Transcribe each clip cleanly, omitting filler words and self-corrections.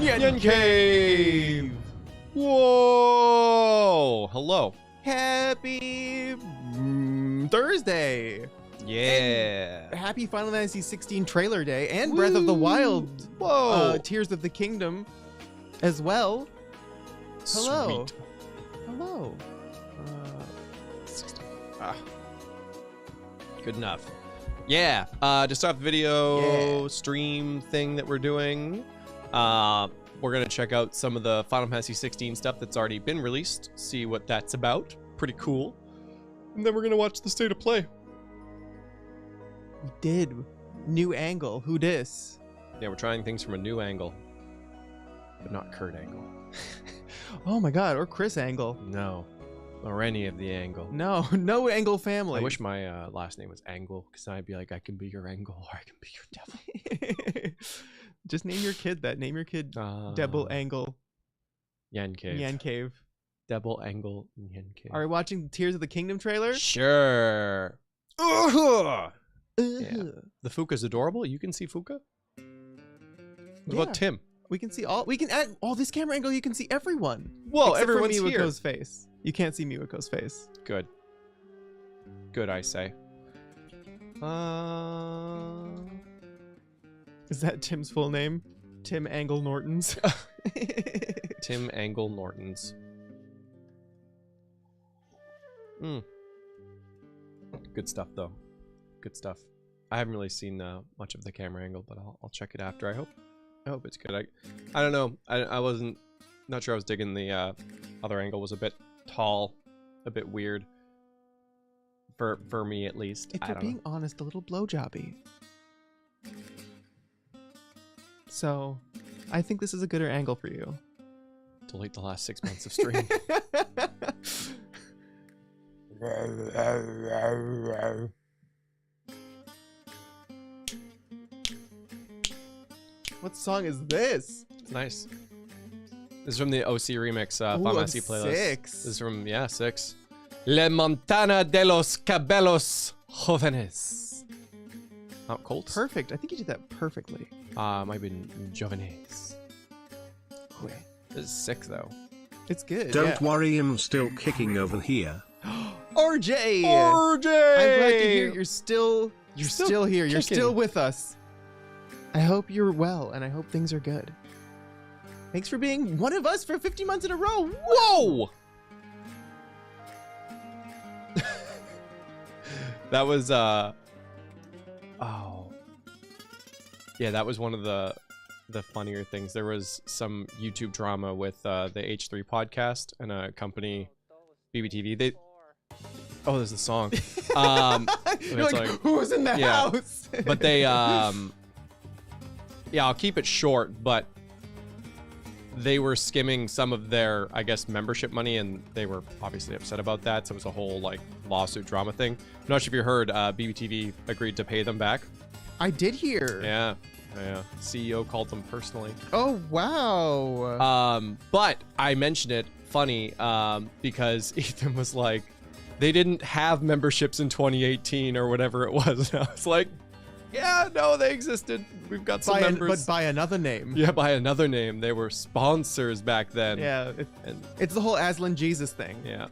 NyanCave! Whoa! Hello. Happy Thursday! Yeah. And happy Final Fantasy 16 trailer day and Woo. Breath of the Wild. Whoa! Tears of the Kingdom as well. Hello. Sweet. Hello. 16. Good enough. Yeah. To start the video stream thing that we're doing, we're gonna check out some of the Final Fantasy 16 stuff that's already been released, see what that's about. Pretty cool. And then we're gonna watch the state of play. We did. New angle. Who dis? Yeah, we're trying things from a new angle, but not Kurt angle. Oh my god, or Chris angle. No, or any of the angle. No, no angle family. I wish my last name was Angle, because I'd be like, I can be your angle or I can be your devil. Just name your kid that. Name your kid Devil Angle. NyanCave. NyanCave. Devil Angle NyanCave. Are we watching the Tears of the Kingdom trailer? Sure. Yeah. The Fuka's adorable. You can see Fuka. What about Tim? We can see all. We can add all this camera angle. You can see everyone. Whoa! Except Everyone's for Miwako's here. face. You can't see Miwako's face. Good. Good, I say. Is that Tim's full name? Tim Angle Nortons. Tim Angle Nortons. Good stuff, though. Good stuff. I haven't really seen much of the camera angle, but I'll check it after. I hope it's good. I don't know. I wasn't not sure I was digging the other angle. Was a bit tall, a bit weird for me at least. If you're being honest, a little blowjobby. So, I think this is a gooder angle for you. Delete the last 6 months of stream. What song is this? It's nice. This is from the OC remix Final Fantasy playlist. 6. This is from 6. Le Montana de los Cabellos Jóvenes. Oh, Colt. Perfect. I think you did that perfectly. Might have been Jóvenes. This is sick though. It's good. Don't worry, I'm still kicking over here. RJ! RJ! I'm glad to hear you're still here. You're still with us. I hope you're well, and I hope things are good. Thanks for being one of us for 50 months in a row. Whoa! That was oh. Yeah, that was one of the funnier things. There was some YouTube drama with the H3 podcast and a company, BBTV. Oh, there's the song. You're like, who's in the house? But they yeah, I'll keep it short, but they were skimming some of their, I guess, membership money, and they were obviously upset about that. So it was a whole like lawsuit drama thing. I'm not sure if you heard, BBTV agreed to pay them back. I did hear. Yeah. CEO called them personally. Oh wow. But I mentioned it funny because Ethan was like, they didn't have memberships in 2018 or whatever it was. And I was like, yeah, no, they existed. We've got some members. But by another name. Yeah, by another name. They were sponsors back then. Yeah, it's the whole Aslan Jesus thing. Yeah.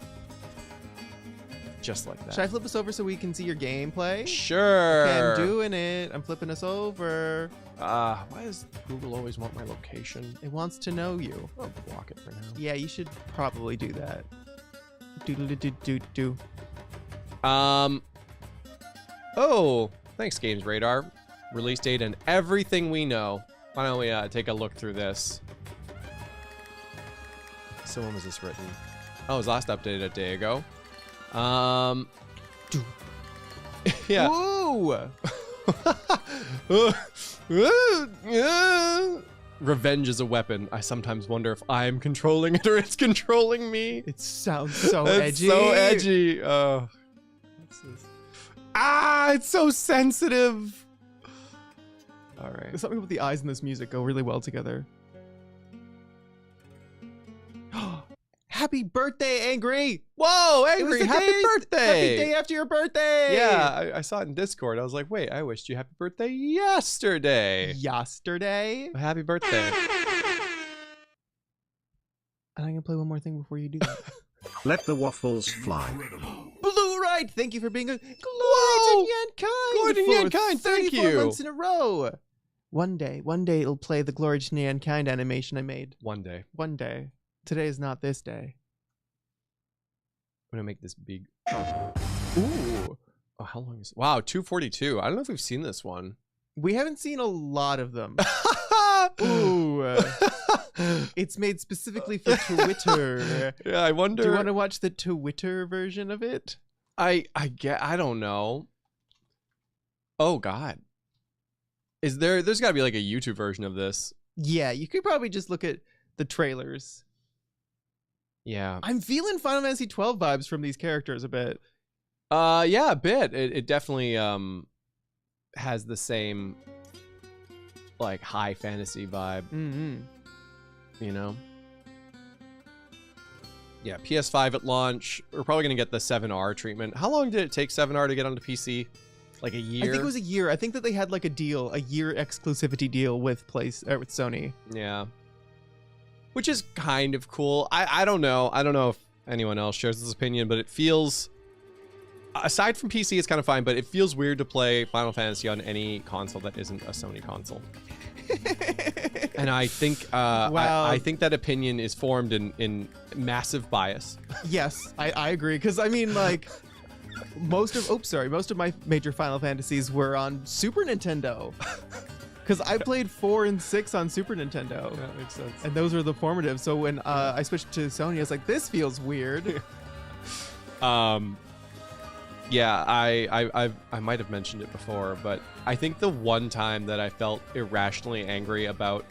Just like that. Should I flip us over so we can see your gameplay? Sure. Okay, I'm doing it. I'm flipping us over. Why does Google always want my location? It wants to know you. I'll block it for now. Yeah, you should probably do that. Do. Oh, thanks, Games Radar. Release date and everything we know. Why don't we take a look through this? So when was this written? Oh, it was last updated a day ago. Yeah. Whoa! Revenge is a weapon. I sometimes wonder if I'm controlling it or it's controlling me. It sounds so It's edgy. so edgy. It's so sensitive. All right. Something with the eyes in this music go really well together. Happy birthday, Angry! Whoa, Angry, happy birthday! Happy day after your birthday! Yeah, I saw it in Discord. I was like, wait, I wished you happy birthday yesterday. Yesterday? Happy birthday. And I'm gonna play one more thing before you do that. Let the waffles fly. Blue Right, thank you for being a glory Whoa! to NyanCave. Glory to for NyanCave, thank 34 you. months in a row. One day it'll play the Glory to NyanCave animation I made. One day. One day. Today is not this day. I'm gonna make this big. Ooh. Oh, how long is it? Wow, 242. I don't know if we've seen this one. We haven't seen a lot of them. Ooh. It's made specifically for Twitter. Yeah, I wonder. Do you want to watch the Twitter version of it? I don't know. Oh God. There's gotta be like a YouTube version of this. Yeah, you could probably just look at the trailers. Yeah. I'm feeling Final Fantasy 12 vibes from these characters a bit. Yeah, a bit. It definitely has the same like high fantasy vibe. Mm-hmm. You know? Yeah, PS5 at launch. We're probably gonna get the 7R treatment. How long did it take 7R to get onto PC? Like a year? I think it was a year. I think that they had like a year exclusivity deal with with Sony. Yeah. Which is kind of cool. I don't know. I don't know if anyone else shares this opinion, but it feels, aside from PC, it's kind of fine, but it feels weird to play Final Fantasy on any console that isn't a Sony console. And I think wow. I think that opinion is formed in massive bias. Yes, I agree. Because I mean, like, most of my major Final Fantasies were on Super Nintendo. Because I played 4 and 6 on Super Nintendo. Yeah, that makes sense. And those were the formative. So when I switched to Sony, I was like, this feels weird. Yeah, I might have mentioned it before, but I think the one time that I felt irrationally angry about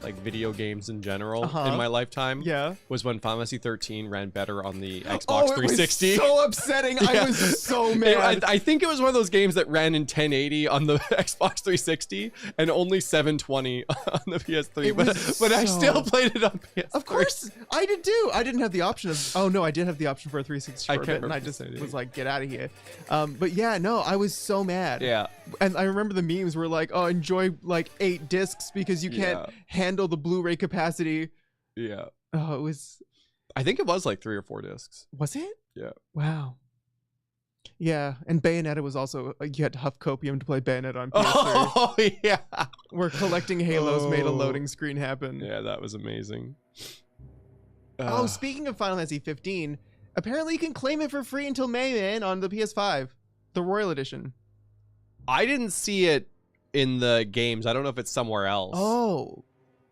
like video games in general in my lifetime was when Final Fantasy 13 ran better on the Xbox 360. It was so upsetting. Yeah. I was so mad. I think it was one of those games that ran in 1080 on the Xbox 360 and only 720 on the PS3. But I still played it on PS3. Of course, I did too. I didn't have the option of. Oh no, I did have the option for a 360 for a bit, and I just was like, get out of here. But yeah, no, I was so mad. Yeah. And I remember the memes were like, oh, enjoy like 8 discs because you can't handle the Blu-ray capacity. Yeah. Oh, it was. I think it was like 3 or 4 discs. Was it? Yeah. Wow. Yeah, and Bayonetta was also you had to huff copium to play Bayonetta on PS3. Oh yeah. Where collecting Halos made a loading screen happen. Yeah, that was amazing. Oh, speaking of Final Fantasy 15, apparently you can claim it for free until May, man, on the PS5, the Royal Edition. I didn't see it in the games. I don't know if it's somewhere else. Oh,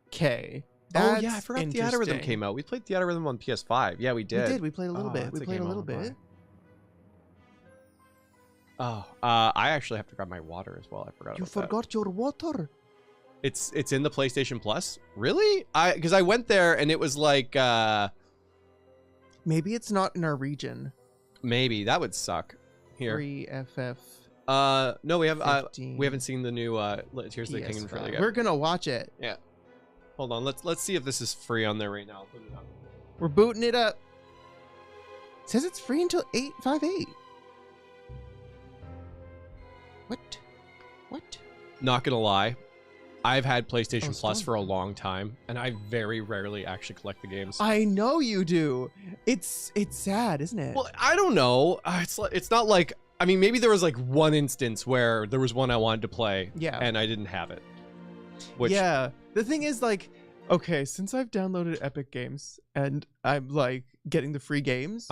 okay. Oh yeah, I forgot the Theatrhythm came out. We played Theatrhythm on PS5. Yeah, we did. We did. We played a little bit. We played a little bit. Oh, I actually have to grab my water as well. I forgot. You forgot your water. It's in the PlayStation Plus. Really? Because I went there and it was like. Maybe it's not in our region. Maybe that would suck. Here. 3FF. No, we haven't seen the new Tears of the Kingdom trailer yet. We're gonna watch it. Yeah. Hold on, let's see if this is free on there right now. I'll put it up. We're booting it up. It says it's free until 8/5/8. What? Not gonna lie, I've had PlayStation Plus for a long time, and I very rarely actually collect the games. I know you do. It's sad, isn't it? Well, I don't know. It's not like. I mean, maybe there was like one instance where there was one I wanted to play, and I didn't have it. Yeah, the thing is, like, okay, since I've downloaded Epic Games and I'm like getting the free games,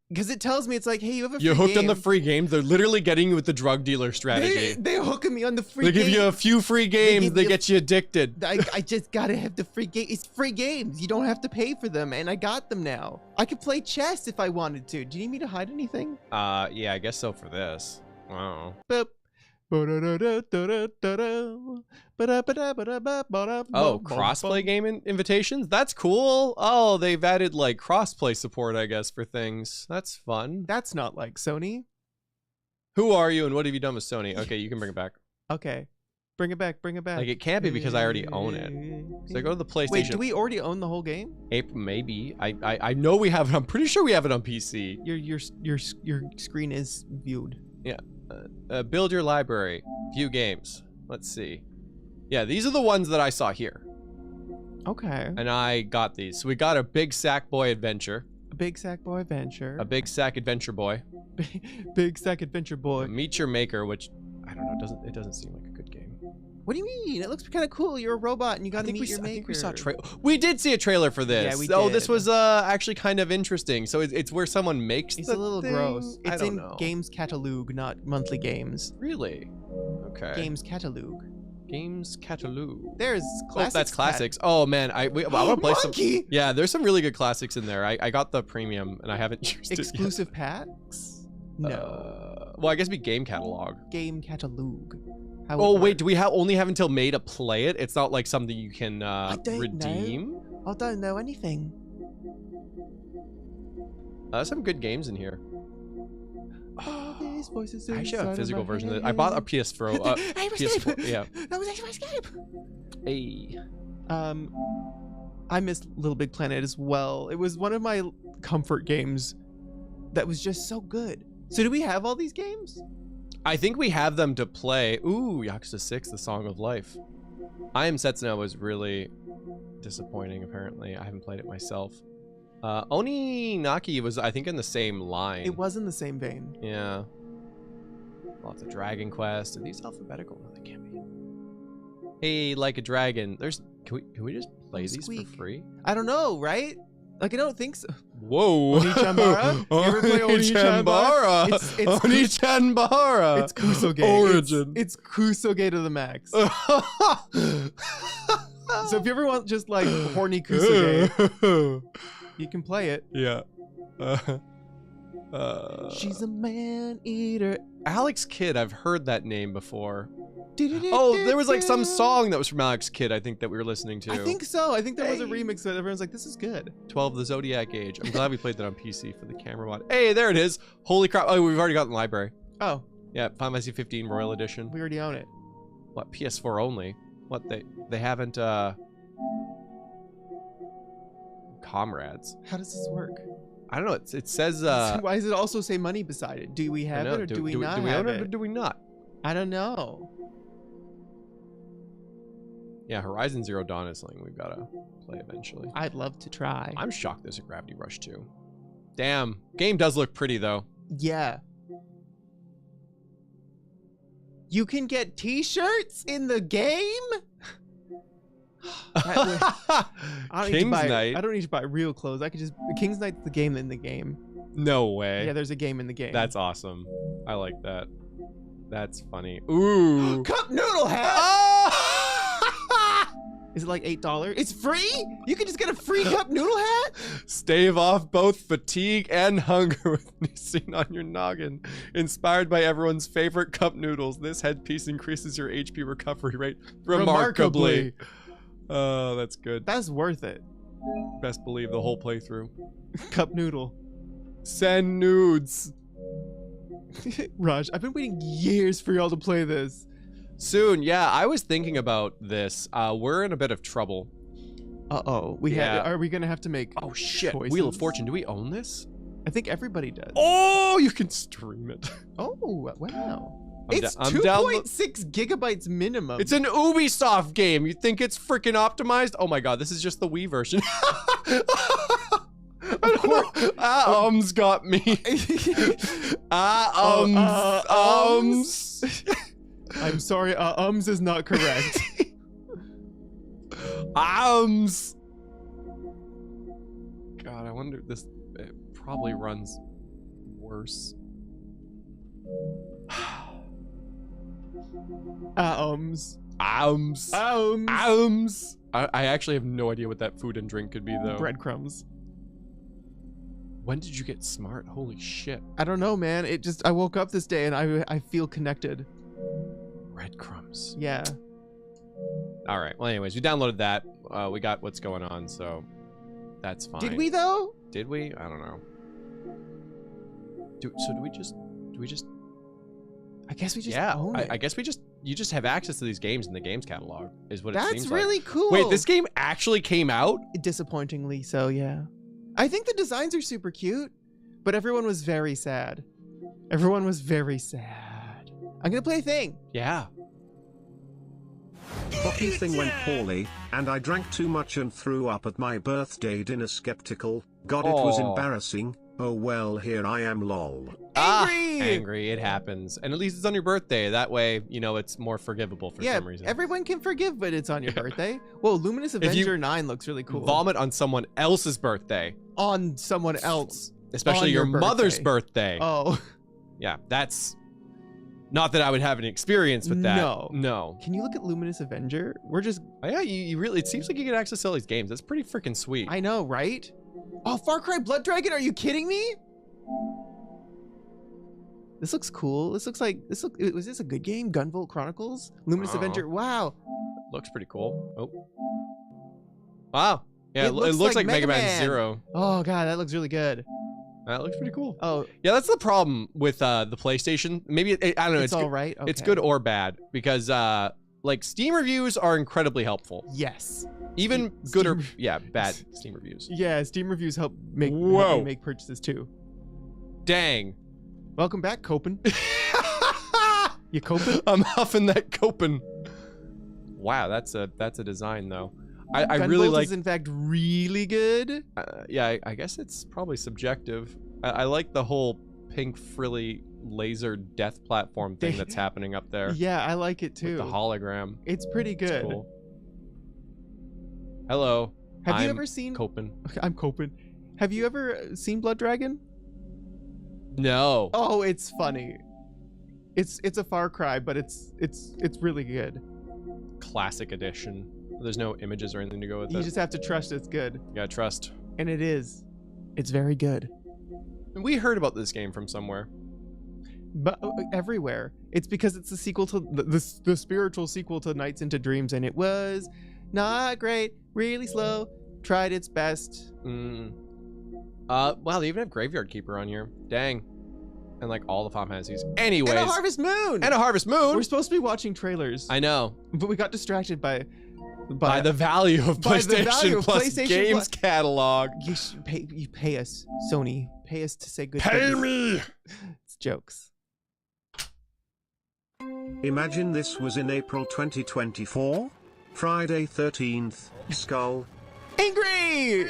because it tells me it's like, hey, you have a free You're hooked game. on the free games. They're literally getting you with the drug dealer strategy. They're hooking me on the free. They give you a few free games. They get you addicted. I just gotta have the free game. It's free games. You don't have to pay for them, and I got them now. I could play chess if I wanted to. Do you need me to hide anything? Yeah, I guess so for this. Wow. Boop. Oh, crossplay game invitations? That's cool. Oh, they've added like crossplay support, I guess, for things. That's fun. That's not like Sony. Who are you and what have you done with Sony? Okay, you can bring it back. Okay. Bring it back. Like, it can't be because I already own it. So I go to the PlayStation. Wait, do we already own the whole game? Maybe. I know we have it. I'm pretty sure we have it on PC. Your screen is viewed. Yeah. Build your library. View games. Let's see. Yeah, these are the ones that I saw here. Okay. And I got these. So we got a Big Sack Boy Adventure. A Big Sack Boy Adventure. A Big Sack Adventure Boy. Big Sack Adventure Boy. Meet Your Maker, which I don't know. It doesn't seem like a good game. What do you mean? It looks kind of cool. You're a robot and you got to meet your maker. I think we saw we did see a trailer for this. Yeah, we Oh, did. this was actually kind of interesting. So it's where someone makes It's the a little thing? gross. I It's don't in know. Games Catalog, not monthly games. Really? Okay. Games Catalog. Games Catalog. There's classics. Oh, that's classics. Oh man, I want to play some. Monkey! Yeah, there's some really good classics in there. I got the premium and I haven't used Exclusive it packs? yet. No. Well, I guess it'd be Game Catalog. Game Catalog. How Oh it wait, works. do we only have until May to play it? It's not like something you can don't redeem. I don't know anything. There's some good games in here. All these voices I actually have a inside physical of my version of it. head. I bought a PS4. Hey, PS4. escape! Yeah. That was actually my escape. Hey. I missed Little Big Planet as well. It was one of my comfort games that was just so good. So do we have all these games? I think we have them to play. Ooh, Yakuza 6, The Song of Life. I Am Setsuna was really disappointing, apparently. I haven't played it myself. Oni Naki was, I think, in the same line. It was in the same vein. Yeah. Lots of Dragon Quest. Are these alphabetical? No, they can't be. Hey, Like a Dragon. Can we just play these Squeak. for free? I don't know, right? Like, I don't think so. Whoa. Oni-chanbara? You ever play Oni-chanbara? Oni-chanbara. It's Oni-chanbara. It's Kusoge. Origin. It's Kusoge to the max. So if you ever want just like horny Kusoge, you can play it. Yeah. She's a man-eater. Alex Kidd, I've heard that name before. Oh, there was like some song that was from Alex Kidd, I think, that we were listening to. I think so. I think there was a remix that everyone's like, this is good. 12 The Zodiac Age. I'm glad we played that on PC for the camera mod. Hey, there it is. Holy crap. Oh, we've already got it in the library. Oh, Yeah, Final Fantasy 15 Royal Edition. we already own it. What, PS4 only? What, they haven't, Comrades. How does this work? I don't know. It says, Why does it also say money beside it? Do we have it or do we not do we have own it or it? do we not? I don't know. Yeah, Horizon Zero Dawn is something we've got to play eventually. I'd love to try. I'm shocked there's a Gravity Rush 2. Damn. Game does look pretty, though. Yeah. You can get t-shirts in the game? I don't need to King's buy- Knight? I don't need to buy real clothes. I could just... King's Knight's the game in the game. No way. Yeah, there's a game in the game. That's awesome. I like that. That's funny. Ooh. Cup noodle hat! Oh! Is it like $8? It's free? You can just get a free cup noodle hat? Stave off both fatigue and hunger with Nissin on your noggin. Inspired by everyone's favorite cup noodles, this headpiece increases your HP recovery rate remarkably. Oh, that's good. That's worth it. Best believe the whole playthrough. Cup noodle. Send nudes. Raj, I've been waiting years for y'all to play this. Soon, yeah. I was thinking about this. We're in a bit of trouble. Uh-oh. Yeah. Are we gonna have to make Oh shit! choices? Wheel of Fortune. Do we own this? I think everybody does. Oh, you can stream it. Oh, wow. I'm It's I'm download- 2.6 gigabytes minimum. It's an Ubisoft game. You think it's freaking optimized? Oh my god, this is just the Wii version. Of course. Got me. I'm sorry, is not correct. God, I wonder if this it probably runs worse. I actually have no idea what that food and drink could be though. Breadcrumbs. When did you get smart? Holy shit. I don't know, man. I woke up this day and I feel connected. Breadcrumbs. Yeah. All right. Well, anyways, we downloaded that. We got what's going on, so that's fine. Did we though? Did we? I don't know. Do we just? I guess we just Yeah. own it. I guess you just have access to these games in the games catalog, is what it seems That's like. really cool. Wait, this game actually came out? Disappointingly so, yeah. I think the designs are super cute, but everyone was very sad. Everyone was very sad. I'm gonna play a thing. Yeah. Hockey thing went poorly, and I drank too much and threw up at my birthday dinner. Skeptical. God, it was embarrassing. Oh well, here I am, lol. Angry, it happens. And at least it's on your birthday. That way, you know, it's more forgivable for some reason. Everyone can forgive, but it's on your birthday. Whoa, Luminous Avenger 9 looks really cool. Vomit on someone else's birthday. On someone else. Especially your mother's birthday. Oh. Yeah, that's... Not that I would have any experience with that. No. Can you look at Luminous Avenger? We're just... Oh, yeah, you really... It seems like you get access to all these games. That's pretty freaking sweet. I know, right? Oh, Far Cry Blood Dragon? Are you kidding me? This looks cool. This looks like... Was this a good game? Gunvolt Chronicles? Luminous Avenger? Wow. Looks pretty cool. Oh. Wow. Yeah, it looks like Mega Man 0. Oh, God, that looks really good. That looks pretty cool. Oh. Yeah, that's the problem with the PlayStation. Maybe, I don't know. It's all right? Okay. It's good or bad because, like, Steam reviews are incredibly helpful. Yes. Even good or, bad Steam reviews. Yeah, Steam reviews help me make purchases too. Dang. Welcome back, Copen. You coping? I'm huffing that Copen. Wow, that's a design though. I really like. Is in fact really good. Yeah, I guess it's probably subjective. I like the whole pink frilly laser death platform thing that's happening up there. Yeah, I like it too. With the hologram. It's pretty good. It's cool. Hello. Have you ever seen Copen? I'm Copen. Have you ever seen Blood Dragon? No. Oh, it's funny. It's a Far Cry, but it's really good. Classic edition. There's no images or anything to go with it. You just have to trust it's good. You gotta trust. And it is. It's very good. We heard about this game from somewhere. But everywhere. It's because it's the sequel to the spiritual sequel to Nights into Dreams, and it was not great, really slow, tried its best. Wow, they even have Graveyard Keeper on here. Dang. And like all the Final Fantasies. Anyways. And a Harvest Moon! And a Harvest Moon! We're supposed to be watching trailers. I know. But we got distracted by the value of PlayStation Plus games catalog. You pay us, Sony. Pay us to say good things. Pay me! It's jokes. Imagine this was in April 2024? Friday 13th, Skull. Angry!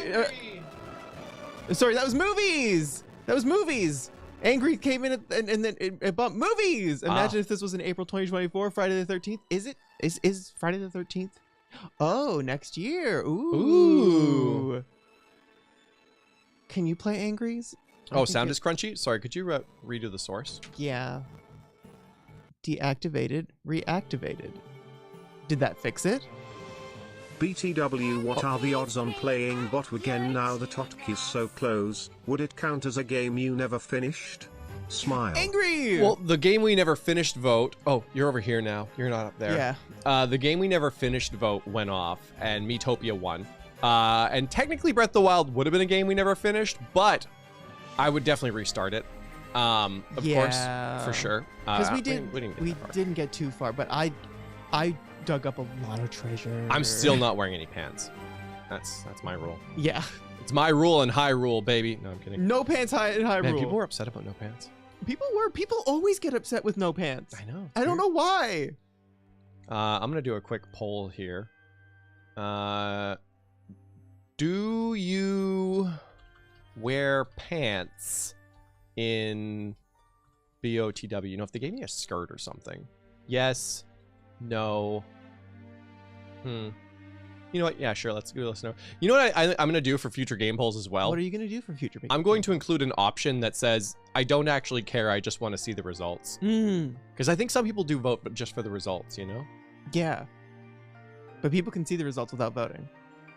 Sorry, that was movies! That was movies! Angry came in and then it bumped movies! Imagine if this was in April 2024, Friday the 13th. Is it? Is Friday the 13th? Oh, next year. Ooh. Can you play Angries? Oh, sound is crunchy? Sorry, could you redo the source? Yeah. Deactivated, reactivated. Did that fix it? BTW, what are the odds on playing bot again now the Totek is so close? Would it count as a game you never finished? Smile. Angry! Well, the game we never finished vote. Oh, you're over here now. You're not up there. Yeah. The game we never finished vote went off, and Miitopia won. And technically, Breath of the Wild would have been a game we never finished, but I would definitely restart it. Of course, for sure. Because we didn't get too far, but I dug up a lot of treasure. I'm still not wearing any pants. That's my rule. Yeah. It's my rule and high rule, baby. No, I'm kidding. No pants, high rule. People were upset about no pants. People always get upset with no pants. I know. I don't know why. I'm gonna do a quick poll here. Do you wear pants in BOTW? You know, if they gave me a skirt or something. Yes. No. You know what? Yeah, sure. Let's let us know. You know what I'm going to do for future game polls as well? What are you going to do for future game I'm going to include an option that says, I don't actually care. I just want to see the results. Because I think some people do vote, but just for the results, you know? Yeah. But people can see the results without voting.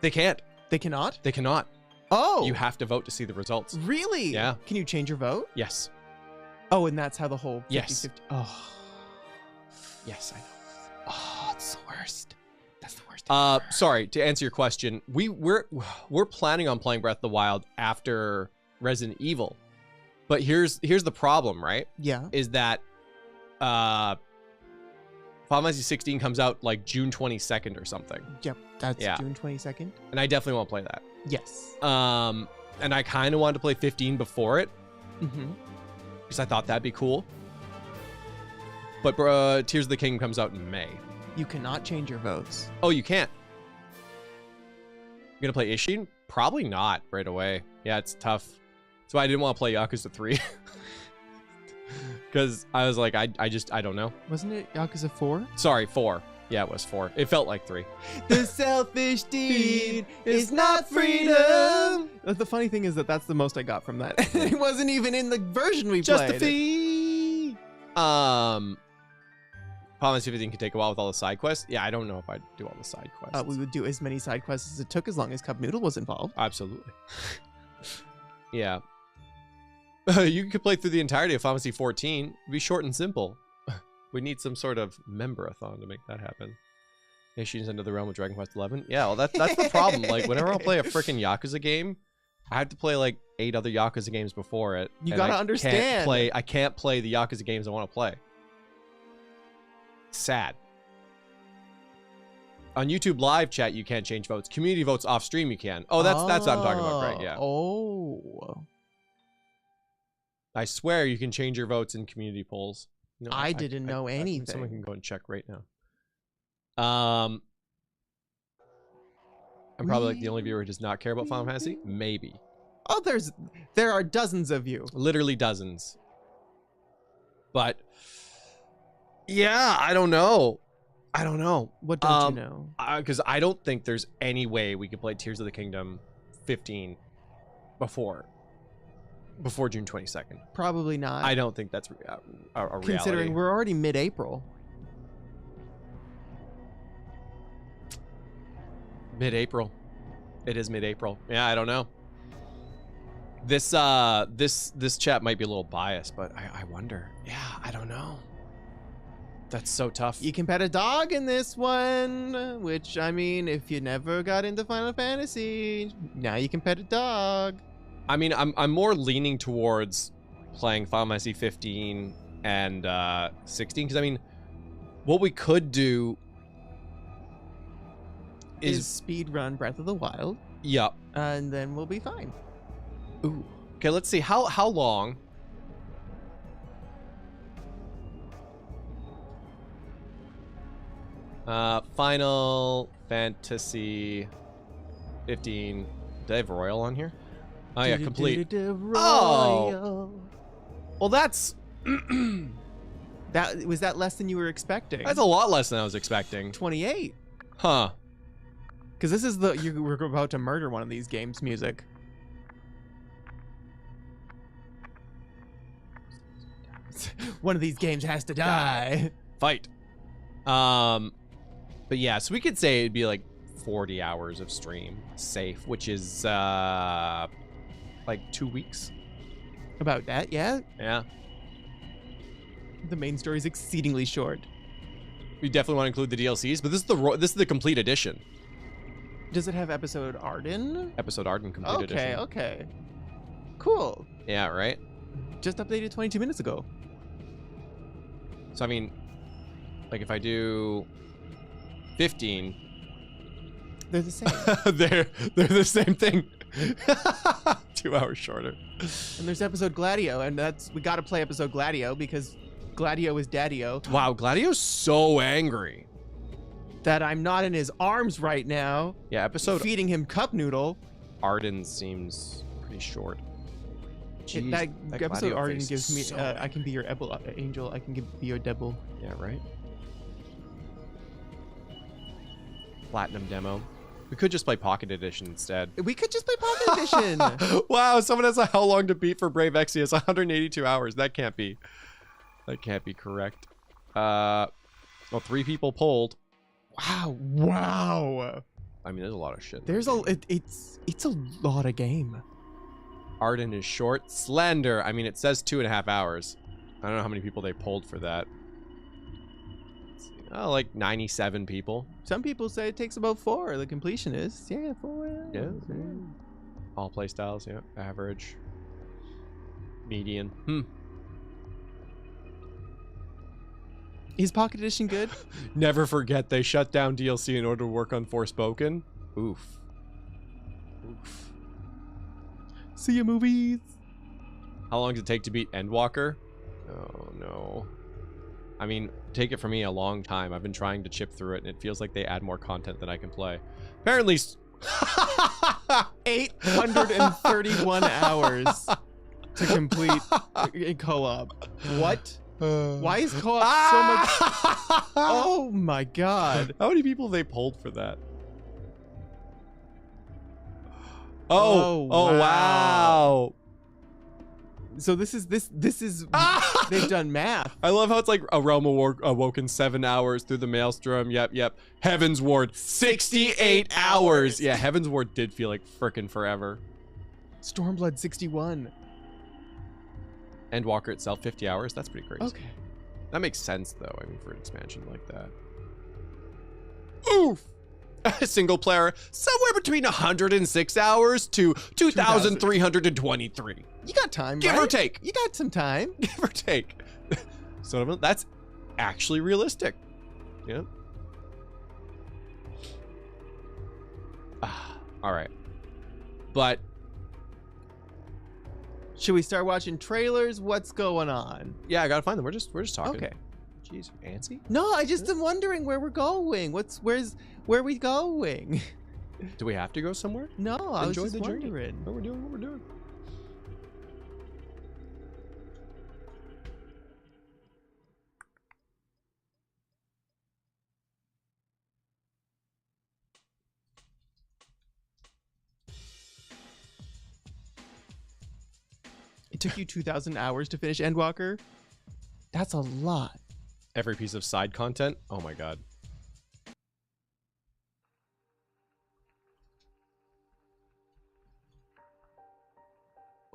They can't. They cannot? They cannot. Oh! You have to vote to see the results. Really? Yeah. Can you change your vote? Yes. Oh, and that's how the whole 50-50... Yes. Oh. Yes, I know. Oh, it's the worst. That's the worst. Sorry, to answer your question, we're planning on playing Breath of the Wild after Resident Evil. But here's the problem, right? Yeah. Is that Final Fantasy 16 comes out like June 22nd or something. Yep, that's June 22nd. And I definitely want to play that. Yes. And I kind of wanted to play 15 before it. Because I thought that'd be cool. But Tears of the Kingdom comes out in May. You cannot change your votes. Oh, you can't. You're gonna play Ishin? Probably not right away. Yeah, it's tough. That's why I didn't want to play Yakuza 3. Because I was like, I don't know. Wasn't it Yakuza 4? Sorry, 4. Yeah, it was 4. It felt like 3. The selfish deed is not freedom. The funny thing is that that's the most I got from that. It wasn't even in the version we Just played. the fee. Final Fantasy 15 can take a while with all the side quests. Yeah, I don't know if I'd do all the side quests. We would do as many side quests as it took, as long as Cup Noodle was involved. Absolutely. Yeah. You could play through the entirety of Final Fantasy 14. It'd be short and simple. We need some sort of member-a-thon to make that happen. Ishin's into the realm of Dragon Quest 11. Yeah, well, that's the problem. Like, whenever I play a freaking Yakuza game, I have to play like 8 other Yakuza games before it. You gotta understand. I can't play the Yakuza games I want to play. Sad. On YouTube live chat, you can't change votes. Community votes off stream, you can. Oh, that's what I'm talking about, Greg. Yeah. Oh. I swear you can change your votes in community polls. No, I didn't know anything. Someone can go and check right now. I'm probably like the only viewer who does not care about Final Fantasy. Maybe. Oh, there are dozens of you. Literally dozens. But yeah, I don't know. What don't you know? Because I don't think there's any way we could play Tears of the Kingdom 15 before June 22nd. Probably not. I don't think that's a reality. Considering we're already mid-April. Mid-April. It is mid-April. Yeah, I don't know. This chat might be a little biased, but I wonder. Yeah, I don't know. That's so tough. You can pet a dog in this one, which, I mean, if you never got into Final Fantasy, now you can pet a dog. I mean, I'm more leaning towards playing Final Fantasy 15 and 16, because I mean, what we could do is speed run Breath of the Wild. Yep. And then we'll be fine. Ooh. Okay, let's see how long. Final Fantasy 15. Do I have Royal on here? Oh yeah, complete. Oh. Well, that's that less than you were expecting. That's a lot less than I was expecting. 28. Huh. Because this is we're about to murder one of these games music. One of these games has to die. Fight. But yeah, so we could say it'd be like 40 hours of stream safe, which is like 2 weeks. About that, yeah. Yeah. The main story is exceedingly short. We definitely want to include the DLCs, but this is the complete edition. Does it have episode Arden? Episode Arden complete edition. Okay. Cool. Yeah, right? Just updated 22 minutes ago. So I mean, like if I do 15, they're the same. they're the same thing. 2 hours shorter. And there's episode Gladio, and we got to play episode Gladio because Gladio is Daddy-O. Wow, Gladio's so angry that I'm not in his arms right now. Yeah, episode feeding him cup noodle. Arden seems pretty short. Jeez, that episode Gladio Arden gives me so I can be your angel, I can be your devil. Yeah, right. Platinum demo. We could just play Pocket Edition instead. We could just play Pocket Edition. Wow, someone has a how long to beat for Brave Exvius. 182 hours. That can't be correct. Well, 3 people polled. Wow. I mean, there's a lot of shit. It's a lot of game. Arden is short. Slender. I mean, it says 2.5 hours. I don't know how many people they polled for that. Let's see. Oh, like 97 people. Some people say it takes about 4. The completion is 4 hours. Yeah. All play styles. Yeah. Average. Median. Is Pocket Edition good? Never forget they shut down DLC in order to work on Forspoken. Oof. See ya, movies. How long does it take to beat Endwalker? Oh no. I mean, take it from me, a long time. I've been trying to chip through it, and it feels like they add more content than I can play. Apparently... 831 hours to complete co-op. What? Why is co-op so much? Oh my god! How many people they pulled for that? Oh wow! So this is they've done math. I love how it's like a realm awoken 7 hours through the maelstrom. Yep. Heaven's Ward 68 hours. Yeah, Heaven's Ward did feel like frickin' forever. Stormblood 61. Endwalker itself 50 hours. That's pretty crazy. Okay. That makes sense though. I mean, for an expansion like that. Oof. Single player somewhere between 106 hours to 2,323. You got time, Give right? or take. You got some time. Give or take. So that's actually realistic. Yeah. All right. But should we start watching trailers? What's going on? yeah, I gotta find them. We're just talking. Okay. Jeez, antsy? No, I just am wondering where we're going. Where are we going? Do we have to go somewhere? No, I was Enjoy just the journey. wondering. No, we're doing what we're doing. It took you 2,000 hours to finish Endwalker? That's a lot. Every piece of side content? Oh my god.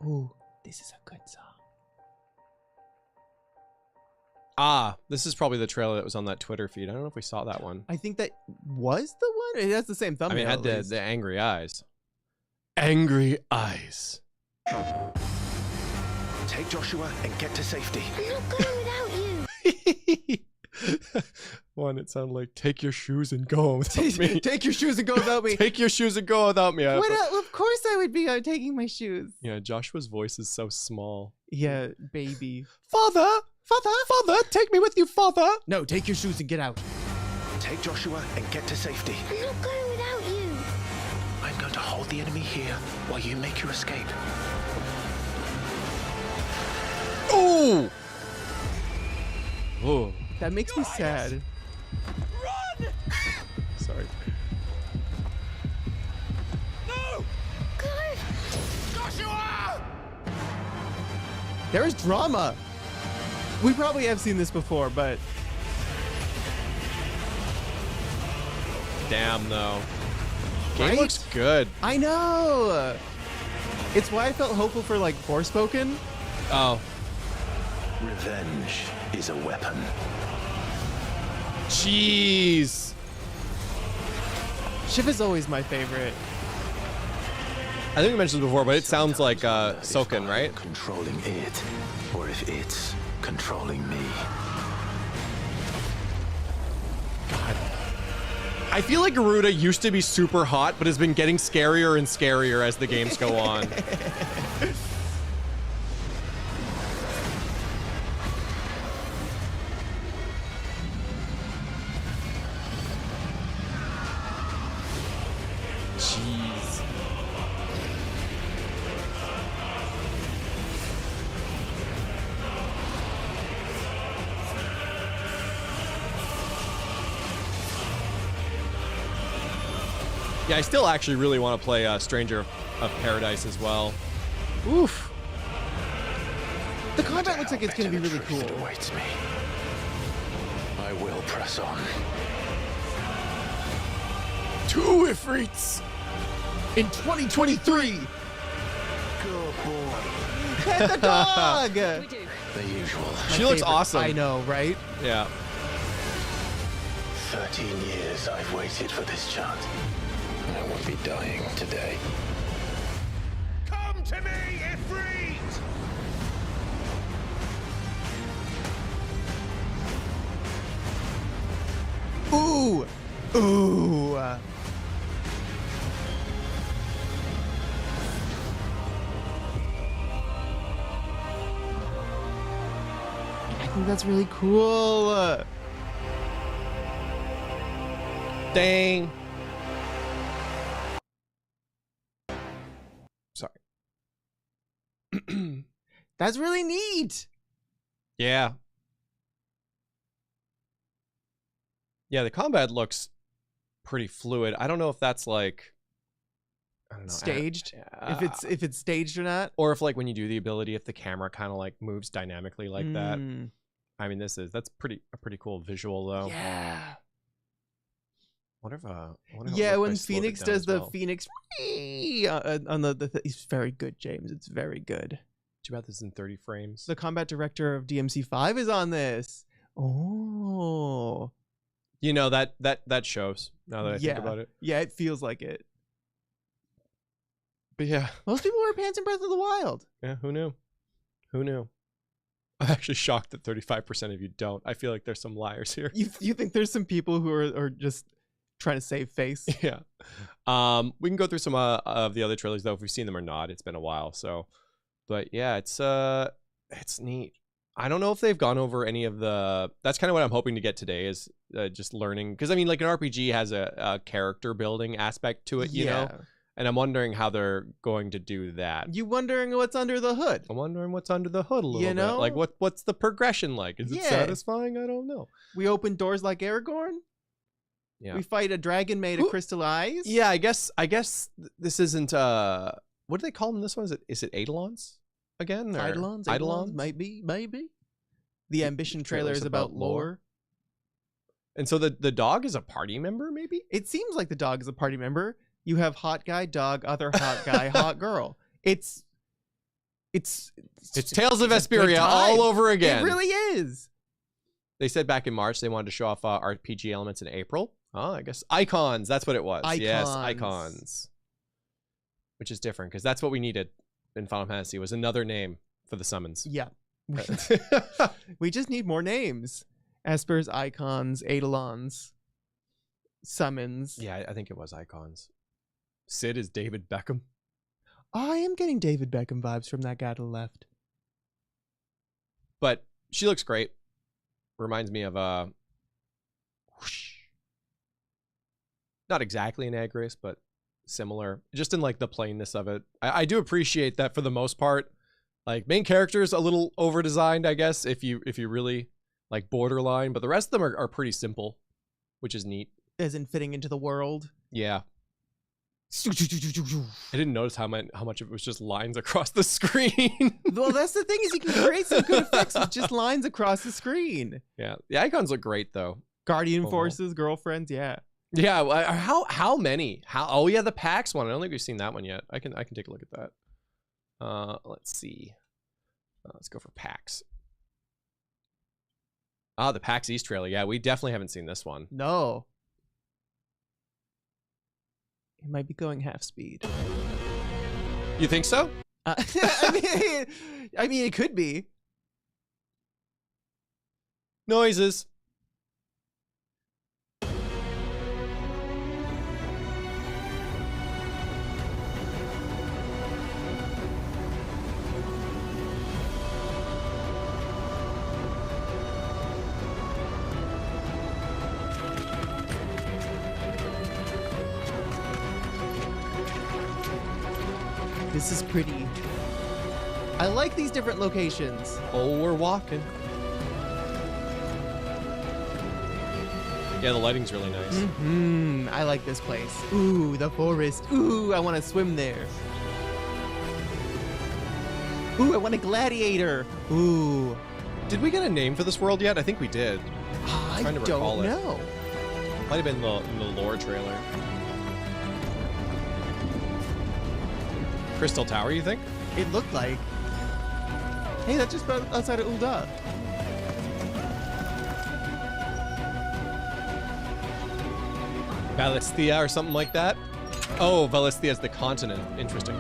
Ooh, this is a good song. Ah, this is probably the trailer that was on that Twitter feed. I don't know if we saw that one. I think that was the one. It has the same I thumbnail. mean, it had at least. the angry eyes. Angry eyes. Take Joshua and get to safety. I'm not going without you. One, it sounded like, take your shoes and go without me. Take your shoes and go without me. Take your shoes and go without me. Of course I would be taking my shoes. Yeah, Joshua's voice is so small. Yeah, baby. Father! Father! Take me with you, father! No, take your shoes and get out. Take Joshua and get to safety. I'm not going without you. I'm going to hold the enemy here while you make your escape. Oh! Oh. That makes me sad. Run! Sorry. No! Joshua! There is drama. We probably have seen this before, but Damn, though. Game Right? looks good. I know. It's why I felt hopeful for like Forspoken. Oh. Revenge is a weapon. Jeez. Shiv is always my favorite. I think we mentioned this before, but it sounds like Soken, right? Controlling it, or if it's controlling me. God. I feel like Garuda used to be super hot, but has been getting scarier and scarier as the games go on. Jeez. Yeah, I still actually really want to play Stranger of Paradise as well. Oof. The combat looks like it's going to be really cool. That awaits me. I will press on. 2 Ifrits In 2023. Good boy. Pet the dog. The usual. She looks awesome. I know, right? Yeah. 13 years I've waited for this chance. I won't be dying today. Come to me, Ifrit! Ooh. Ooh. think that's really cool. Dang. Sorry. That's really neat. Yeah. Yeah, the combat looks pretty fluid. I don't know if that's like, I don't know, Staged. If it's staged or not. or if like when you do the ability, if the camera kind of like moves dynamically like that. Mm. I mean, that's a pretty cool visual though. Yeah. What if Yeah, when Phoenix does the Phoenix on it's very good, James. It's very good. Too bad this is in 30 frames. The combat director of DMC5 is on this. Oh. You know, that shows now that I think about it. Yeah, it feels like it. But yeah. Most people wear pants in Breath of the Wild. Yeah, who knew? Who knew? I'm actually shocked that 35% of you don't. I feel like there's some liars here. You think there's some people who are just trying to save face? Yeah. We can go through some of the other trailers though, if we've seen them or not. It's been a while, so. But yeah, it's neat. I don't know if they've gone over any of the. That's kind of what I'm hoping to get today is just learning, because I mean, like an RPG has a character building aspect to it, you know. And I'm wondering how they're going to do that. You wondering what's under the hood? I'm wondering what's under the hood a little know? bit. Like what's the progression like? Is it satisfying? I don't know. We open doors like Aragorn. Yeah. We fight a dragon made of crystal eyes. Yeah, I guess this isn't what do they call them in this one? Is it Eidolons again? Or Eidolons? Maybe. The Ambition trailer is about lore. And so the dog is a party member, maybe? It seems like the dog is a party member. You have hot guy, dog, other hot guy, hot girl. It's Tales of Vesperia all over again. It really is. They said back in March they wanted to show off RPG elements in April. Oh, I guess icons. That's what it was. Icons. Yes, icons. Which is different because that's what we needed in Final Fantasy was another name for the summons. Yeah. We just need more names. Espers, icons, Eidolons, summons. Yeah, I think it was icons. Sid is David Beckham. I am getting David Beckham vibes from that guy to the left. But she looks great. Reminds me of whoosh. Not exactly an Agris, but similar. Just in like the plainness of it. I do appreciate that for the most part. Like main characters a little over designed, I guess, if you really like borderline, but the rest of them are pretty simple, which is neat. As in fitting into the world. Yeah. I didn't notice how much of it was just lines across the screen. Well, that's the thing is you can create some good effects with just lines across the screen. Yeah, the icons look great though. Guardian forces, girlfriends, yeah. Yeah, how many? Oh yeah, the Pax one. I don't think we've seen that one yet. I can take a look at that. Let's see. Let's go for Pax. Ah, the Pax East trailer. Yeah, we definitely haven't seen this one. No. It might be going half speed. You think so? I mean, it could be. Noises. This is pretty. I like these different locations. Oh, we're walking. Yeah, the lighting's really nice. Mm-hmm. I like this place. Ooh, the forest. Ooh, I want to swim there. Ooh, I want a gladiator. Ooh. Did we get a name for this world yet? I think we did. I trying to recall don't it. know. Might have been in the lore trailer. Crystal Tower, you think? It looked like. Hey, that's just outside of Ul'dah. Valisthea or something like that? Oh, Valisthea is the continent. Interesting.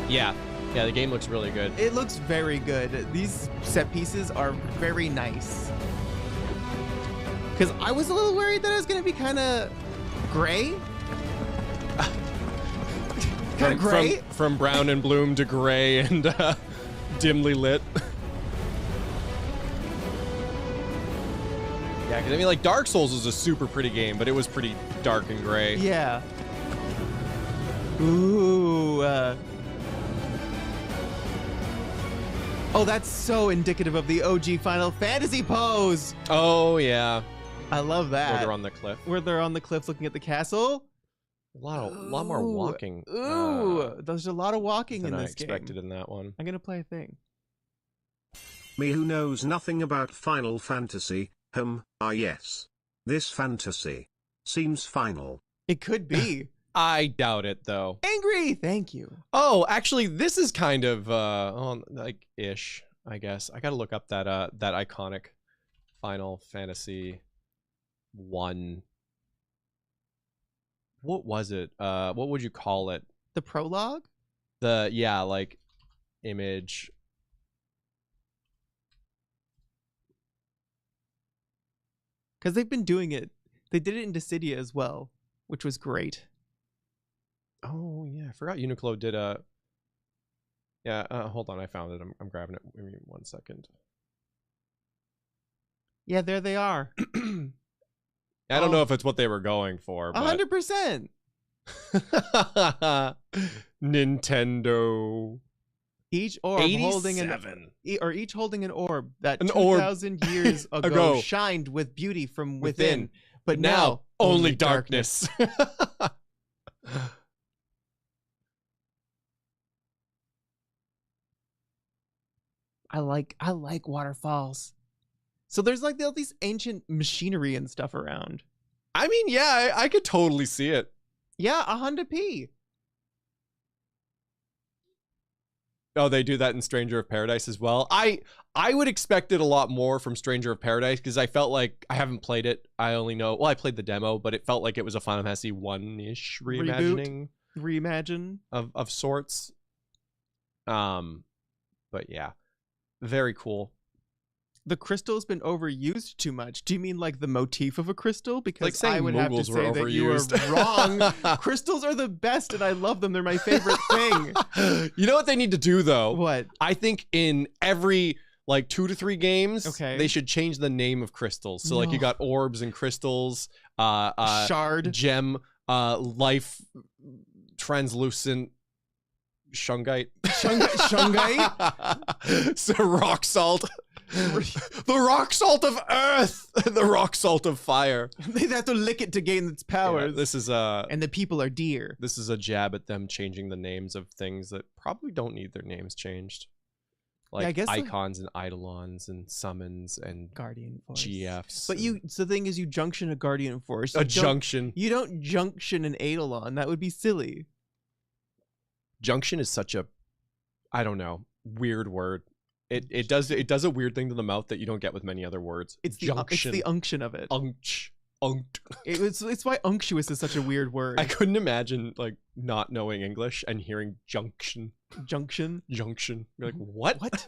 Yeah. Yeah, the game looks really good. It looks very good. These set pieces are very nice. Because I was a little worried that it was going to be kind of gray. Kind of gray. From brown and bloom to gray and dimly lit. Yeah, because I mean, like, Dark Souls was a super pretty game, but it was pretty dark and gray. Yeah. Ooh. Oh, that's so indicative of the OG Final Fantasy pose. Oh, yeah. I love that. Where they're on the cliff. Where they're on the cliff looking at the castle. A lot more walking. Ooh, there's a lot of walking in than I this game. expected in that one. I'm gonna play a thing. Me who knows nothing about Final Fantasy, yes. This fantasy seems final. It could be. I doubt it, though. Angry, thank you. Oh, actually, this is kind of like ish, I guess. I gotta look up that that iconic Final Fantasy 1. What was it? What would you call it? The prologue? Yeah, like image. Because they've been doing it. They did it in Dissidia as well, which was great. Oh yeah, I forgot Uniqlo did a. Yeah, hold on, I found it. I'm grabbing it. Give me 1 second. Yeah, there they are. I don't know if it's what they were going for. 100%. Nintendo. Each orb holding each holding an orb that 2,000 years ago shined with beauty from within, but now only darkness. I like waterfalls. So there's like all these ancient machinery and stuff around. I mean, yeah, I could totally see it. Yeah, 100p. Oh, they do that in Stranger of Paradise as well. I would expect it a lot more from Stranger of Paradise because I felt like I haven't played it. I only know, well, I played the demo, but it felt like it was a Final Fantasy 1-ish reimagining. Reimagine of sorts. But yeah, very cool. The crystal's been overused too much. Do you mean like the motif of a crystal? Because like I would have to Moogles say were that you are wrong. Crystals are the best and I love them. They're my favorite thing. You know what they need to do though? What? I think in every like 2 to 3 games, they should change the name of crystals. So like you got orbs and crystals, shard, gem, life, translucent, shungite. Shungite? So rock salt. The rock salt of earth, the rock salt of fire. They have to lick it to gain its powers. Yeah, this is and the people are dear. This is a jab at them changing the names of things that probably don't need their names changed, like yeah, I guess icons and eidolons and summons and guardian force. GFs. But the thing is, you junction a guardian force. You don't junction an eidolon. That would be silly. Junction is such a, I don't know, weird word. It does a weird thing to the mouth that you don't get with many other words. It's junction. It's the unction of it. Unct. It's why unctuous is such a weird word. I couldn't imagine like not knowing English and hearing junction. Junction. You're like, what? What?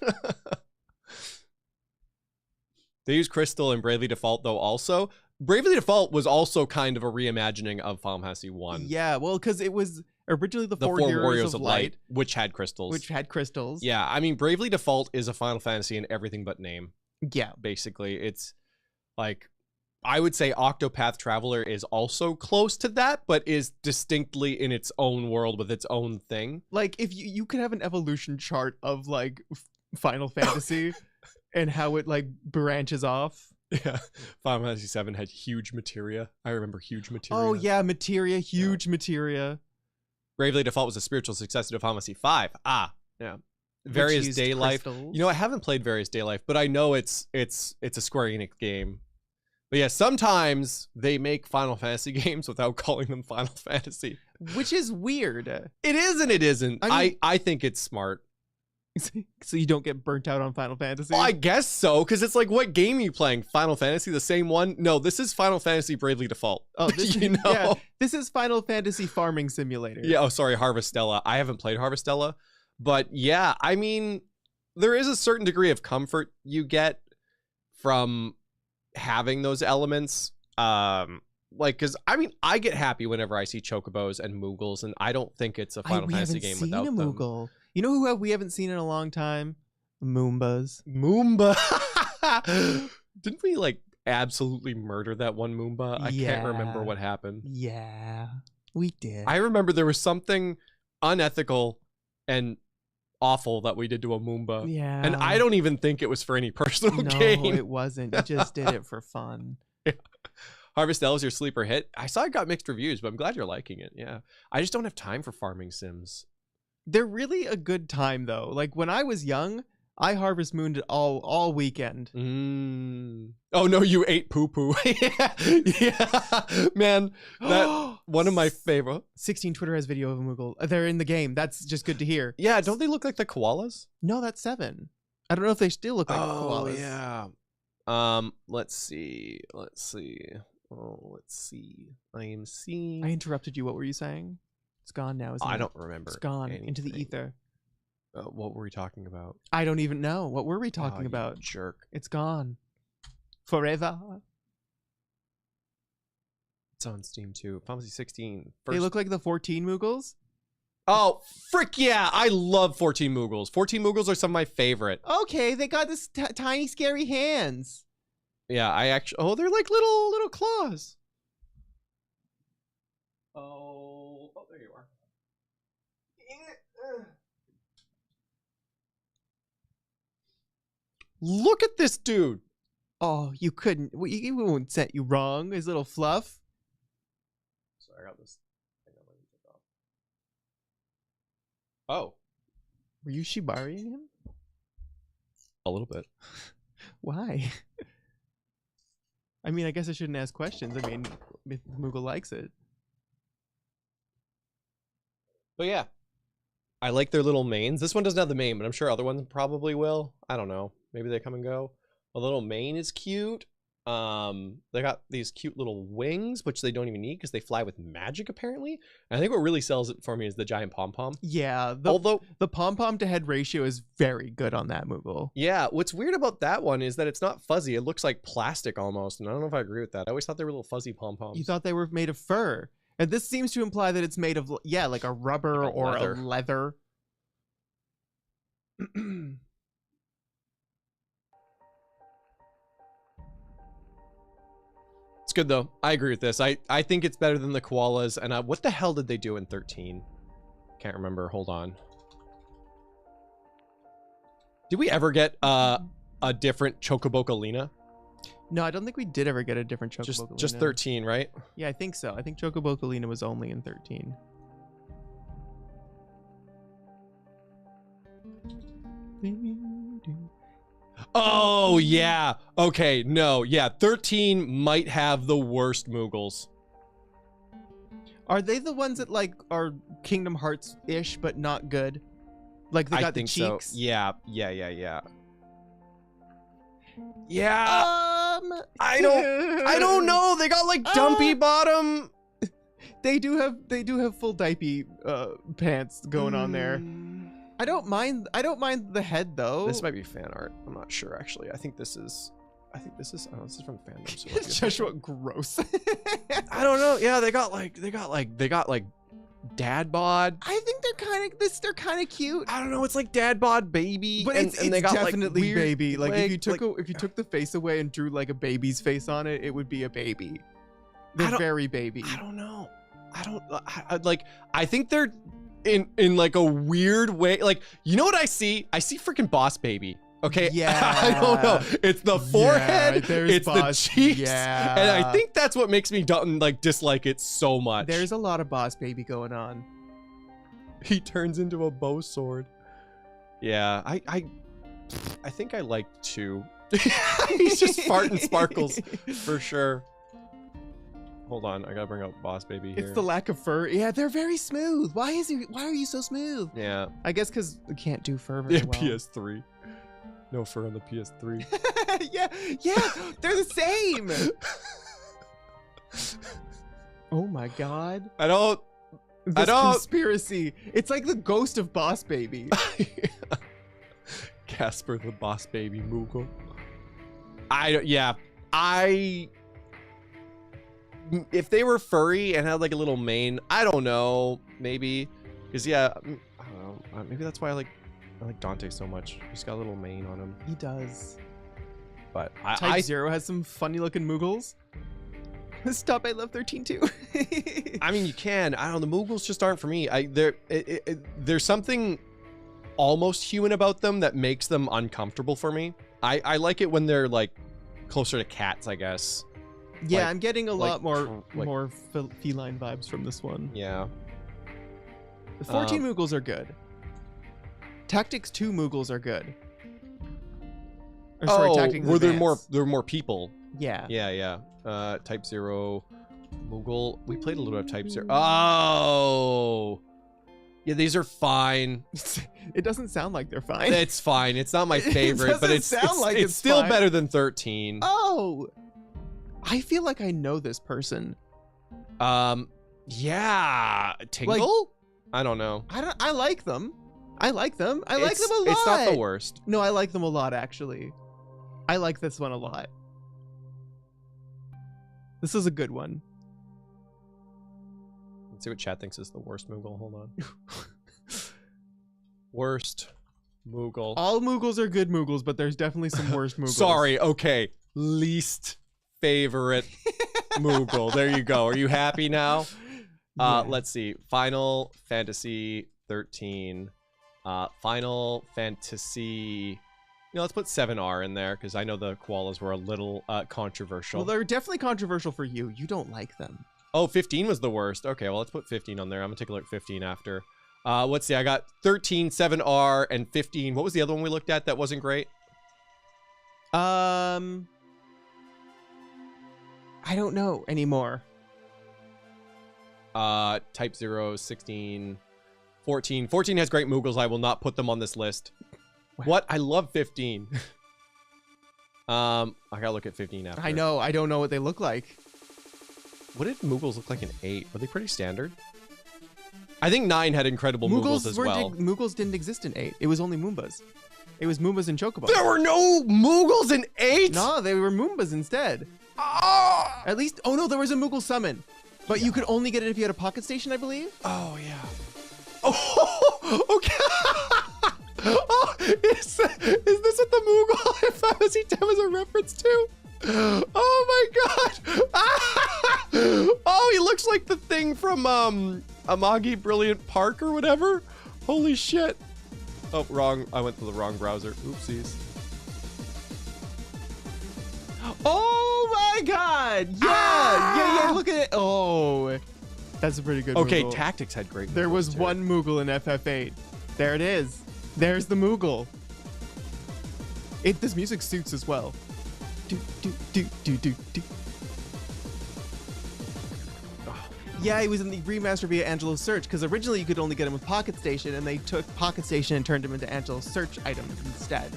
They use Crystal in Bravely Default though also. Bravely Default was also kind of a reimagining of Final Fantasy 1. Yeah, well, because it was originally the four Warriors of Light, which had crystals. Yeah, I mean, Bravely Default is a Final Fantasy in everything but name. Yeah. Basically, it's like, I would say Octopath Traveler is also close to that, but is distinctly in its own world with its own thing. Like, if you could have an evolution chart of, like, Final Fantasy and how it, like, branches off. Yeah, Final Fantasy 7 had huge materia. I remember huge materia. Oh, yeah, materia, huge materia. Bravely Default was a spiritual successor to Final Fantasy 5. Ah, yeah. Various Day Life. You know, I haven't played Various Day Life, but I know it's a Square Enix game. But yeah, sometimes they make Final Fantasy games without calling them Final Fantasy, which is weird. It is and it isn't. I think it's smart. So you don't get burnt out on Final Fantasy? Well, I guess so, because it's like, what game are you playing? Final Fantasy, the same one? No, this is Final Fantasy Bravely Default. Oh, this yeah, this is Final Fantasy Farming Simulator. Yeah, oh, sorry, Harvestella. I haven't played Harvestella, but yeah, I mean, there is a certain degree of comfort you get from having those elements. like, because I mean, I get happy whenever I see Chocobos and Moogles, and I don't think it's a Final Fantasy game without them. Moogle. You know who we haven't seen in a long time? Moombas. Moomba. Didn't we like absolutely murder that one Moomba? I can't remember what happened. Yeah, we did. I remember there was something unethical and awful that we did to a Moomba. Yeah. And I don't even think it was for any personal gain. No, it wasn't. You just did it for fun. Yeah. Harvest L is your sleeper hit. I saw it got mixed reviews, but I'm glad you're liking it. Yeah. I just don't have time for farming sims. They're really a good time though. Like when I was young, I harvest mooned it all weekend. Oh no, you ate poo poo. Yeah, man. That one of my favorite. 16 Twitter has video of a Moogle. They're in the game. That's just good to hear. Yeah, don't they look like the koalas? No, that's 7. I don't know if they still look like koalas. Yeah. Let's see. Oh, let's see. I am seeing. I interrupted you. What were you saying? It's gone now, isn't it? I don't remember. It's gone into the ether. What were we talking about? I don't even know. What were we talking You about? jerk. It's gone. Forever. It's on Steam too. Final Fantasy 16. They look like the 14 Moogles? Oh, frick yeah. I love 14 Moogles. 14 Moogles are some of my favorite. Okay, they got this tiny scary hands. Yeah, I actually... Oh, they're like little claws. Oh, there you are. Look at this dude. Oh, you couldn't. We won't set you wrong, his little fluff. Sorry, I got this thing I'm going to take off. Oh. Were you shibaring him? A little bit. Why? I mean, I guess I shouldn't ask questions. I mean, if Moogle likes it. But yeah. I like their little mains. This one doesn't have the main, but I'm sure other ones probably will. I don't know. Maybe they come and go. A little mane is cute. They got these cute little wings, which they don't even need because they fly with magic apparently. And I think what really sells it for me is the giant pom-pom. Yeah, although the pom-pom to head ratio is very good on that Moogle. Yeah, what's weird about that one is that it's not fuzzy. It looks like plastic almost, and I don't know if I agree with that. I always thought they were little fuzzy pom-poms. You thought they were made of fur. And this seems to imply that it's made of, yeah, like a rubber like or a leather. It's good though. I agree with this. I think it's better than the koalas. And what the hell did they do in 13? Can't remember. Hold on. Did we ever get a different Chocobocolina? No, I don't think we did ever get a different Chocobocolina. Just 13, right? Yeah, I think so. I think Chocobocolina was only in 13. Oh, yeah. Okay, no. Yeah, 13 might have the worst Moogles. Are they the ones that, like, are Kingdom Hearts-ish, but not good? Like, they got the cheeks? So. Yeah. Yeah. I don't know. They got like dumpy bottom. They do have full diaper pants going on there. I don't mind the head though. This might be fan art. I'm not sure actually. I think this is oh, this is from fandom. So Joshua, gross. I don't know. Yeah, they got like dad bod. I think they're kind of cute. I don't know. It's like dad bod baby, but and it's they got definitely like baby. Like leg, if you took the face away and drew like a baby's face on it, it would be a baby. They're very baby. I don't know. I think they're in like a weird way. Like, you know what I see? I see freaking Boss Baby. Okay. Yeah. I don't know. It's the forehead. It's the cheeks. Yeah. And I think that's what makes me dislike it so much. There's a lot of Boss Baby going on. He turns into a bow sword. Yeah. I think I like 2. He's just farting sparkles for sure. Hold on, I gotta bring up Boss Baby here. It's the lack of fur. Yeah, they're very smooth. Why are you so smooth? Yeah. I guess because we can't do fur very well. PS3. No fur on the PS3. yeah, they're the same. Oh my god. I don't. Conspiracy. It's like the ghost of Boss Baby. Casper the Boss Baby Moogle. if they were furry and had like a little mane, I don't know, maybe, because yeah, I don't know, maybe that's why I like Dante so much. He's got a little mane on him. He does. But Type Zero has some funny looking Moogles. Stop! I love 13 too. I mean, you can. I don't know. The Moogles just aren't for me. There's something almost human about them that makes them uncomfortable for me. I like it when they're like closer to cats, I guess. Yeah, Like- I'm getting a lot more like- feline vibes from this one. Yeah. The 14 Moogles are good. Tactics 2 Moogles are good. Or, sorry, Tactics were there Advanced. more people? Yeah. Yeah. Type 0 Moogle. We played a little bit of Type 0. Oh. Yeah, these are fine. It doesn't sound like they're fine. It's fine. It's not my favorite, but doesn't it's sound like it's it's still fine. better than 13. Oh! I feel like I know this person. Yeah. Tingle? I don't know. I like them. I like them. I like them a lot. It's not the worst. No, I like them a lot, actually. I like this one a lot. This is a good one. Let's see what chat thinks is the worst Moogle. Hold on. Worst Moogle. All Moogles are good Moogles, but there's definitely some worst Moogles. Sorry. Okay. Least favorite Moogle. There you go. Are you happy now? Yeah. Let's see. Final Fantasy 13. Final Fantasy. Let's put 7R in there because I know the koalas were a little controversial. Well, they're definitely controversial for you. You don't like them. Oh, 15 was the worst. Okay, well, let's put 15 on there. I'm gonna take a look at 15 after. Let's see. I got 13, 7R, and 15. What was the other one we looked at that wasn't great? I don't know anymore. Type 0, 16, 14. 14 has great Moogles. I will not put them on this list. Wow. What? I love 15. I gotta look at 15 after. I know. I don't know what they look like. What did Moogles look like in 8? Were they pretty standard? I think 9 had incredible Moogles as well. Moogles didn't exist in 8. It was only Moombas. It was Moombas and Chocobos. There were no Moogles in 8? No, they were Moombas instead. Oh, At least, oh no, there was a Moogle summon. But you could only get it if you had a pocket station, I believe. oh yeah. Oh, okay. Oh, is this what the Moogle in Fantasy 10 was a reference to? Oh my god! Oh, he looks like the thing from Amagi Brilliant Park or whatever. Holy shit! Oh, wrong. I went to the wrong browser. Oopsies. Oh my god! Yeah! Look at it. Oh, that's a pretty good. Okay, Moogle. Tactics had great. There Moogles, was too. one Moogle in FF8. There it is. There's the Moogle. This music suits as well. Do, do, do, do, do, do. Yeah, he was in the remaster via Angelo's Search, because originally you could only get him with Pocket Station, and they took Pocket Station and turned him into Angelo's Search items instead.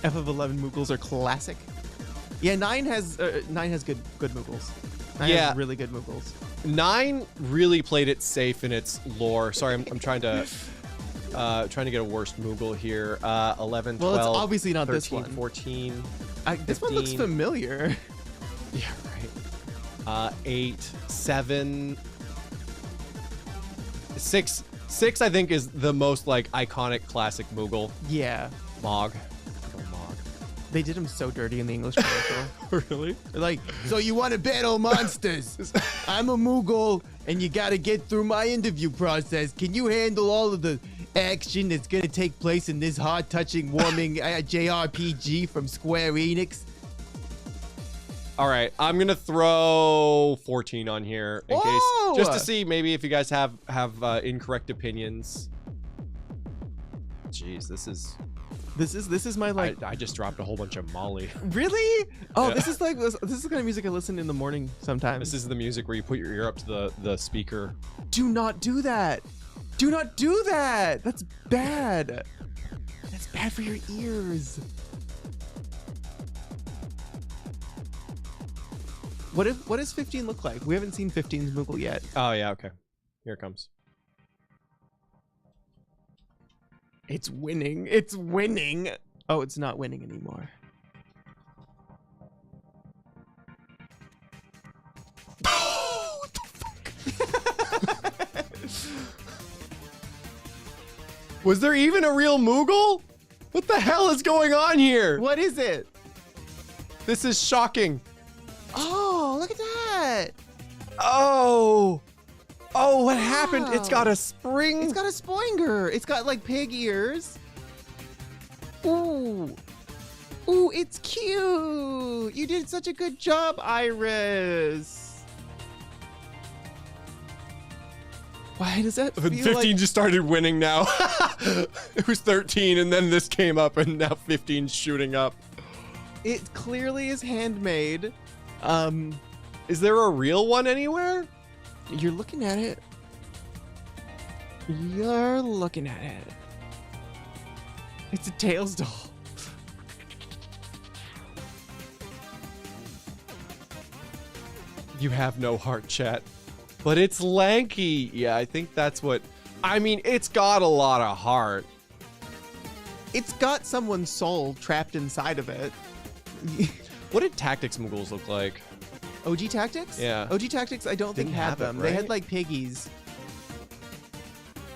FF11 Moogles are classic. Yeah, 9 has good Moogles. 9 Yeah. has really good Moogles. 9 really played it safe in its lore. Sorry, I'm trying to get a worst Moogle here. 11, 12, Well, it's obviously not 13, this one. 14. This one looks 15. familiar. Yeah, right. 8, 7, 6. 6, I think, is the most like iconic classic Moogle. Yeah. Mog. They did him so dirty in the English commercial. Really? They're like, so you want to battle monsters? I'm a Moogle, and you got to get through my interview process. Can you handle all of the action that's going to take place in this heart-touching, warming JRPG from Square Enix? All right, I'm gonna throw 14 on here in case, just to see maybe if you guys have incorrect opinions. Jeez, this is my like. I just dropped a whole bunch of Molly. Really? Oh, Yeah. this is the kind of music I listen in the morning sometimes. This is the music where you put your ear up to the speaker. Do not do that. Do not do that. That's bad. That's bad for your ears. What does 15 look like? We haven't seen 15's Moogle yet. Oh yeah, okay. Here it comes. It's winning. It's winning. Oh, it's not winning anymore. Was there even a real Moogle? What the hell is going on here? What is it? This is shocking. Oh, look at that. Oh. Oh, what happened? Wow. It's got a spring. It's got a spoinger. It's got like pig ears. Ooh. Ooh, it's cute. You did such a good job, Iris. Why does that feel 15 like... just started winning now. It was 13 and then this came up and now 15's shooting up. It clearly is handmade. Is there a real one anywhere? You're looking at it. You're looking at it. It's a Tails doll. You have no heart, chat. But it's lanky. Yeah, I think that's what... I mean, it's got a lot of heart. It's got someone's soul trapped inside of it. What did Tactics Moogles look like? OG Tactics? Yeah. OG Tactics, I don't think Didn't had have it, them. They had right? like piggies.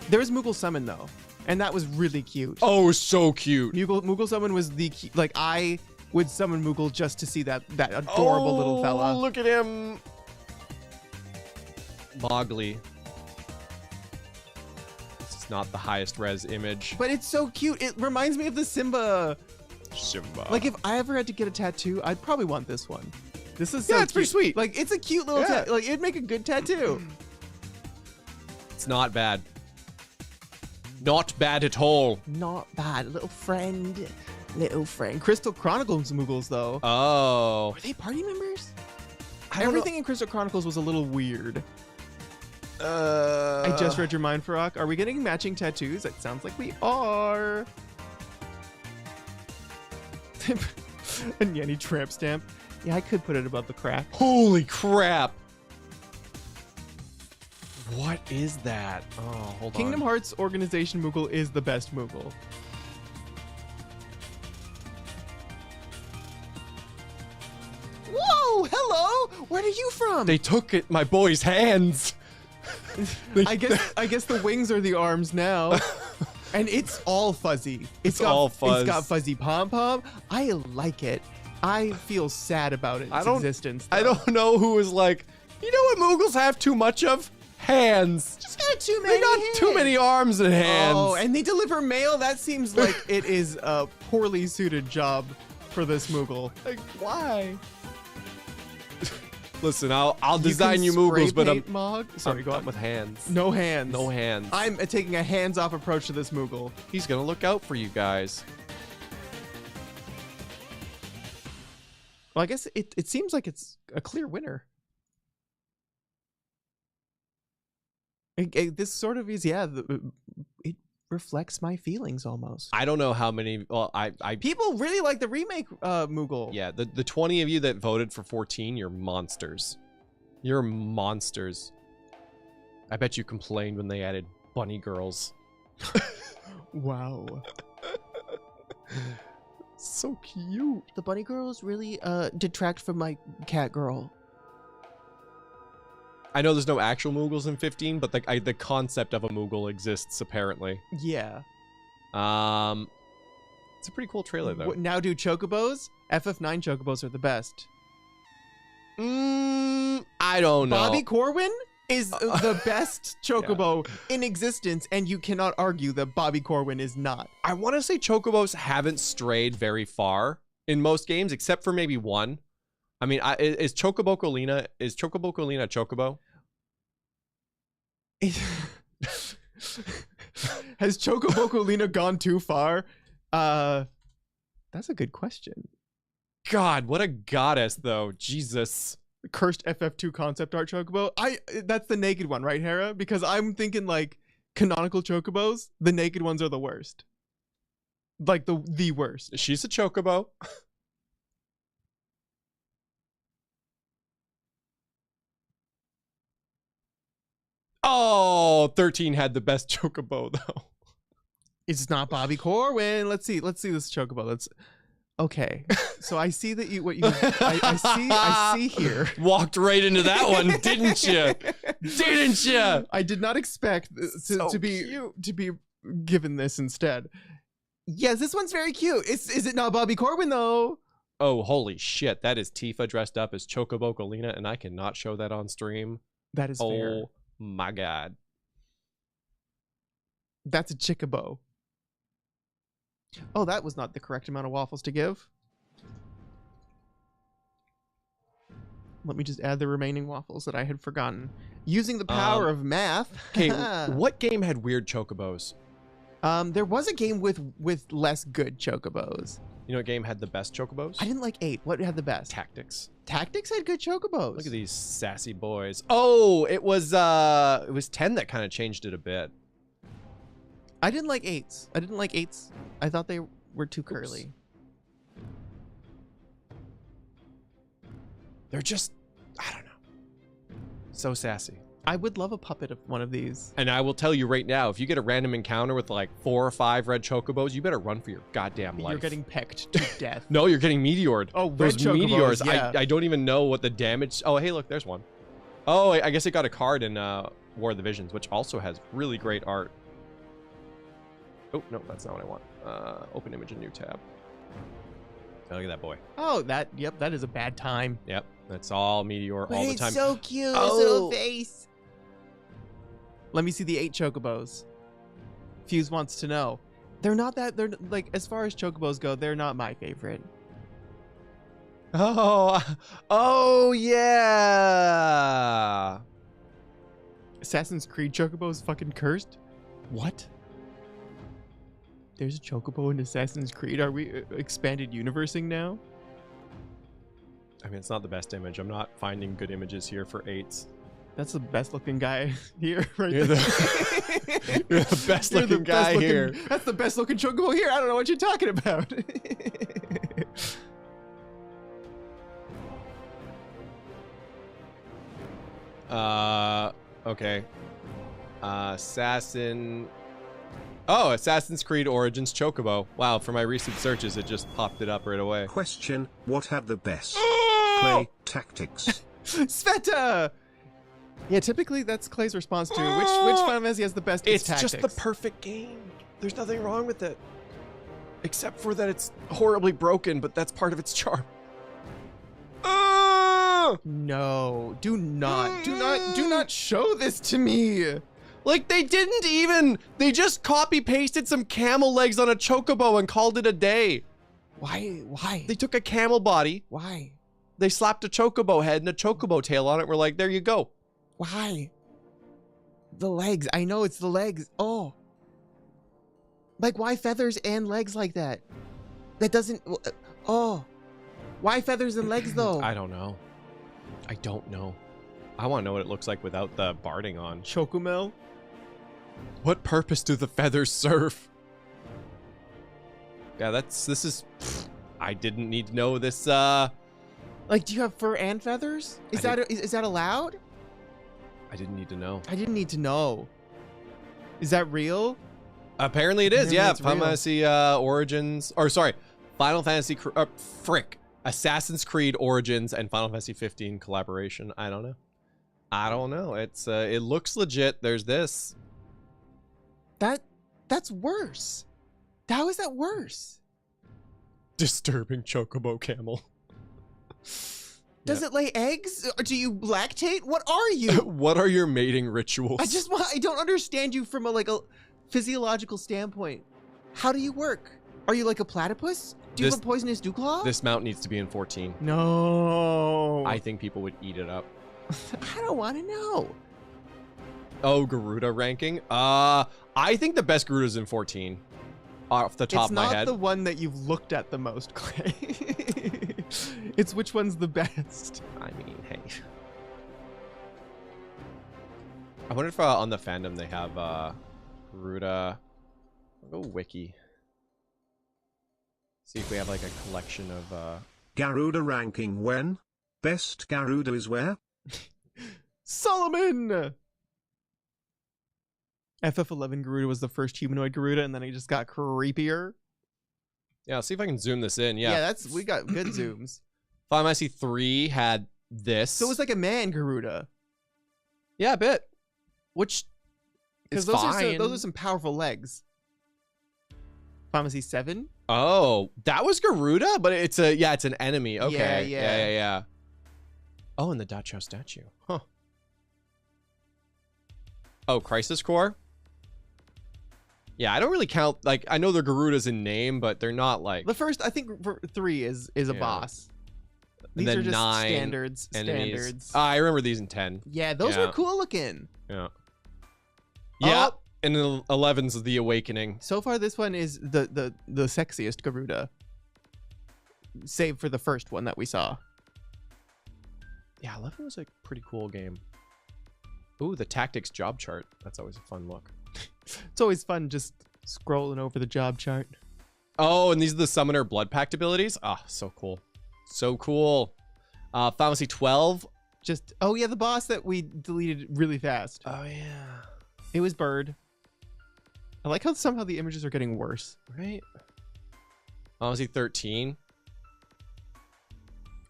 There was Moogle Summon though, and that was really cute. Oh, so cute. Moogle Summon was the like I would summon Moogle just to see that adorable little fella. Look at him. Moggly. This is not the highest res image. But it's so cute. It reminds me of the Simba. Simba. Like if I ever had to get a tattoo, I'd probably want this one. This is so Yeah, it's pretty cute. sweet. Like it's a cute little Yeah. like it'd make a good tattoo. It's not bad. Not bad at all. Not bad, little friend. Little friend. Crystal Chronicles Moogles though. Oh. Are they party members? I don't Everything in Crystal Chronicles was a little weird. know. I just read your mind, Farrakh. Are we getting matching tattoos? It sounds like we are. A Nyanny tramp stamp. Yeah, I could put it above the crack. Holy crap. What is that? Oh, hold Kingdom on. Hearts Organization Moogle is the best Moogle. Whoa, hello. Where are you from? They took it, my boy's hands. I guess the wings are the arms now. And it's all fuzzy. It's all fuzz. It's got fuzzy pom-pom. I like it. I feel sad about its existence. I though. don't know who was like, you know what Moogles have too much of? Hands. Just got too many. They got too many arms and hands. Oh, and they deliver mail? That seems like it is a poorly suited job for this Moogle. Like, why? Listen, I'll You design can you spray Moogles, but paint Mog? Sorry, I'm go on. with hands. No hands. No hands. I'm taking a hands-off approach to this Moogle. He's gonna look out for you guys. Well, I guess it seems like it's a clear winner. This sort of is, yeah, it reflects my feelings almost. I don't know how many. Well, I People really like the remake Moogle. yeah, the 20 of you that voted for 14, you're monsters. You're monsters. I bet you complained when they added bunny girls. Wow. So cute. The bunny girls really detract from my cat girl. I know there's no actual Moogles in 15, but the concept of a Moogle exists apparently. Yeah. It's a pretty cool trailer though. Now do Chocobos? FF9 Chocobos are the best. I don't know. Bobby Corwin is the best Chocobo in existence, and you cannot argue that Bobby Corwin is not. I want to say Chocobos haven't strayed very far in most games, except for maybe one. I mean, is Chocobocolina a Chocobo? Has Chocobocolina gone too far? That's a good question. God, what a goddess, though. Jesus. Cursed FF2 concept art Chocobo. That's the naked one, right, Hera? Because I'm thinking like canonical Chocobos, the naked ones are the worst. Like the worst. She's a Chocobo. Oh, 13 had the best Chocobo though. It's not Bobby Corwin. Let's see this Chocobo. Okay, so I see that I see here. Walked right into that one, didn't you? Didn't you? I did not expect to be given this instead. Yes, this one's very cute. Is it not Bobby Corbin though? Oh, holy shit. That is Tifa dressed up as Chocobo Colina, and I cannot show that on stream. That is fair. Oh my god. That's a Chocobo. Oh, that was not the correct amount of waffles to give. Let me just add the remaining waffles that I had forgotten. Using the power of math. Okay, what game had weird Chocobos? There was a game with less good Chocobos. You know what game had the best Chocobos? I didn't like 8. What had the best? Tactics. Tactics had good Chocobos. Look at these sassy boys. Oh, it was 10 that kind of changed it a bit. I didn't like 8s. I thought they were too curly. They're just, I don't know. So sassy. I would love a puppet of one of these. And I will tell you right now, if you get a random encounter with like 4 or 5 red Chocobos, you better run for your goddamn life. You're getting pecked to death. No, you're getting meteored. Oh, those red Chocobos, meteors. yeah. I don't even know what the damage. Oh, hey, look, there's one. Oh, I guess it got a card in War of the Visions, which also has really great art. Oh, no, that's not what I want. Open image in new tab. Oh, look at that boy. Oh, that is a bad time. Yep, that's all meteor all the time. It's so cute. Oh. His little face. Let me see the 8 Chocobos. Fuse wants to know. They're like, as far as Chocobos go, they're not my favorite. Oh yeah. Assassin's Creed Chocobos fucking cursed? What? There's a Chocobo in Assassin's Creed. Are we expanded universing now? I mean, it's not the best image. I'm not finding good images here for 8s. That's the best looking guy here, right? You're there. You're the best looking guy here. That's the best looking Chocobo here. I don't know what you're talking about. Okay. Assassin's Creed Origins Chocobo. Wow, for my recent searches, it just popped it up right away. Question, what had the best? Clay, tactics. Sveta! Yeah, typically that's Clay's response to which Final Fantasy has the best It's tactics. just the perfect game. There's nothing wrong with it. Except for that it's horribly broken, but that's part of its charm. No, do not show this to me. Like, they just copy pasted some camel legs on a Chocobo and called it a day. Why? They took a camel body. Why? They slapped a Chocobo head and a Chocobo tail on it. We're like, there you go. Why? The legs. I know it's the legs. Oh. Like, why feathers and legs like that? That doesn't... Oh. Why feathers and legs, though? I don't know. I don't know. I want to know what it looks like without the barding on. Chocomel? What purpose do the feathers serve? Yeah, this is... I didn't need to know this, Like, do you have fur and feathers? Is that allowed? I didn't need to know. I didn't need to know. Is that real? Apparently it is, Apparently yeah. it's Final real. Fantasy Origins... Or, sorry. Final Fantasy... Assassin's Creed Origins and Final Fantasy 15 collaboration. I don't know. It's it looks legit. There's this. That's worse. How is that worse? Disturbing Chocobo camel. Does it lay eggs? Or do you lactate? What are you? What are your mating rituals? I don't understand you from a physiological standpoint. How do you work? Are you like a platypus? Do you have a poisonous dewclaw? This mount needs to be in 14. No. I think people would eat it up. I don't want to know. Oh, Garuda ranking? I think the best Garuda's in 14. Off the top of my head. It's not the one that you've looked at the most, Clay. It's which one's the best. I mean, hey. I wonder if on the fandom they have Garuda. I'll go wiki. See if we have like a collection of Garuda ranking when? Best Garuda is where? Solomon! FF11 Garuda was the first humanoid Garuda, and then it just got creepier. Yeah, let's see if I can zoom this in. Yeah, we got good zooms. Final Fantasy 3 had this. So it was like a man Garuda. Yeah, a bit. Which is fine. Those are some powerful legs. Final Fantasy 7? Oh, that was Garuda, but it's an enemy. Okay. Yeah. Oh, and the Dacho statue. Huh. Oh, Crisis Core? Yeah, I don't really count, like, I know they're Garudas in name, but they're not like... The first, I think, 3 is a boss. These are just 9 standards. enemies. Standards. I remember these in 10. Yeah, those were cool looking. Yeah. Yeah, and then 11's the Awakening. So far, this one is the sexiest Garuda. Save for the first one that we saw. Yeah, 11 was a pretty cool game. Ooh, the tactics job chart. That's always a fun look. It's always fun just scrolling over the job chart. Oh, and these are the Summoner Blood Pact abilities. Ah, so cool. So cool. Final Fantasy 12. Oh yeah, the boss that we deleted really fast. Oh yeah. It was Bird. I like how somehow the images are getting worse. Right? Final Fantasy 13.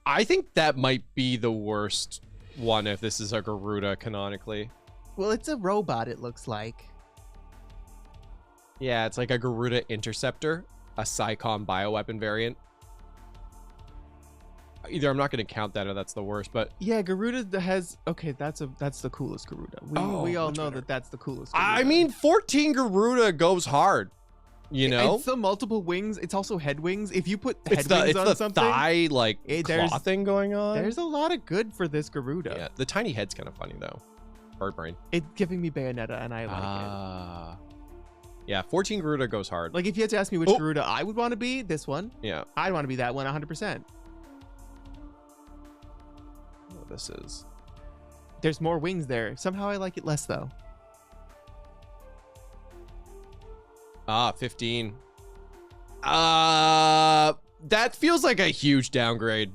I think that might be the worst one if this is a Garuda canonically. Well, it's a robot, it looks like. Yeah, it's like a Garuda Interceptor, a Psycom bioweapon variant. Either I'm not going to count that or that's the worst, but... Yeah, Garuda has... Okay, that's the coolest Garuda. We all know that that's the coolest Garuda. I mean, 14 Garuda goes hard. You know? It's the multiple wings. It's also head wings. If you put head wings on the something... thigh, like, claw thing going on. There's a lot of good for this Garuda. Yeah, the tiny head's kind of funny, though. Bird brain. It's giving me Bayonetta, and I like it. Yeah, 14 Garuda goes hard. Like, if you had to ask me which Garuda I would want to be, this one. Yeah. I'd want to be that one 100%. Oh, this is... There's more wings there. Somehow I like it less, though. 15. That feels like a huge downgrade.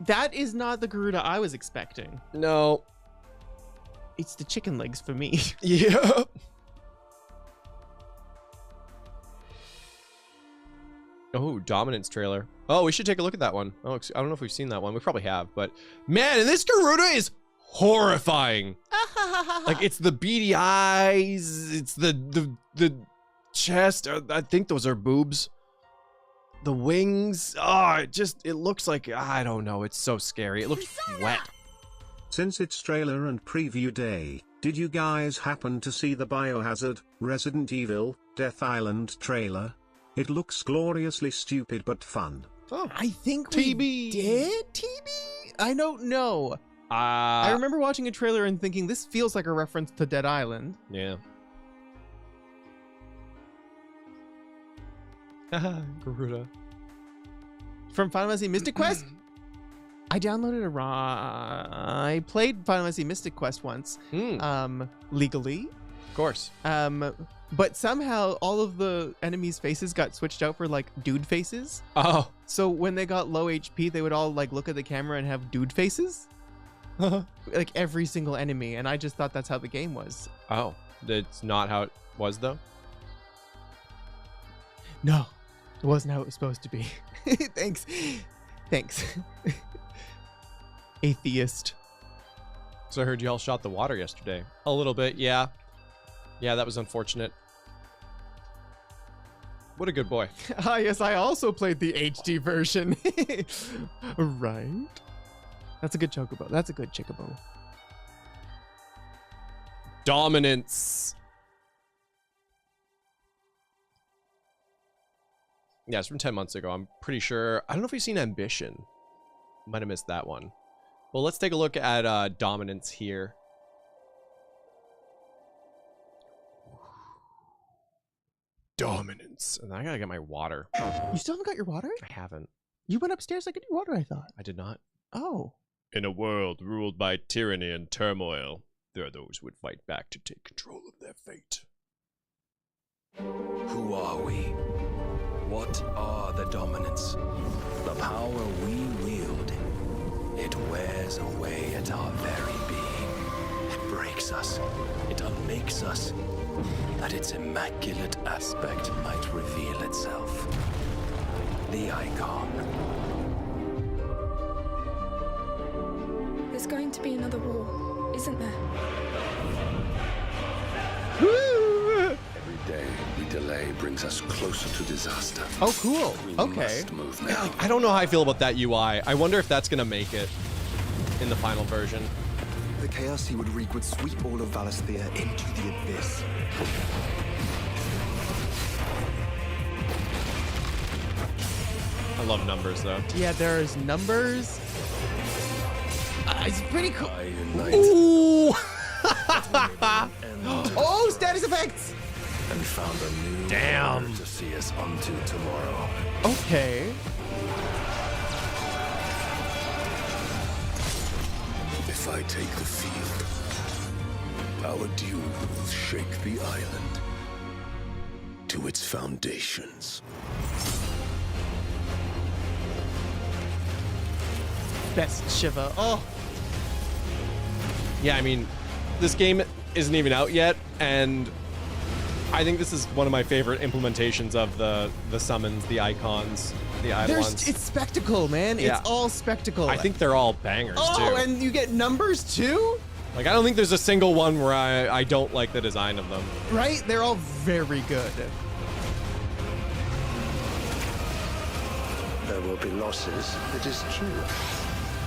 That is not the Garuda I was expecting. No. It's the chicken legs for me. Yeah. Oh, Dominance trailer. Oh, we should take a look at that one. Oh, I don't know if we've seen that one. We probably have, but man, and this Garuda is horrifying. Like, it's the beady eyes. It's the chest. I think those are boobs. The wings. Oh, it looks like, I don't know. It's so scary. It looks wet. Since it's trailer and preview day, did you guys happen to see the Biohazard, Resident Evil, Death Island trailer? It looks gloriously stupid but fun. Oh, I think we did, TB? I don't know. I remember watching a trailer and thinking this feels like a reference to Dead Island. Yeah. Garuda. From Final Fantasy Mystic Quest? I downloaded I played Final Fantasy Mystic Quest once. Legally. Of course. But somehow all of the enemies' faces got switched out for like dude faces. Oh. So when they got low HP, they would all like look at the camera and have dude faces. Like every single enemy, and I just thought that's how the game was. Oh, that's not how it was though? No, it wasn't how it was supposed to be. Thanks. Atheist. So I heard y'all shot the water yesterday. A little bit, yeah. Yeah, that was unfortunate. What a good boy. Ah, yes, I also played the HD version. Right? That's a good Chocobo. That's a good Chocobo. Dominance. Yeah, it's from 10 months ago. I'm pretty sure. I don't know if you've seen Ambition. Might have missed that one. Well, let's take a look at Dominance here. Dominance. And I gotta get my water. You still haven't got your water? I haven't. You went upstairs to get your water, I thought. I did not. Oh. In a world ruled by tyranny and turmoil, there are those who would fight back to take control of their fate. Who are we? What are the dominants? The power we wield. It wears away at our very being. It breaks us. It unmakes us. That its immaculate aspect might reveal itself. the icon. There's going to be another war, isn't there? Every day we delay brings us closer to disaster. Oh, cool. We Okay. must move now. I don't know how I feel about that UI. I wonder if that's gonna make it in the final version. The chaos he would wreak would sweep all of Valisthea into the abyss. I love numbers though. Yeah, there's numbers. It's pretty cool. I unite Ooh! Oh, status effects. and found a new Damn. order to see us unto tomorrow. Okay. If I take the field, our duel will shake the island to its foundations. Best Shiva. Oh, Yeah, I mean, this game isn't even out yet, and I think this is one of my favorite implementations of the summons, the icons, the eidolons. it's spectacle, man. Yeah. It's all spectacle. I think they're all bangers Oh, too. and you get numbers too, Like, I don't think there's a single one where I don't like the design of them. right? They're all very good. There will be losses, it is true.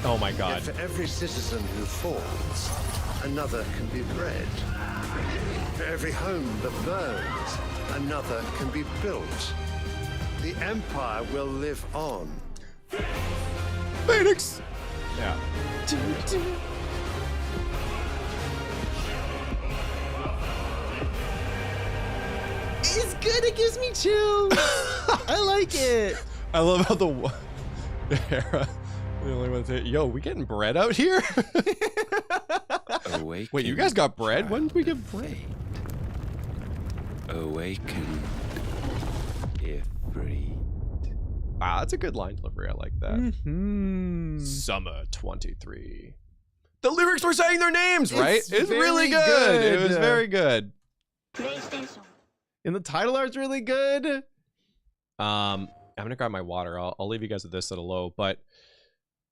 Oh my Yet god. for every citizen who falls, another can be bred. For every home that burns, another can be built. The Empire will live on. Phoenix! Yeah. It's good. It gives me chills. I like it. I love how the Hera, the only one say, yo, we getting bread out here? Awaken. Wait, you guys got bread? When did we get bread? Awaken. Ifrit. Wow, that's a good line delivery. I like that. Mm-hmm. Summer 23. The lyrics were saying their names, right? It's It's really very good. It good. was very good. And the title art's really good. I'm gonna grab my water. I'll leave you guys with this at a low, but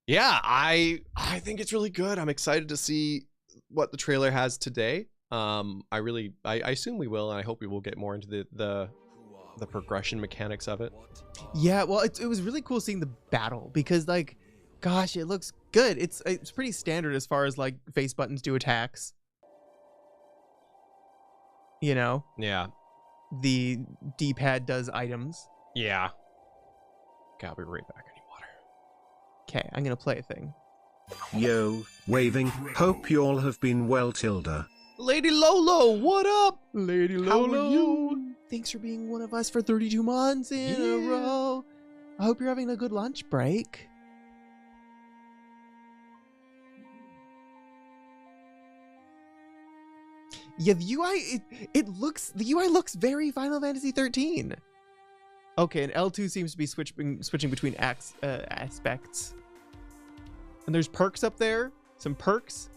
yeah, I think it's really good. I'm excited to see what the trailer has today. I assume we will, and I hope we will get more into the progression mechanics of it. Yeah, well, it was really cool seeing the battle because, like, gosh, it looks good. It's pretty standard as far as like face buttons do attacks. You know, Yeah. the D-pad does items. Yeah. Okay, I'll be right back. I need water. Okay, I'm gonna play a thing. Yo, waving, hope y'all have been well, Tilda. Lady Lolo, what up? Lady How Lolo. are you? Thanks for being one of us for 32 months in a row. I hope you're having a good lunch break. Yeah, the UI the UI looks very Final Fantasy 13. Okay, and L2 seems to be switching between aspects. And there's perks up there, some perks.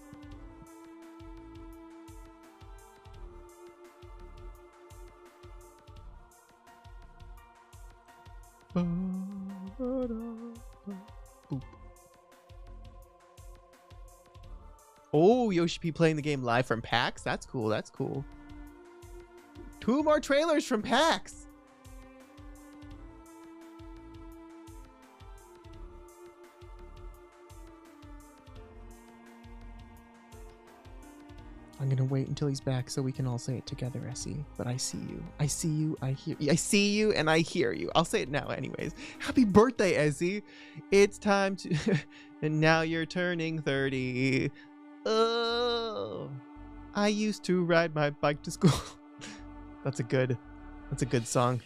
Boop. Oh, Yoshi P playing the game live from PAX? That's cool, that's cool. 2 more trailers from PAX! I'm gonna wait until he's back so we can all say it together, Essie. But I see you. I see you. I hear you. I see you and I hear you. I'll say it now anyways. Happy birthday, Essie. It's time to... and now you're turning 30. Oh. I used to ride my bike to school. That's a good song.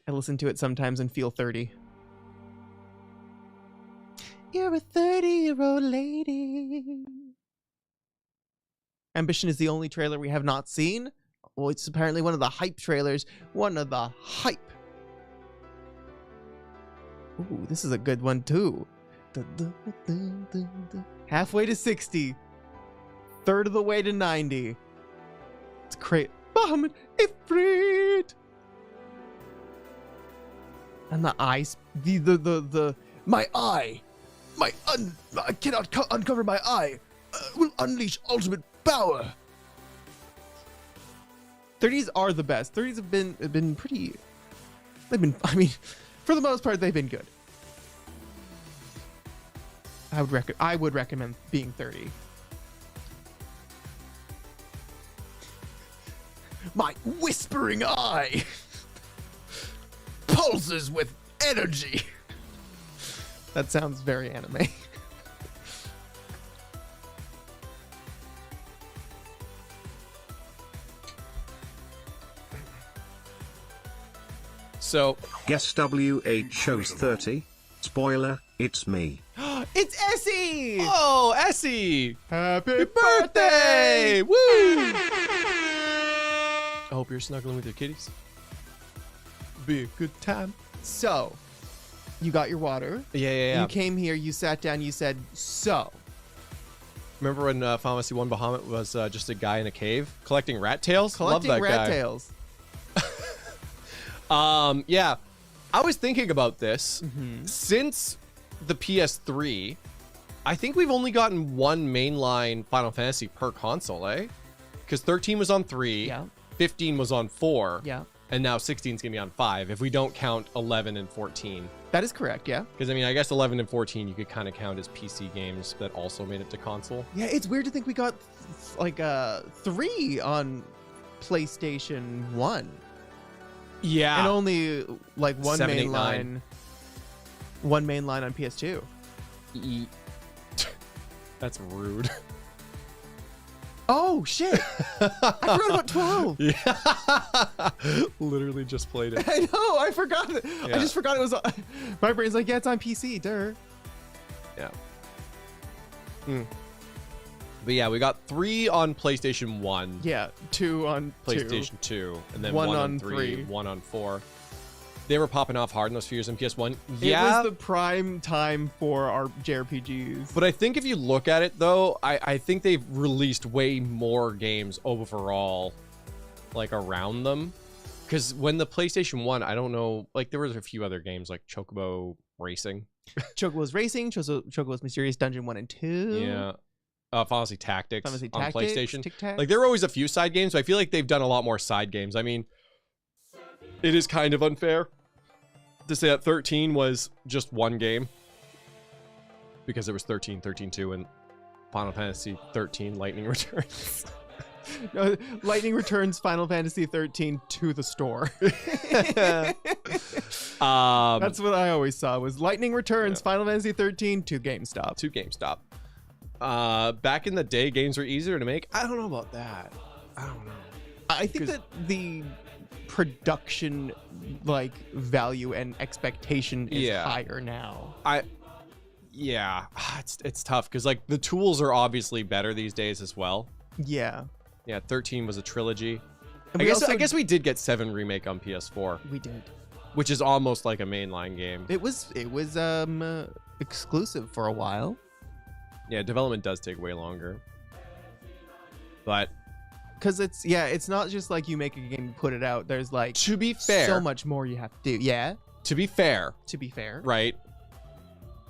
I listen to it sometimes and feel 30. You're a 30-year-old lady. Ambition is the only trailer we have not seen. Well, it's apparently one of the hype trailers. One of the hype. Ooh, this is a good one too. Halfway to 60. Third of the way to 90. It's great. Bahamut Ifrit. And the eyes my eye, I cannot uncover my eye, will unleash ultimate power. 30s are the best. 30s have been pretty. I mean, for the most part, they've been good. I would recommend being 30. My whispering eye pulses with energy. That sounds very anime. So, Guess WH shows 30. Spoiler, it's me. It's Essie! oh, Essie! Happy Birthday! Woo! I hope you're snuggling with your kitties. Be a good time. So, you got your water. Yeah. You came here, you sat down, you said, so. Remember when Final Fantasy 1 Bahamut was just a guy in a cave collecting rat tails? Love Collecting that rat guy. tails. Yeah, I was thinking about this. Since the PS3, I think we've only gotten one mainline Final Fantasy per console, eh? Because 13 was on 3, Yeah. 15 was on 4, Yeah. and now 16 is going to be on 5, if we don't count 11 and 14. That is correct, yeah. Because, I mean, I guess 11 and 14 you could kind of count as PC games that also made it to console. Yeah, it's weird to think we got like 3 on PlayStation 1. Yeah. And only like one 7, 8, main 9. line. One main line on PS2. That's rude. Oh shit! I forgot about 12. Yeah. Literally just played it. I know, I forgot it. Yeah. I just forgot it was on. My brain's like, yeah, it's on PC, duh. Yeah. But yeah, we got 3 on PlayStation 1. Yeah, 2 on PlayStation 2, and then 1 1 on on 3, 3. 1 on 4. They were popping off hard in those few years on PS1. It Yeah, was the prime time for our JRPGs. but I think if you look at it though, I think they've released way more games overall, like around them. Because when the PlayStation 1, I don't know, like there was a few other games like Chocobo Racing. Chocobo's Racing, Chocobo's Mysterious Dungeon 1 and 2. Yeah. Final Fantasy Tactics Final Fantasy on Tactics, PlayStation. Tic-Tacs. Like there were always a few side games, but I feel like they've done a lot more side games. I mean, it is kind of unfair to say that 13 was just one game, because there was 13, 13-2, and Final Fantasy 13 Lightning Returns. No, Lightning Returns Final Fantasy 13 to the store. That's what I always saw, was Lightning Returns Final Fantasy 13 to GameStop. To GameStop. Back in the day, games were easier to make. I don't know about that. I don't know. I think that the production like value and expectation is higher now. Yeah, it's tough because like the tools are obviously better these days as well. Yeah. Yeah, 13 was a trilogy. And I guess we did get 7 remake on PS4, we did. which is almost like a mainline game. It was exclusive for a while. Yeah, development does take way longer. But Because it's not just like you make a game, put it out. There's like to be fair, so much more you have to do. Yeah. to be fair, right?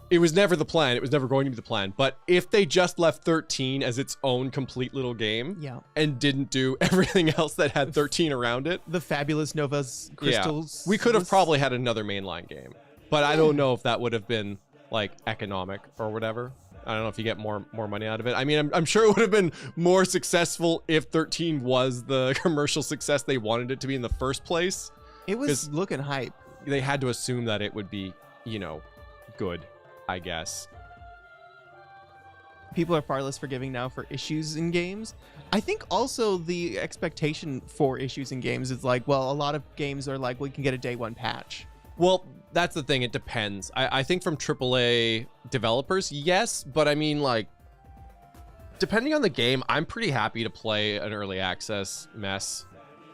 It was never the plan. It was never going to be the plan. But if they just left 13 as its own complete little game, Yeah. and didn't do everything else that had 13 around it, The Fabulous Nova's Crystals. we could have probably had another mainline game. But I don't know if that would have been like economic or whatever. I don't know if you get more money out of it. I mean, I'm sure it would have been more successful if 13 was the commercial success they wanted it to be in the first place. It was looking hype. They had to assume that it would be, good, I guess. People are far less forgiving now for issues in games. I think also the expectation for issues in games is like, well, a lot of games are like, we can get a day one patch. Well, that's the thing. It depends. I think from AAA developers, yes. But I mean, like, depending on the game, I'm pretty happy to play an early access mess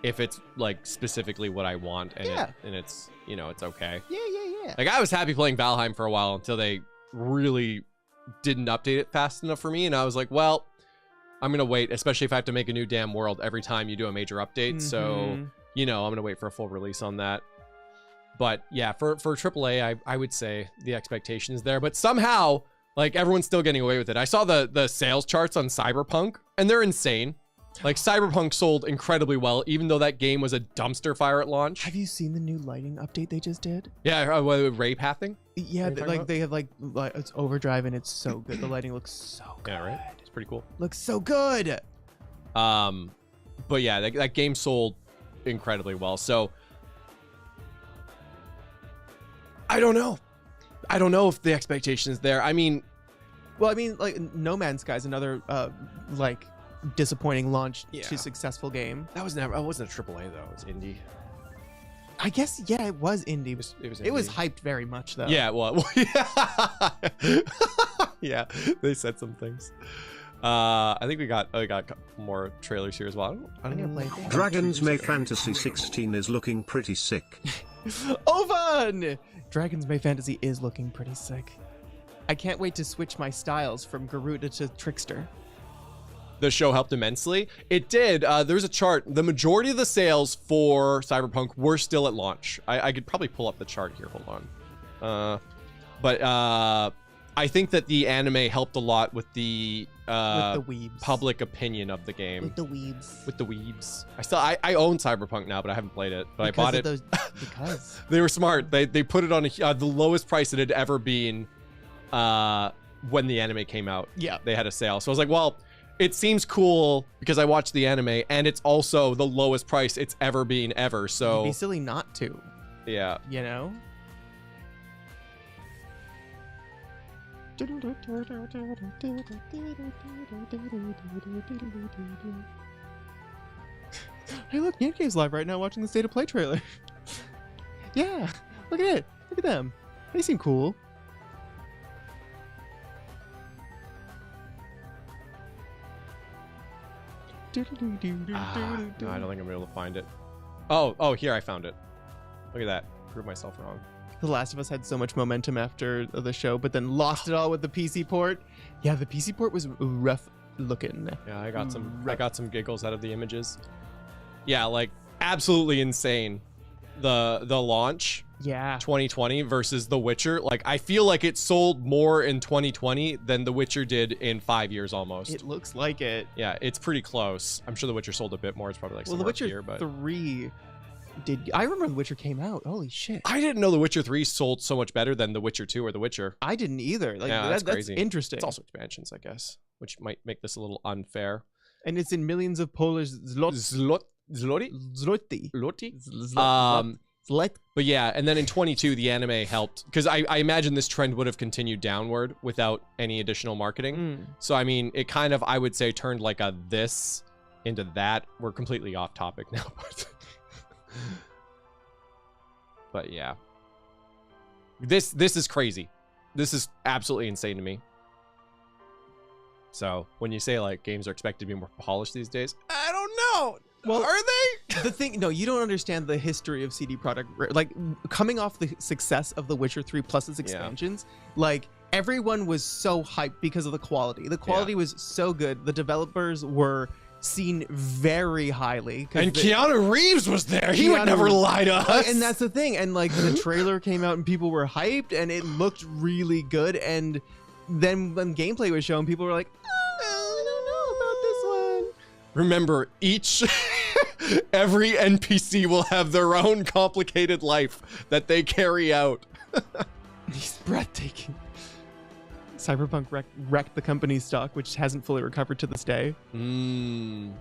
if it's like specifically what I want and it's, it's okay. Yeah. Like I was happy playing Valheim for a while until they really didn't update it fast enough for me. And I was like, well, I'm going to wait, especially if I have to make a new damn world every time you do a major update. So, I'm going to wait for a full release on that. But yeah, for AAA, I would say the expectation is there. But somehow, like, everyone's still getting away with it. I saw the sales charts on Cyberpunk, and they're insane. Like, Cyberpunk sold incredibly well, even though that game was a dumpster fire at launch. Have you seen the new lighting update they just did? Yeah, ray pathing? Yeah, they have like it's overdrive, and it's so good. The lighting looks so good. Yeah, right? It's pretty cool. Looks so good. But yeah, that game sold incredibly well. So I don't know. I don't know if the expectation is there. I mean, well, I mean, like, No Man's Sky is another like disappointing launch Yeah. to successful game. that was never. It wasn't a AAA though. It was indie. I guess, yeah, it was indie. It was It was hyped very much though. Yeah, well, yeah. Yeah, they said some things. I think we got more trailers here as well. I'm gonna play it. Dragon's May Fantasy 16 is looking pretty sick. Ovan! Dragon's May Fantasy is looking pretty sick. I can't wait to switch my styles from Garuda to Trickster. The show helped immensely. It did. There's a chart. The majority of the sales for Cyberpunk were still at launch. I could probably pull up the chart here. Hold on. But I think that the anime helped a lot with the weebs. public opinion of the game. With the weebs. With the weebs. I own Cyberpunk now, but I haven't played it. But I bought it. Because They were smart. They put it on the lowest price it had ever been when the anime came out. Yeah. They had a sale. So I was like, well, it seems cool because I watched the anime, and it's also the lowest price it's ever been ever. So it'd be silly not to, yeah. you know? Hey, look, NyanCave's live right now watching the State of Play trailer. Yeah, look at it. Look at them. They seem cool. No, I don't think I'm gonna be able to find it. Oh, here, I found it. Look at that. Prove myself wrong. The Last of Us had so much momentum after the show, but then lost it all with the PC port. Yeah, the PC port was rough looking. Yeah, I got some giggles out of the images. Yeah, like absolutely insane. The launch, Yeah. 2020 versus The Witcher. Like, I feel like it sold more in 2020 than The Witcher did in 5 years almost. It looks like it. Yeah, it's pretty close. I'm sure The Witcher sold a bit more. It's probably like Well, The somewhere up Witcher here, but 3 did. I remember The Witcher came out. Holy shit. I didn't know The Witcher 3 sold so much better than The Witcher 2 or The Witcher. I didn't either. Like, Yeah, that's crazy. interesting. It's also expansions, I guess, which might make this a little unfair. And it's in millions of Polish zloty. Zloty? But yeah, and then in 22, the anime helped, because I imagine this trend would have continued downward without any additional marketing. So, I mean, it kind of, I would say, turned like a this into that. We're completely off topic now. But yeah. This is crazy. This is absolutely insane to me. So, when you say, like, games are expected to be more polished these days, I don't know. Well, are they? The thing, no, you don't understand the history of CD Projekt. Like, coming off the success of The Witcher 3 plus its expansions, like, everyone was so hyped because of the quality. The quality was so good. The developers were seen very highly. And Keanu Reeves was there. He would never lie to us. And that's the thing. And, like, the trailer came out and people were hyped and it looked really good. And then when gameplay was shown, people were like, I don't know about this one. Remember, every NPC will have their own complicated life that they carry out. He's breathtaking. Cyberpunk wrecked the company's stock, which hasn't fully recovered to this day.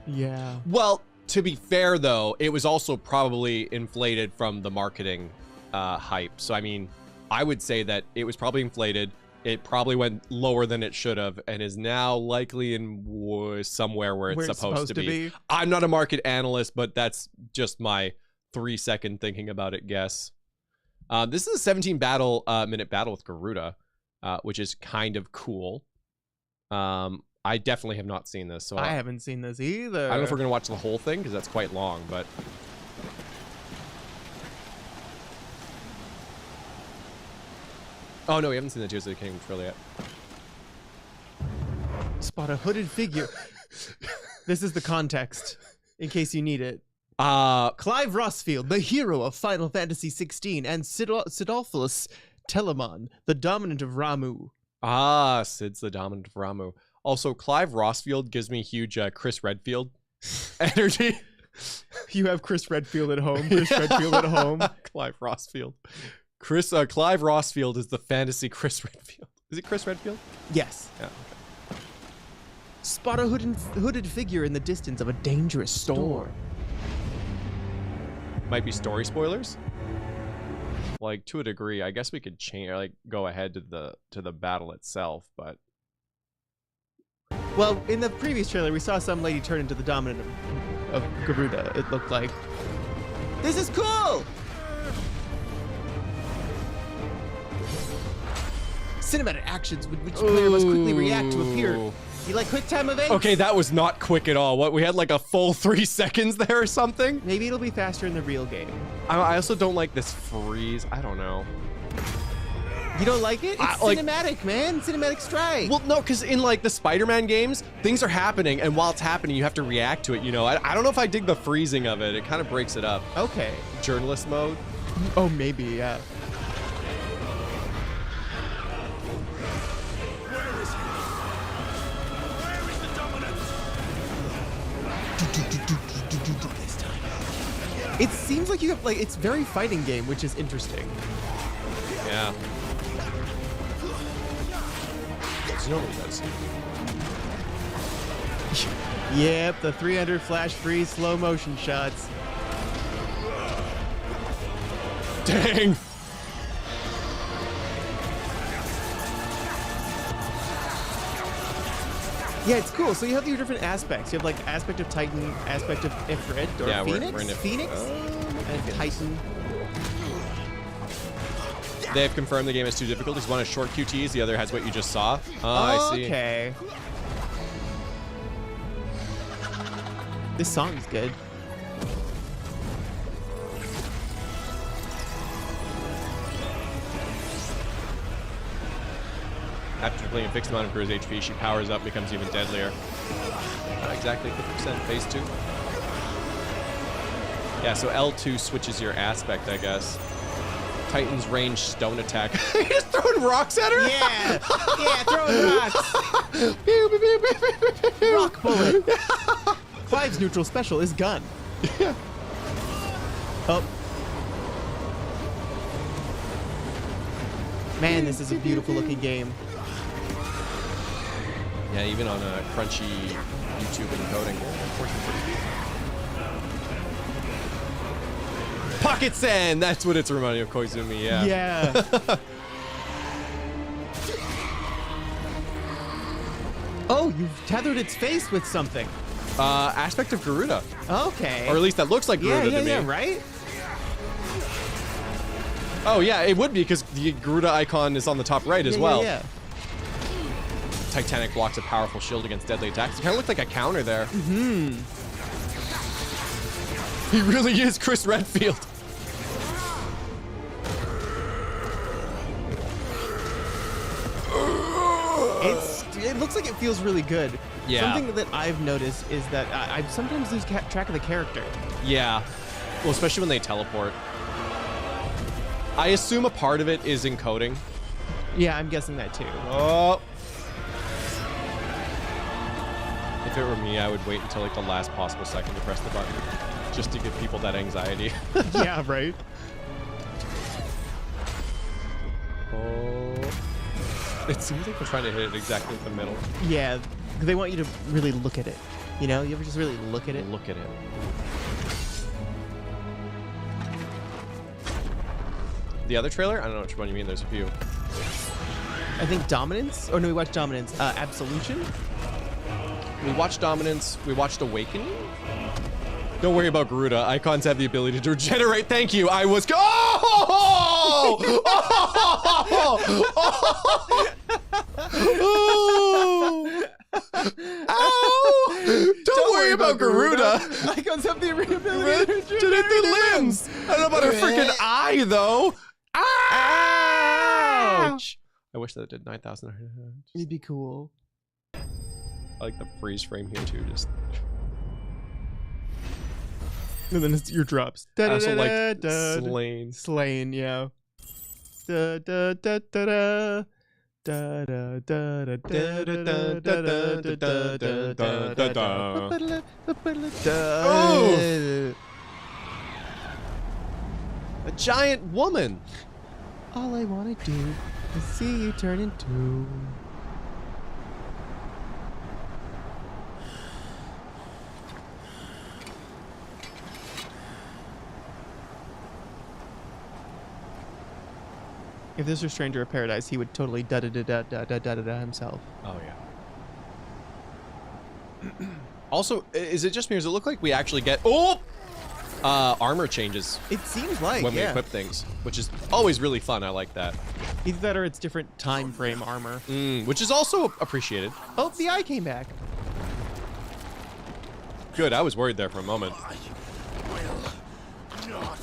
Yeah. Well, to be fair, though, it was also probably inflated from the marketing hype. So, I mean, I would say that it was probably inflated. It probably went lower than it should have and is now likely in somewhere where it's supposed to be. I'm not a market analyst, but that's just my 3-second thinking about it guess. This is a 17-minute battle with Garuda, which is kind of cool. I definitely have not seen this. So I haven't seen this either. I don't know if we're going to watch the whole thing because that's quite long, but... Oh, no, we haven't seen the Tears of the Kingdom trailer yet. Spot a hooded figure. This is the context, in case you need it. Clive Rossfield, the hero of Final Fantasy XVI, and Sidolphus Telemon, the dominant of Ramu. Sid's the dominant of Ramu. Also, Clive Rossfield gives me huge Chris Redfield energy. You have Chris Redfield at home. Chris Redfield at home. Clive Rossfield. Clive Rossfield is the fantasy Chris Redfield. Is it Chris Redfield? Yes. Yeah. Spot a hooded figure in the distance of a dangerous storm. Might be story spoilers. Like, to a degree, I guess we could change, like, go ahead to the battle itself, but. Well, in the previous trailer, we saw some lady turn into the dominant of Garuda. It looked like. This is cool. Cinematic actions with which the player must quickly react to appear. You like quick time events? Okay, that was not quick at all. What, we had like a full 3 seconds there or something? Maybe it'll be faster in the real game. I also don't like this freeze. I don't know. You don't like it? It's cinematic, man. Cinematic strike. Well, no, because in like the Spider-Man games, things are happening, and while it's happening, you have to react to it, you know? I don't know if I dig the freezing of it. It kind of breaks it up. Okay. Journalist mode? Oh, maybe, yeah. It seems like you have, like, it's very fighting game, which is interesting. Yeah. You know what he does. Yep, the 300 flash freeze slow motion shots. Dang. Yeah, it's cool. So you have your different aspects. You have like aspect of Titan, aspect of Ifrit, or yeah, Phoenix, we're in Phoenix, and Titan. They have confirmed the game has 2 difficulties. One is short QTs, the other has what you just saw. I see. Okay. This song's good. After depleting a fixed amount of Garuda's HP, she powers up and becomes even deadlier. Not exactly 50%. Phase 2. Yeah, so L2 switches your aspect, I guess. Titan's range stone attack. He's just throwing rocks at her? Yeah! Yeah, throwing rocks! Rock bullet! Clive's neutral special is gun. Yeah. Oh. Man, this is a beautiful looking game. Yeah, even on a crunchy YouTube encoding. Pocket Sand! That's what it's reminding of, Koizumi, yeah. Yeah. Oh, you've tethered its face with something. Aspect of Garuda. Okay. Or at least that looks like Garuda to me. Yeah, right? Oh, yeah, it would be because the Garuda icon is on the top right as well. Yeah. Titanic blocks a powerful shield against deadly attacks. It kind of looked like a counter there. Mm-hmm. He really is Chris Redfield. It looks like it feels really good. Yeah. Something that I've noticed is that I sometimes lose track of the character. Yeah. Well, especially when they teleport. I assume a part of it is encoding. Yeah, I'm guessing that too. Oh. If it were me, I would wait until like the last possible second to press the button. Just to give people that anxiety. Yeah, right? Oh. It seems like they're trying to hit it exactly in the middle. Yeah, they want you to really look at it. You know, you ever just really look at it? Look at it. The other trailer? I don't know which one you mean. There's a few. I think Dominance? Oh, no, we watched Dominance. Absolution? We watched Dominance. We watched Awakening. Don't worry about Garuda. Icons have the ability to regenerate. Thank you. I was. Oh! Oh! Ow! Don't worry about Garuda. Icons have the ability to Regenerate the limbs. I don't know about her freaking eye, though. Ouch! I wish that it did 9,000. It'd be cool. I like the freeze frame here, too. Just. And then it's your drops. I also like Slain. Slain, yeah. Da da da da da. Da da da da da da da da. A giant woman. All I wanna do is see you turn into. If this were Stranger of Paradise, he would totally da da da da da da da da himself. Oh yeah. Also, is it just me or does it look like we actually get armor changes It seems like, when we yeah. equip things, which is always really fun. I like that. Either that or it's different time frame armor. Which is also appreciated. Oh, the eye came back. Good. I was worried there for a moment. I will not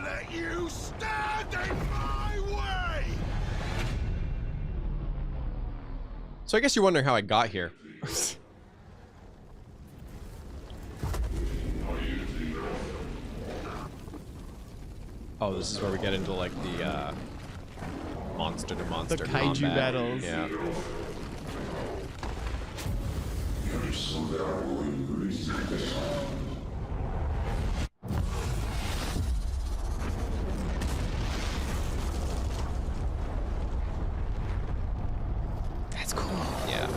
let you stand in my way. So I guess you're wondering how I got here. Oh, this is where we get into like the monster to monster The kaiju combat. battles. Yeah. That's cool. Yeah.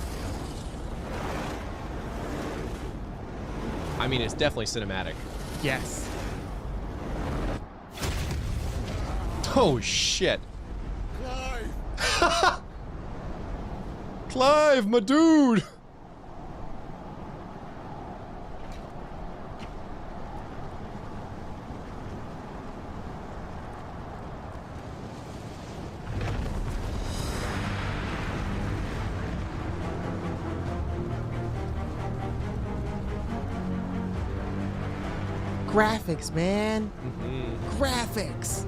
I mean, it's definitely cinematic. Yes. Oh shit. Clive, my dude. Graphics, man. Graphics.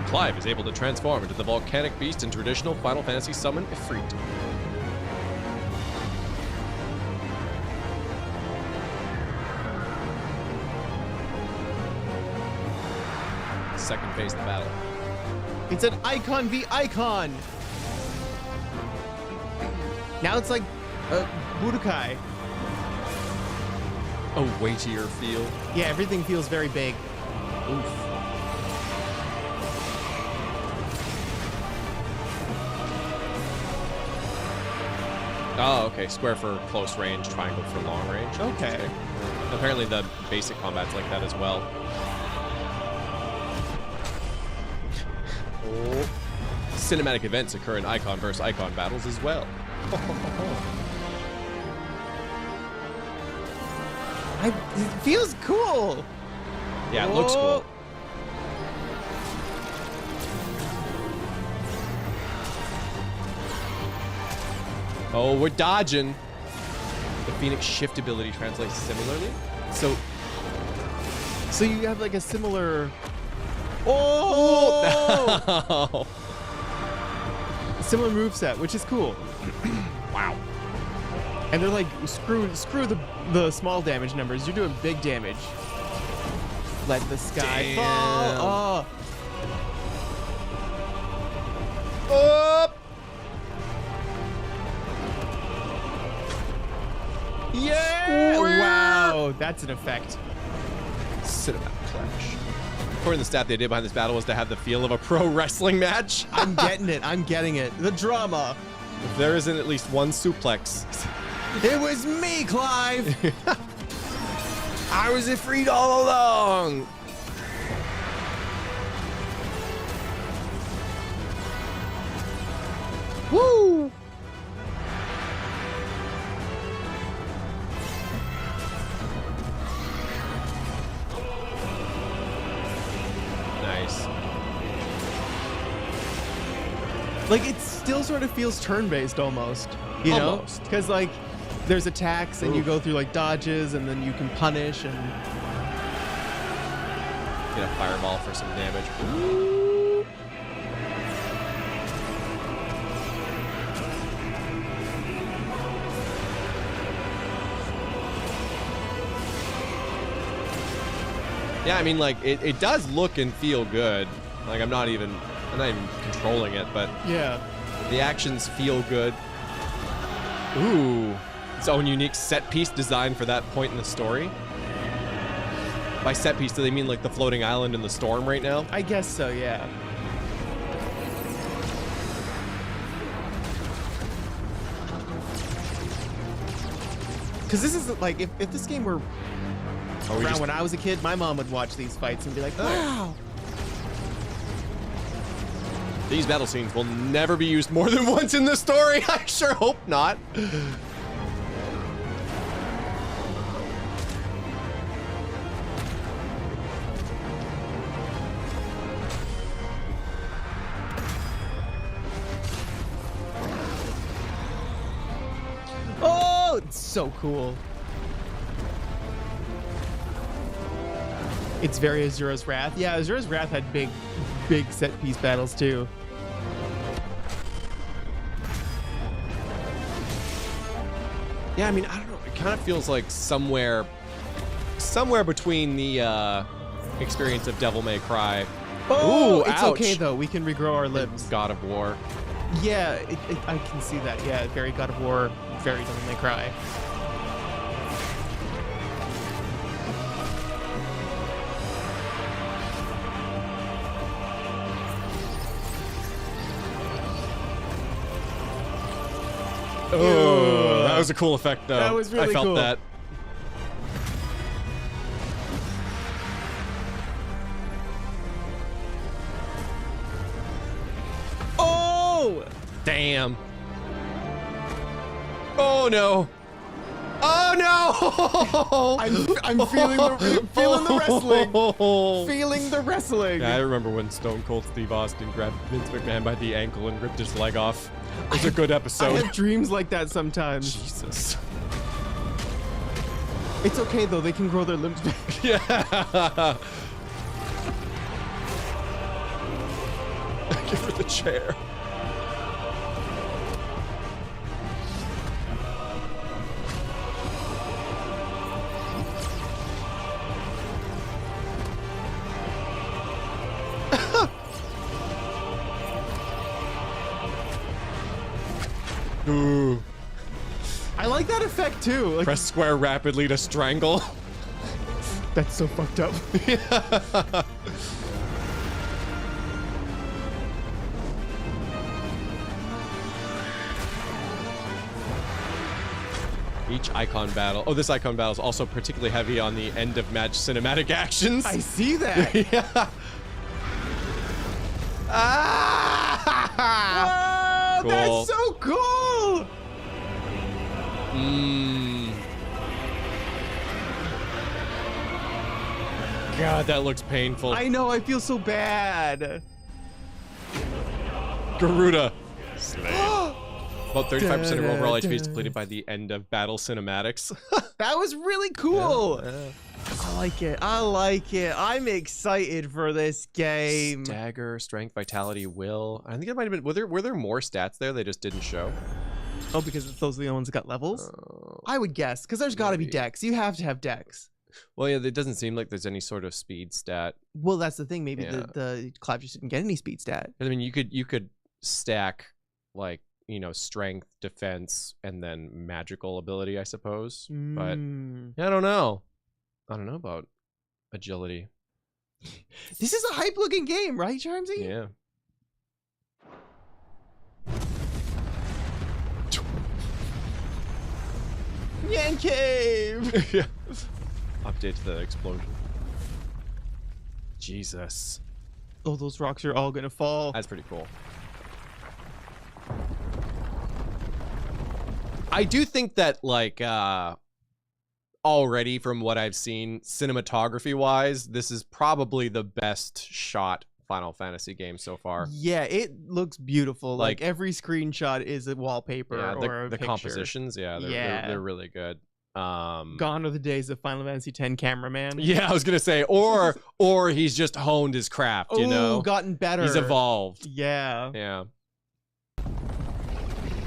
Clive is able to transform into the volcanic beast in traditional Final Fantasy summon Ifrit. Second phase of the battle. It's an icon v icon. Now it's like Budokai. A weightier feel. Yeah, everything feels very big. Oof. Oh, okay. Square for close range, triangle for long range. Okay. Interesting. Apparently the basic combat's like that as well. Oh. Cinematic events occur in icon versus icon battles as well. It feels cool. Yeah, it looks cool. Oh, we're dodging. The Phoenix shift ability translates similarly. So you have like a similar. Oh! Similar moveset, which is cool. Wow. And they're like, screw the small damage numbers. You're doing big damage. Let the sky fall. Oh. Up. Yeah! Wow, that's an effect. Cinematic clash. According to the stat they did behind this battle was to have the feel of a pro wrestling match. I'm getting it. I'm getting it. The drama. If there isn't at least one suplex. It was me, Clive. I was Ifrit all along. Woo! Nice. Like, it still sort of feels turn-based almost. You know? Because, like, there's attacks and you go through, like, dodges and then you can punish and... Get a fireball for some damage. Yeah, I mean, like, it does look and feel good. Like, I'm not even controlling it, but Yeah. the actions feel good. Ooh, its own unique set piece design for that point in the story. By set piece, do they mean like the floating island in the storm right now? I guess so, yeah. Because this is like, if this game were around when I was a kid, my mom would watch these fights and be like, wow. These battle scenes will never be used more than once in the story. I sure hope not. Oh, it's so cool. It's very Azura's Wrath. Yeah, Azura's Wrath had big set piece battles too. Yeah, I mean, I don't know. It kind of feels like somewhere between the experience of Devil May Cry. Oh, Ooh, it's ouch. okay though. We can regrow our lips. God of War. Yeah, I can see that. Yeah, very God of War, very Devil May Cry. Oh, that was a cool effect, though. That was really I felt cool. that. Oh! Damn. Oh no. Oh no! I'm feeling the wrestling. Feeling the wrestling. Yeah, I remember when Stone Cold Steve Austin grabbed Vince McMahon by the ankle and ripped his leg off. It was a good I episode. have dreams like that sometimes. Jesus. It's okay though, they can grow their limbs back. Yeah. Give her the chair. Ooh. I like that effect too. Like, Press square rapidly to strangle. that's so fucked up. Each icon battle. Oh, this icon battle is also particularly heavy on the end of match cinematic actions. I see that. Yeah. Ah! Whoa, that's so cool. God, that looks painful. I know, I feel so bad. Garuda. About 35% of overall HP is depleted by the end of battle cinematics. That was really cool. Yeah. I like it. I like it. I'm excited for this game. Stagger, strength, vitality, will. I think it might have been. Were there more stats there they just didn't show? Oh, because those are the only ones that got levels? I would guess, because there's got to be dex. You have to have dex. Well, yeah, it doesn't seem like there's any sort of speed stat. Well, that's the thing. Maybe Yeah. the Clap just didn't get any speed stat. I mean, you could stack like, you know, strength, defense, and then magical ability, I suppose. But yeah, I don't know. I don't know about agility. This is a hype looking game, right, Charmsy? Yeah. NyanCave! Yeah. Update to the explosion. Jesus. Oh, those rocks are all gonna fall. That's pretty cool. I do think that, like, already from what I've seen, cinematography wise, this is probably the best shot Final Fantasy game so far. Yeah, it looks beautiful. Like Like- every screenshot is a wallpaper Yeah, or a the picture. compositions, yeah, they're really good. Gone are the days of Final Fantasy X cameraman. Yeah, I was gonna say, or he's just honed his craft, you know? Gotten better. He's evolved. Yeah. Yeah.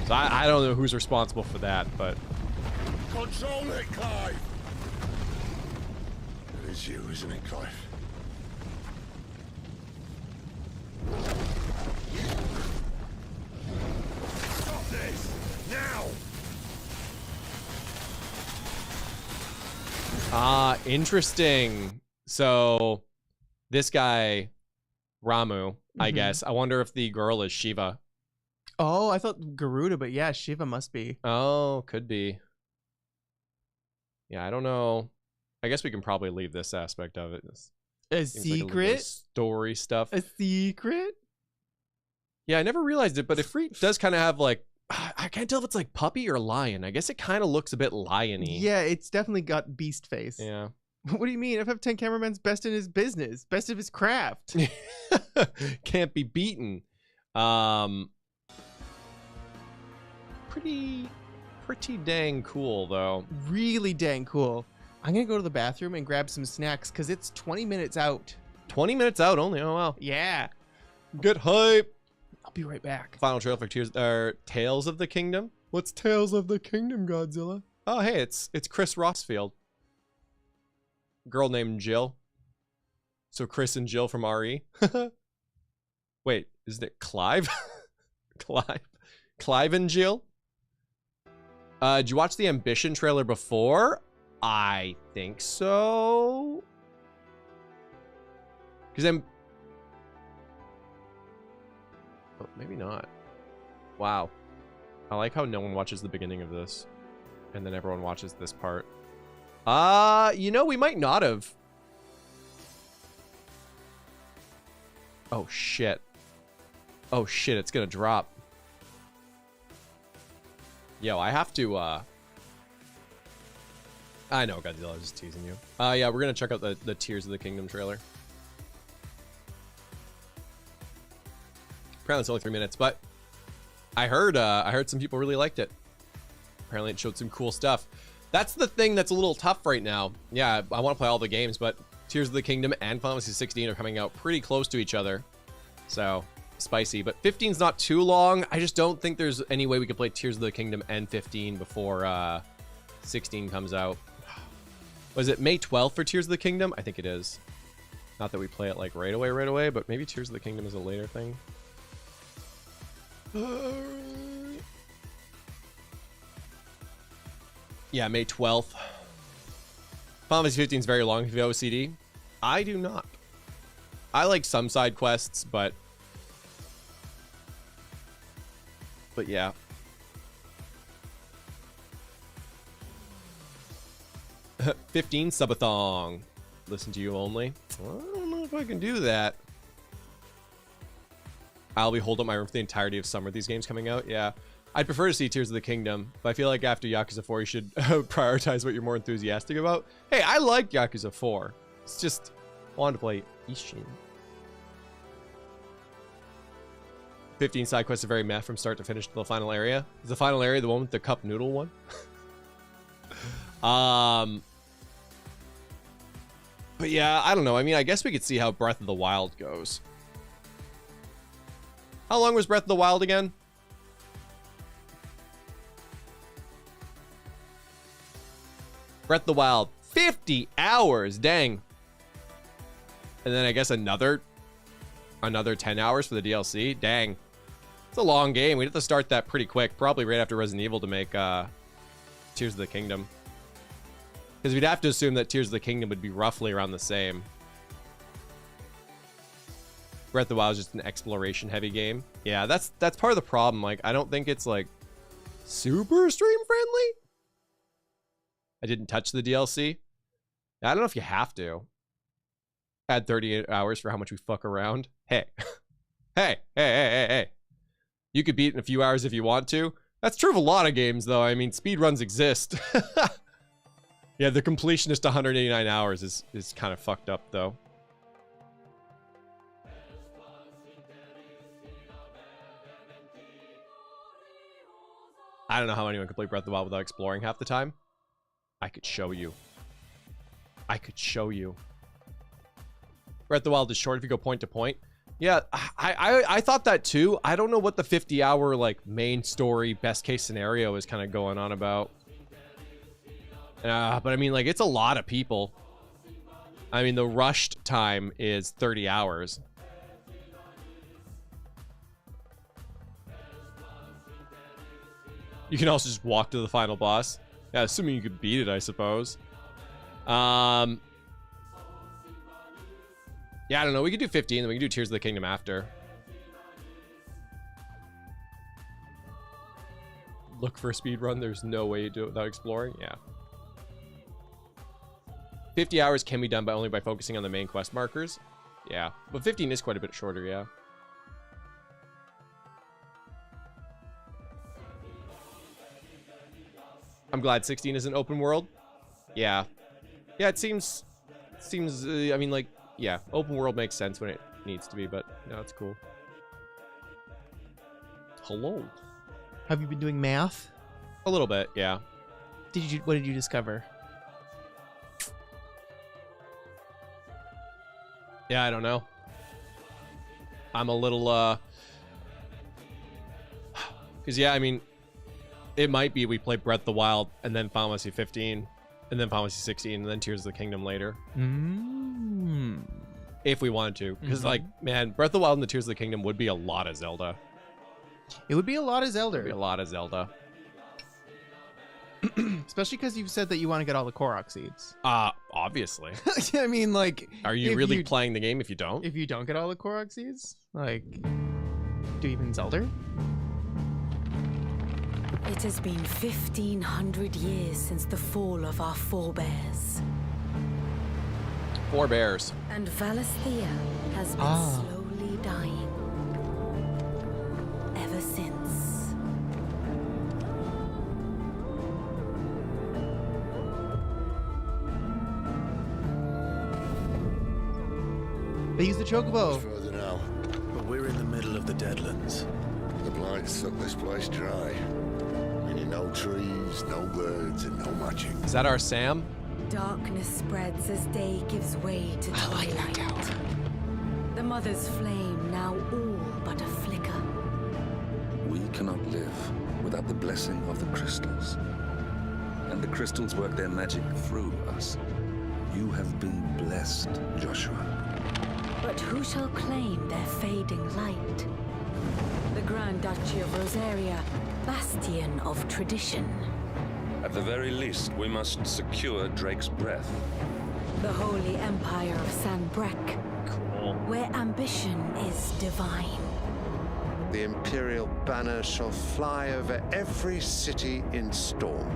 So I don't know who's responsible for that, but Control it, Clive. It is you, isn't it, Clive? Ah, interesting. So this guy, Ramu, I guess. I wonder if the girl is Shiva. Oh, I thought Garuda, but yeah, Shiva must be. Oh, could be. Yeah, I don't know. I guess we can probably leave this aspect of it. A Seems like a little bit of secret? story stuff. A secret? Yeah, I never realized it, but Ifrit does kind of have like, I can't tell if it's like puppy or lion. I guess it kind of looks a bit lion-y. Yeah, it's definitely got beast face. Yeah. What do you mean? FF10 cameraman's best in his business, best of his craft. Can't be beaten. Pretty dang cool though. Really dang cool. I'm gonna go to the bathroom and grab some snacks because it's 20 minutes out. 20 minutes out only. Oh wow. Yeah. Good hype. I'll be right back. Final trailer for Tales of the Kingdom. What's Tales of the Kingdom, Godzilla? Oh hey, it's Chris Rossfield. Girl named Jill. So Chris and Jill from RE. Wait, isn't it Clive? Clive and Jill? Did you watch the Ambition trailer before? I think so. Because oh, maybe not. Wow. I like how no one watches the beginning of this. And then everyone watches this part. You know, we might not have. Oh, shit. Oh, shit, it's gonna drop. Yo, I have to, I know, Godzilla, I was just teasing you. Yeah, we're gonna check out the Tears of the Kingdom trailer. Apparently it's only 3 minutes, but I heard some people really liked it. Apparently it showed some cool stuff. That's the thing that's a little tough right now. Yeah, I want to play all the games, but Tears of the Kingdom and Final Fantasy 16 are coming out pretty close to each other. So, spicy. But 15's not too long. I just don't think there's any way we could play Tears of the Kingdom and 15 before 16 comes out. Was it May 12th for Tears of the Kingdom? I think it is. Not that we play it like right away, but maybe Tears of the Kingdom is a later thing. Yeah, May 12th. Final Fantasy 15 is very long if you have OCD. I do not. I like some side quests, but yeah. $15 subathon. Listen to you only. Well, I don't know if I can do that. I'll be holding up my room for the entirety of summer. These games coming out, yeah. I'd prefer to see Tears of the Kingdom, but I feel like after Yakuza 4, you should prioritize what you're more enthusiastic about. Hey, I like Yakuza 4. It's just, I wanted to play Ishin. 15 side quests are very meh from start to finish to the final area. Is the final area the one with the cup noodle one? But yeah, I don't know. I mean, I guess we could see how Breath of the Wild goes. How long was Breath of the Wild again? Breath of the Wild, 50 hours, dang. And then I guess another 10 hours for the DLC, dang. It's a long game. We'd have to start that pretty quick, probably right after Resident Evil to make Tears of the Kingdom. Because we'd have to assume that Tears of the Kingdom would be roughly around the same. Breath of the Wild is just an exploration-heavy game. Yeah, that's part of the problem. Like, I don't think it's, like, super stream-friendly. I didn't touch the DLC. I don't know if you have to. Add 38 hours for how much we fuck around. Hey. Hey. You could beat it in a few hours if you want to. That's true of a lot of games, though. I mean, speedruns exist. Yeah, the completionist 189 hours is kind of fucked up, though. I don't know how anyone could play Breath of the Wild without exploring half the time. I could show you. Breath of the Wild is short if you go point to point. Yeah, I thought that too. I don't know what the 50-hour like main story best case scenario is kind of going on about. But I mean, like, it's a lot of people. I mean, the rushed time is 30 hours. You can also just walk to the final boss. Yeah, assuming you could beat it, I suppose. Yeah, I don't know. We could do 15, then we can do Tears of the Kingdom after. Look for a speed run. There's no way you do it without exploring. Yeah. 50 hours can be done only by focusing on the main quest markers. Yeah, but 15 is quite a bit shorter, yeah. I'm glad 16 is an open world. Yeah. Yeah, it seems, I mean, like, yeah, open world makes sense when it needs to be, but no, it's cool. Hello. Have you been doing math? A little bit, yeah. What did you discover? Yeah, I don't know. I'm a little, because, yeah, I mean, it might be we play Breath of the Wild and then Final Fantasy 15 and then Final Fantasy 16 and then Tears of the Kingdom later. If we wanted to. Because, like, man, Breath of the Wild and the Tears of the Kingdom would be a lot of Zelda. It would be a lot of Zelda. It would be a lot of Zelda. Especially because you've said that you want to get all the Korok seeds. Obviously. I mean, like... Are you really playing the game if you don't? If you don't get all the Korok seeds? Like, do you even Zelda? It has been 1,500 years since the fall of our forebears. Forebears. And Valisthea has been slowly dying. Ever since. They use the Chocobo. It's further now. But we're in the middle of the Deadlands. The blight sucked this place dry. Meaning no trees, no birds, and no magic. Is that our Sam? Darkness spreads as day gives way to twilight. The mother's flame now all but a flicker. We cannot live without the blessing of the crystals. And the crystals work their magic through us. You have been blessed, Joshua. But who shall claim their fading light? The Grand Duchy of Rosaria, bastion of tradition. At the very least, we must secure Drake's breath. The Holy Empire of San Brek, where ambition is divine. The Imperial banner shall fly over every city in storm.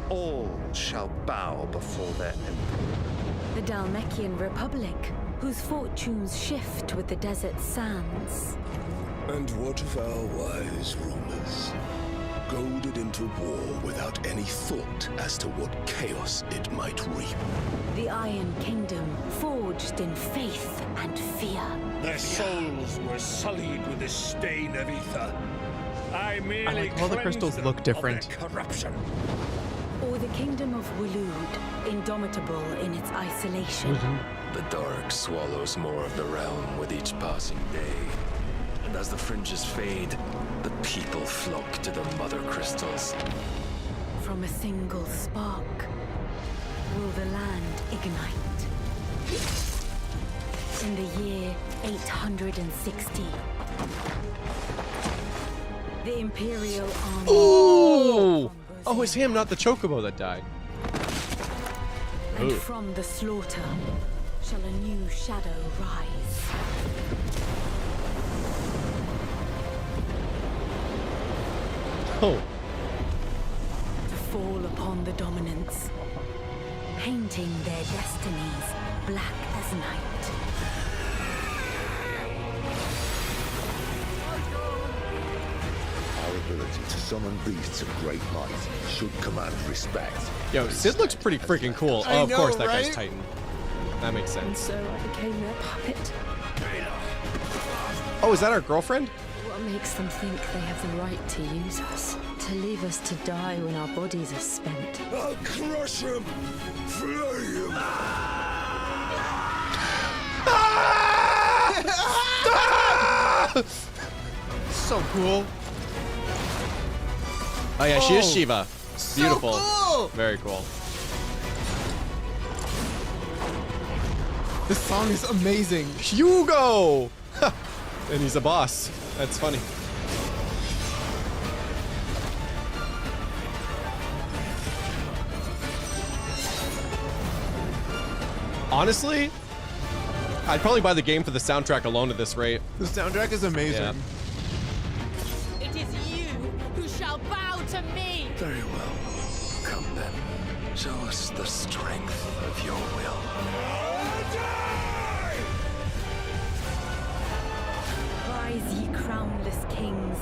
All shall bow before their emperor. The Dalmekian Republic, whose fortunes shift with the desert sands. And what of our wise rulers? Goaded into war without any thought as to what chaos it might reap. The Iron Kingdom, forged in faith and fear. Their souls were sullied with the stain of ether. I merely all the crystals look different. Corruption. Or the Kingdom of Waloed, indomitable in its isolation. The dark swallows more of the realm with each passing day. And as the fringes fade, the people flock to the mother crystals. From a single spark, will the land ignite? In the year 860, the Imperial Army... Oh! Oh, it's him, not the Chocobo that died. And from the slaughter shall a new shadow rise. Oh. To fall upon the dominants, painting their destinies black as night. Our ability to summon beasts of great might should command respect. Yo, Sid looks pretty freaking cool. I Oh, of know, course, that right? guy's Titan. That makes And sense. so I became their puppet. Oh, is that our girlfriend? What makes them think they have the right to use us? To leave us to die when our bodies are spent? I'll crush him! Flay him! So cool. Oh yeah, she is Shiva. Beautiful. cool! Very cool. This song is amazing. Hugo! And he's a boss. That's funny. Honestly, I'd probably buy the game for the soundtrack alone at this rate. The soundtrack is amazing. Yeah. It is you who shall bow to me. Very well. Come then. Show us the strength of your will. Rise, ye crownless kings.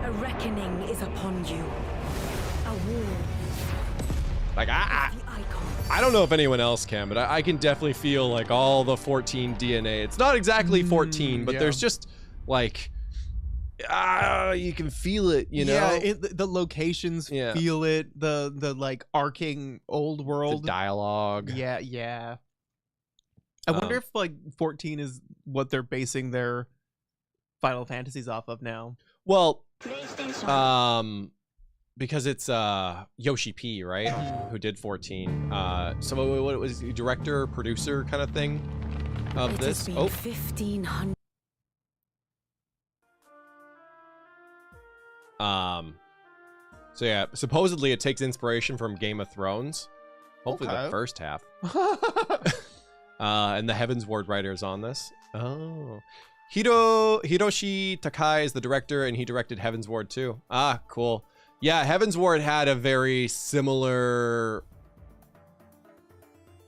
A reckoning is upon you. A war. Like, I don't know if anyone else can, but I can definitely feel like all the 14 DNA. It's not exactly 14, but there's just like, you can feel it, you know? Yeah, the locations feel it. The like arcing old world. The dialogue. Yeah, yeah. I wonder if like 14 is what they're basing their Final Fantasies off of now. Well, because it's Yoshi P, right? Who did 14. So what was he, director, producer kind of thing of this? Oh, 1500. So yeah, supposedly it takes inspiration from Game of Thrones. Hopefully the first half. And the Heaven's Ward writers on this. Oh. Hiroshi Takai is the director, and he directed Heaven's Ward too. Ah, cool. Yeah, Heaven's Ward had a very similar,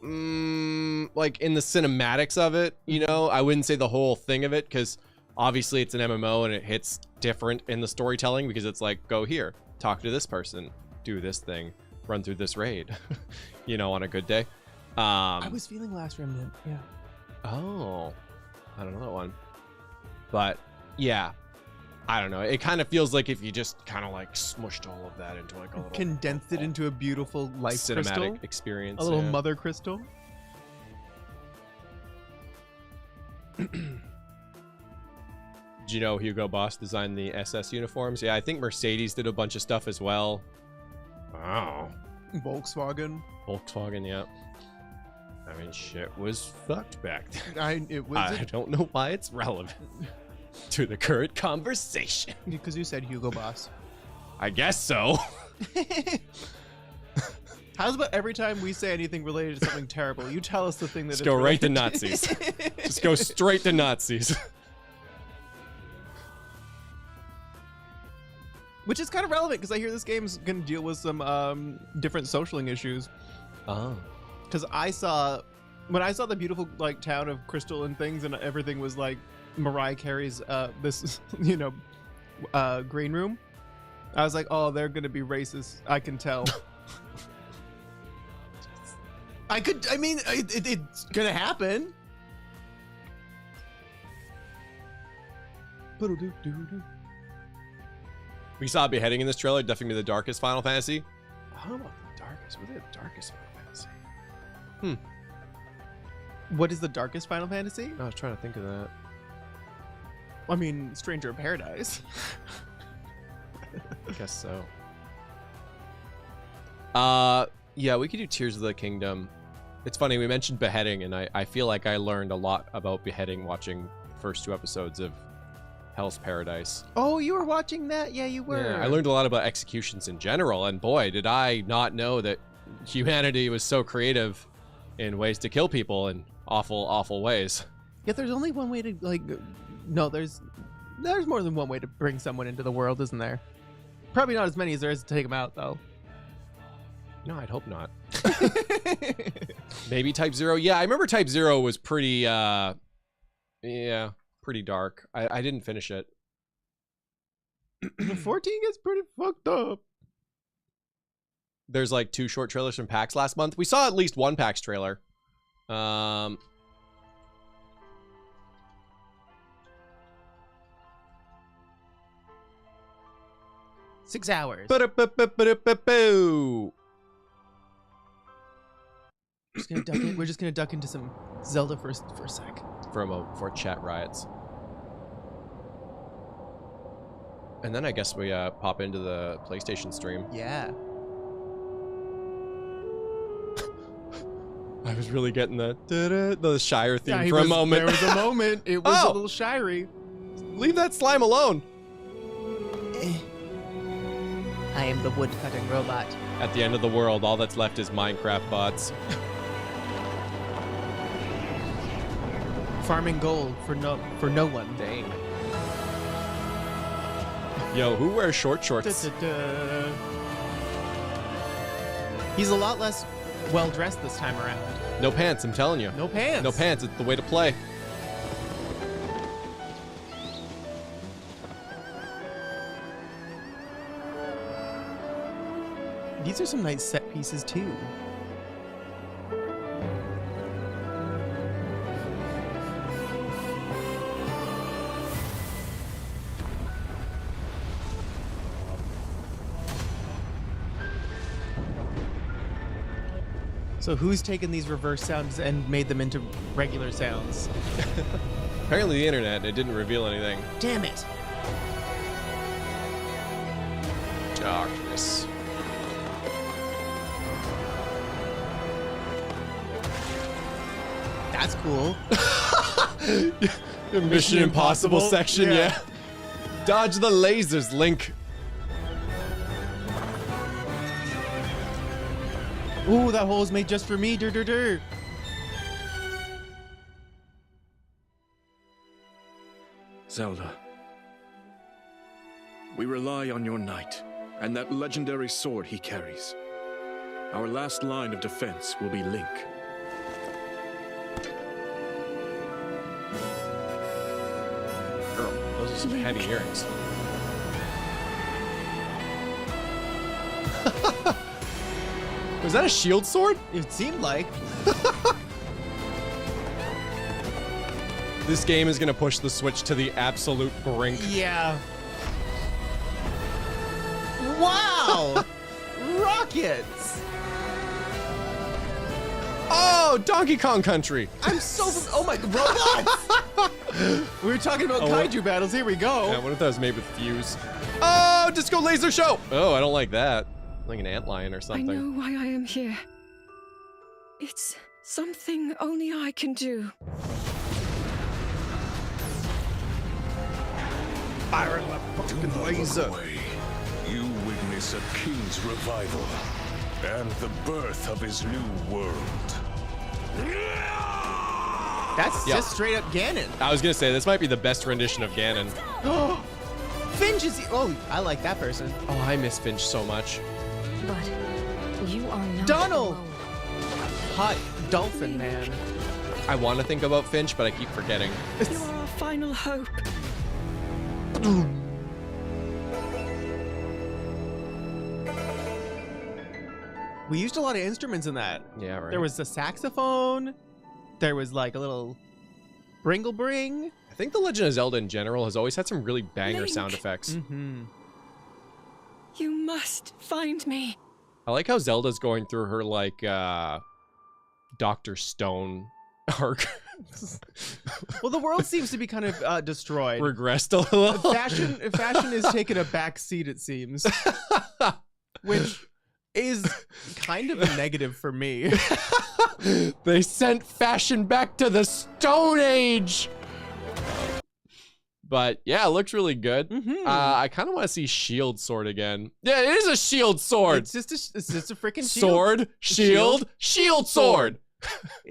like in the cinematics of it, you know? I wouldn't say the whole thing of it, because obviously it's an MMO and it hits different in the storytelling, because it's like, go here, talk to this person, do this thing, run through this raid, you know, on a good day. I was feeling Last Remnant, yeah. Oh, I don't know that one. But yeah, I don't know. It kind of feels like if you just kind of like smushed all of that into like a little condensed it into a beautiful life cinematic crystal experience. A little mother crystal. Did you know Hugo Boss designed the SS uniforms? Yeah, I think Mercedes did a bunch of stuff as well. Wow. Volkswagen, yeah. I mean, shit was fucked back then. I don't know why it's relevant to the current conversation. Because you said Hugo Boss. I guess so. How's about every time we say anything related to something terrible, you tell us the thing that Just go right to Nazis. Just go straight to Nazis. Which is kind of relevant, because I hear this game's going to deal with some different socialing issues. Oh. Because when I saw the beautiful like town of Crystal and things, and everything was like Mariah Carey's this you know green room, I was like, oh, they're gonna be racist. I can tell. I mean it's gonna happen. We saw a beheading in this trailer. Definitely the darkest Final Fantasy. I don't know about the darkest. What's the darkest Final Fantasy? What is the darkest Final Fantasy? I was trying to think of that. I mean, Stranger of Paradise. I guess so. Yeah, we could do Tears of the Kingdom. It's funny, we mentioned beheading, and I feel like I learned a lot about beheading watching the first 2 episodes of Hell's Paradise. Oh, you were watching that? Yeah, you were. Yeah, I learned a lot about executions in general, and boy, did I not know that humanity was so creative in ways to kill people in awful, awful ways. Yet there's only one way to, like, no, there's more than one way to bring someone into the world, isn't there? Probably not as many as there is to take them out, though. No, I'd hope not. Maybe Type 0. Yeah, I remember Type 0 was pretty, yeah, pretty dark. I didn't finish it. 14 gets pretty fucked up. There's like 2 short trailers from PAX last month. We saw at least 1 PAX trailer. 6 hours. We're just gonna duck into some Zelda for a sec. For chat riots. And then I guess we pop into the PlayStation stream. Yeah. I was really getting the Shire theme for a moment. There was a moment. It was a little Shirey. Leave that slime alone. I am the wood-cutting robot. At the end of the world, all that's left is Minecraft bots. farming gold for no one. Dang. Yo, who wears short shorts? He's a lot less well dressed this time around. No pants, I'm telling you. No pants. No pants, it's the way to play. These are some nice set pieces too. So who's taken these reverse sounds and made them into regular sounds? Apparently the internet, it didn't reveal anything. Damn it. Darkness. That's cool. The Mission Impossible section, yeah. Dodge the lasers, Link. Ooh, that hole is made just for me. Dur, dur, dur. Zelda, we rely on your knight and that legendary sword he carries. Our last line of defense will be Link. Girl, those are some heavy earrings. Was that a shield sword? It seemed like. This game is gonna push the Switch to the absolute brink. Yeah. Wow! Rockets! Oh, Donkey Kong Country! I'm so. Oh my. Robots! We were talking about kaiju battles. Here we go. Yeah, what if that was made with fuse? Oh, Disco Laser Show! Oh, I don't like that. Like an antlion or something. I know why I am here. It's something only I can do. Firing a fucking laser. You witness a king's revival and the birth of his new world. That's just straight up Ganon. I was gonna say, this might be the best rendition of Ganon. Finch is. Oh, I like that person. Oh, I miss Finch so much. But you are not Donald! alone. Hot dolphin man. I want to think about Finch, but I keep forgetting. You are our final hope. We used a lot of instruments in that. Yeah, right. There was the saxophone. There was like a little bringle-bring. I think The Legend of Zelda in general has always had some really banger Link. sound effects. Mm-hmm. You must find me. I like how Zelda's going through her, like, Dr. Stone arc. Well, the world seems to be kind of destroyed. Regressed a little. Fashion is taking a back seat, it seems. Which is kind of a negative for me. They sent fashion back to the Stone Age. But yeah, it looks really good. Mm-hmm. I kind of want to see Shield Sword again. Yeah, it is a shield sword. It's just a freaking sword, shield sword.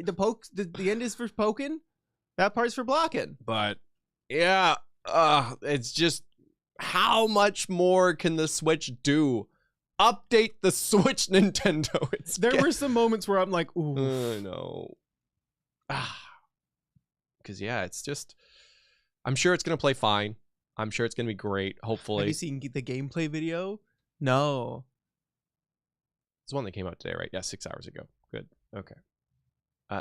The end is for poking. That part's for blocking. But yeah, it's just how much more can the Switch do? Update the Switch, Nintendo. There were some moments where I'm like, ooh. I know. Because yeah, it's just. I'm sure it's gonna play fine. I'm sure it's gonna be great. Hopefully. Have you seen the gameplay video? No. It's one that came out today, right? Yeah, 6 hours ago. Good. Okay.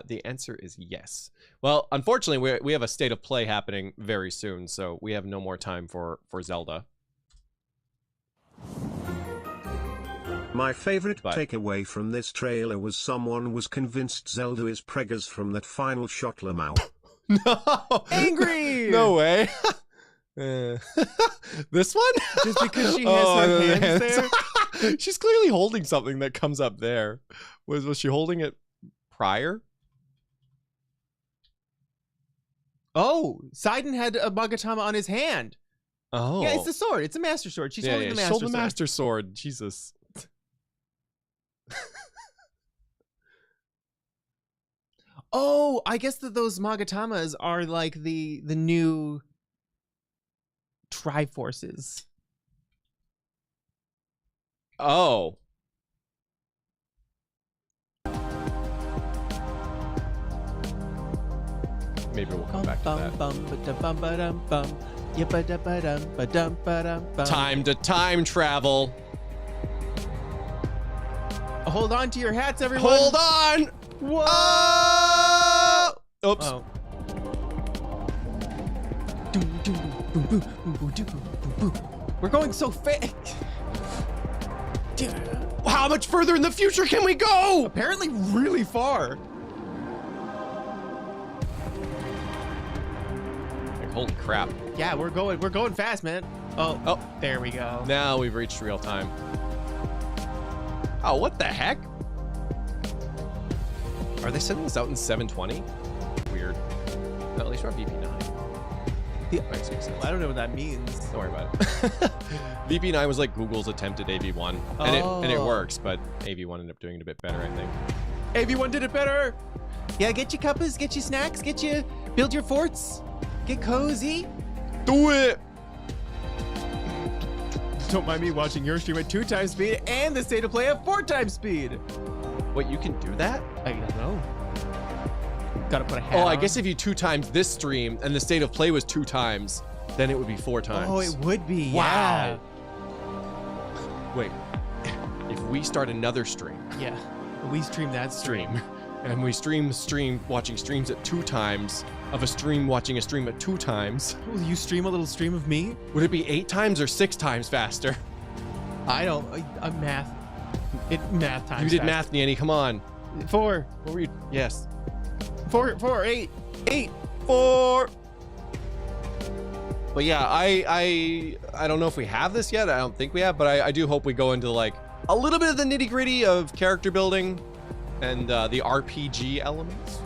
The answer is yes. Well, unfortunately, we have a state of play happening very soon, so we have no more time for Zelda. My favorite takeaway from this trailer was someone was convinced Zelda is preggers from that final shot Lamau. No! Angry! No way. This one? Just because she has her hands there? She's clearly holding something that comes up there. Was she holding it prior? Oh, Sidon had a Magatama on his hand. Oh. Yeah, it's the sword. It's a Master Sword. She's holding the Master Sword. Master Sword. Jesus. Oh, I guess that those Magatamas are like the new Triforces. Oh. Maybe we'll come back to that. Time to time travel. Hold on to your hats, everyone. Hold on. Whoa! Oops. Oh. We're going so fast. How much further in the future can we go? Apparently really far. Holy crap. Yeah, we're going fast, man. Oh, there we go. Now we've reached real time. Oh, what the heck? Are they sending this out in 720? Weird. No, at least we're on VP9. I don't know what that means. Don't worry about it. VP9 was like Google's attempt at AV1. And it works, but AV1 ended up doing it a bit better, I think. AV1 did it better. Yeah, get your cuppas, get your snacks, build your forts. Get cozy. Do it. Don't mind me watching your stream at 2x speed and the state of play at 4x speed. Wait, you can do that? I don't know. Gotta put a hat on. I guess if you 2 times this stream and the state of play was 2 times, then it would be 4 times. Oh, it would be. Wow. Yeah. Wait, if we start another stream. Yeah, we stream that stream. And we stream watching streams at 2 times of a stream watching a stream at 2 times. Will you stream a little stream of me? Would it be 8 times or 6 times faster? I don't. Math. Math times. You did faster. math, Nyanny. Come on. 4. What were you? Yes. 4. 8. 4. But yeah, I don't know if we have this yet. I don't think we have, but I do hope we go into like a little bit of the nitty gritty of character building and the RPG elements.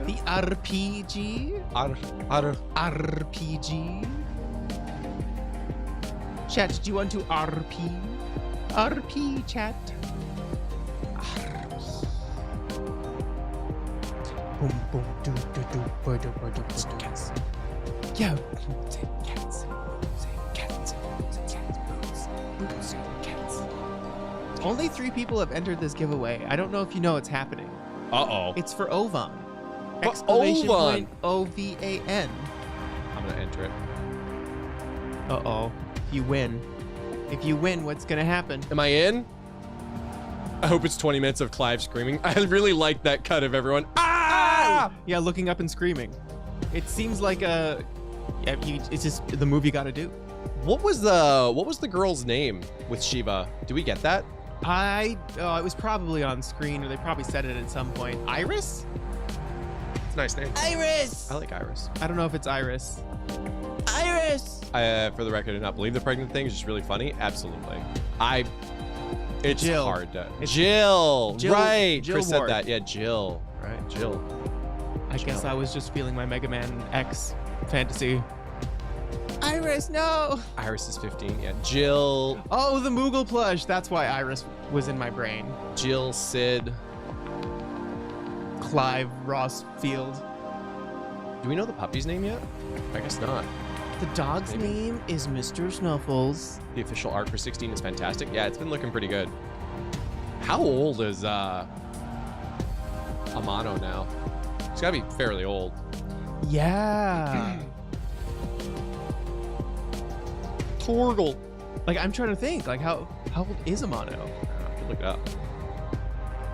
The RPG? RPG? Chat, do you want to RP? RP, chat. Boom, boom, do, do, do, do, do, do, do, cats. Yo, cats. Cats. Cats. Only 3 people have entered this giveaway. I don't know if you know it's happening. Uh-oh. It's for Ovan. Exclamation point OVAN. I'm gonna enter it. Uh-oh. If you win, what's gonna happen? Am I in? I hope it's 20 minutes of Clive screaming. I really like that cut of everyone. Ah! Yeah, looking up and screaming. It seems like it's just the move you gotta do. What was the girl's name with Shiva? Do we get that? It was probably on screen, or they probably said it at some point. Iris? It's a nice name. Iris! I like Iris. I don't know if it's Iris. Iris! For the record, I do not believe the pregnant thing is just really funny. Absolutely. It's Jill. hard to... Jill! Right! Jill Chris Ward. said that. Yeah, Jill. Right, Jill. I guess I was just feeling my Mega Man X fantasy. Iris, no! Iris is 15, yeah. Jill. Oh, the Moogle plush. That's why Iris was in my brain. Jill, Sid. Clive Ross Field. Do we know the puppy's name yet? I guess not. The dog's name is Mr. Snuffles. The official art for 16 is fantastic. Yeah, it's been looking pretty good. How old is Amano now? He's gotta be fairly old. Yeah. Torgal. Like, I'm trying to think, like, how old is Amano? I have to look it up.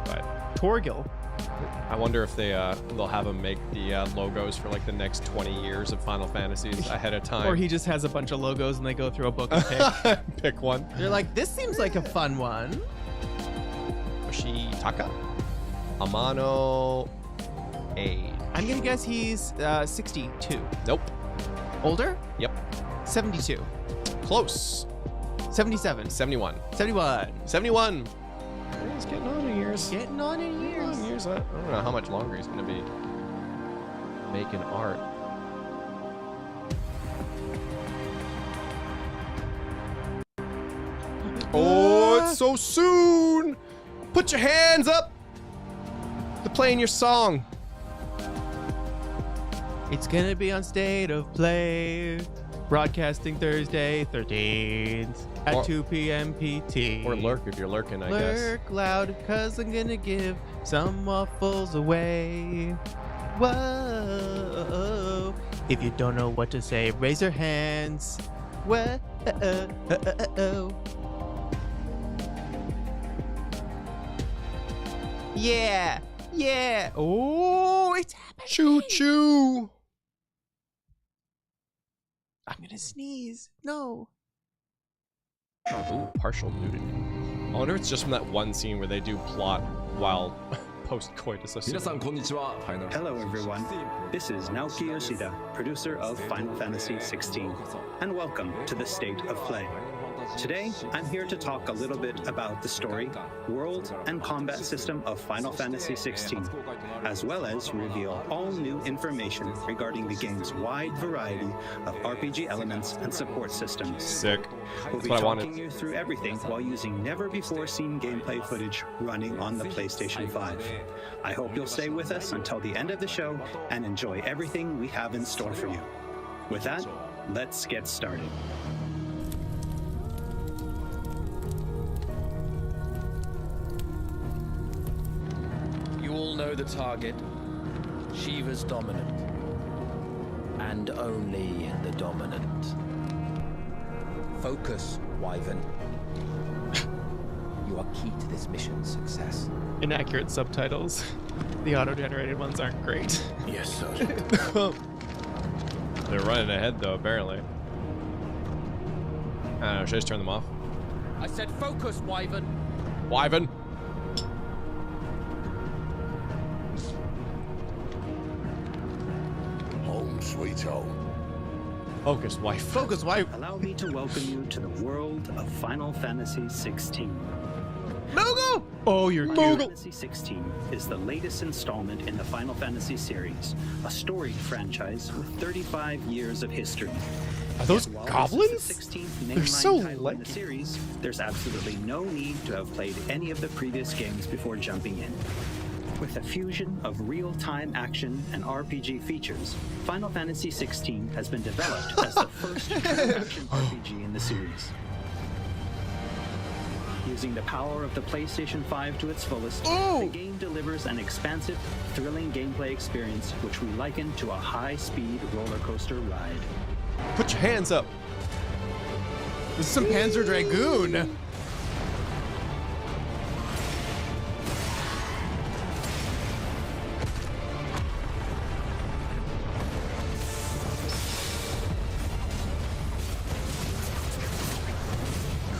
But Torgil. I wonder if they'll have him make the logos for like the next 20 years of Final Fantasies ahead of time. Or he just has a bunch of logos and they go through a book and pick. Pick one. You're like, this seems like a fun one. Yoshitaka? Amano age. I'm gonna guess he's 62. Nope. Older? Yep. 72. Close. 77. 71. 71. 71. He's getting on in years. Getting on in years. I don't know how much longer he's going to be making art. Oh, it's so soon. Put your hands up. They're playing your song. It's gonna be on State of Play, broadcasting Thursday 13th at 2 p.m. PT. Or lurk if you're lurking, I guess. Lurk loud, cause I'm gonna give some waffles away. Whoa. If you don't know what to say, raise your hands. Whoa. Yeah. Yeah. Oh, it's happening. Choo choo. I'm gonna sneeze. No. Ooh, partial nudity. I wonder if it's just from that one scene where they do plot while post-coitus. Hello everyone, this is Naoki Yoshida, producer of Final Fantasy XVI, and welcome to the State of Play. Today, I'm here to talk a little bit about the story, world, and combat system of Final Fantasy XVI, as well as reveal all new information regarding the game's wide variety of RPG elements and support systems. Sick. We'll be talking you through everything while using never-before-seen gameplay footage running on the PlayStation 5. I hope you'll stay with us until the end of the show and enjoy everything we have in store for you. With that, let's get started. You all know the target. Shiva's dominant. And only the dominant. Focus, Wyvern. You are key to this mission's success. Inaccurate subtitles. The auto-generated ones aren't great. Yes, sir. They're running ahead though, apparently. I don't know, should I just turn them off? I said focus, Wyvern. Wyvern! Home sweet home. Focus, wife. Focus, wife. Allow me to welcome you to the world of Final Fantasy XVI. Moogle! Oh, you're Final cute. Fantasy XVI is the latest installment in the Final Fantasy series, a storied franchise with 35 years of history. Are those Yet while goblins? This is the 16th They're mainline so title in the series, there's absolutely no need to have played any of the previous games before jumping in. With a fusion of real-time action and RPG features, Final Fantasy XVI has been developed as the first true action RPG in the series. Using the power of the PlayStation 5 to its fullest, the game delivers an expansive, thrilling gameplay experience which we liken to a high-speed roller coaster ride. Put your hands up. This is some Panzer Dragoon.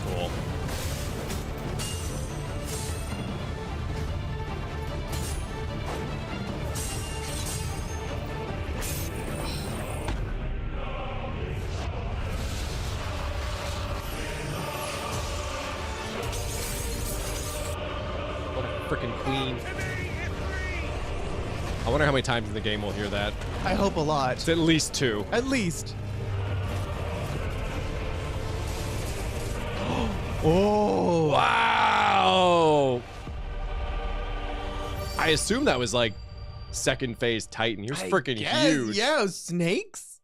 Cool. What a freaking queen. I wonder how many times in the game we'll hear that. I hope a lot. It's at least 2. At least. Oh. Wow. I assume that was like second phase Titan. He was freaking huge. Yeah, snakes.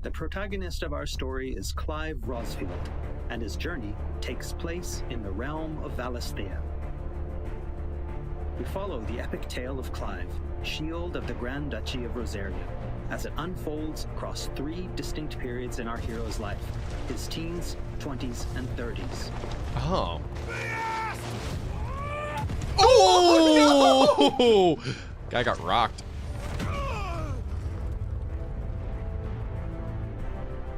The protagonist of our story is Clive Rosfield, and his journey takes place in the realm of Valisthea. We follow the epic tale of Clive, Shield of the Grand Duchy of Rosaria, as it unfolds across 3 distinct periods in our hero's life, his teens, 20s, and 30s. Oh. Oh! No! Guy got rocked.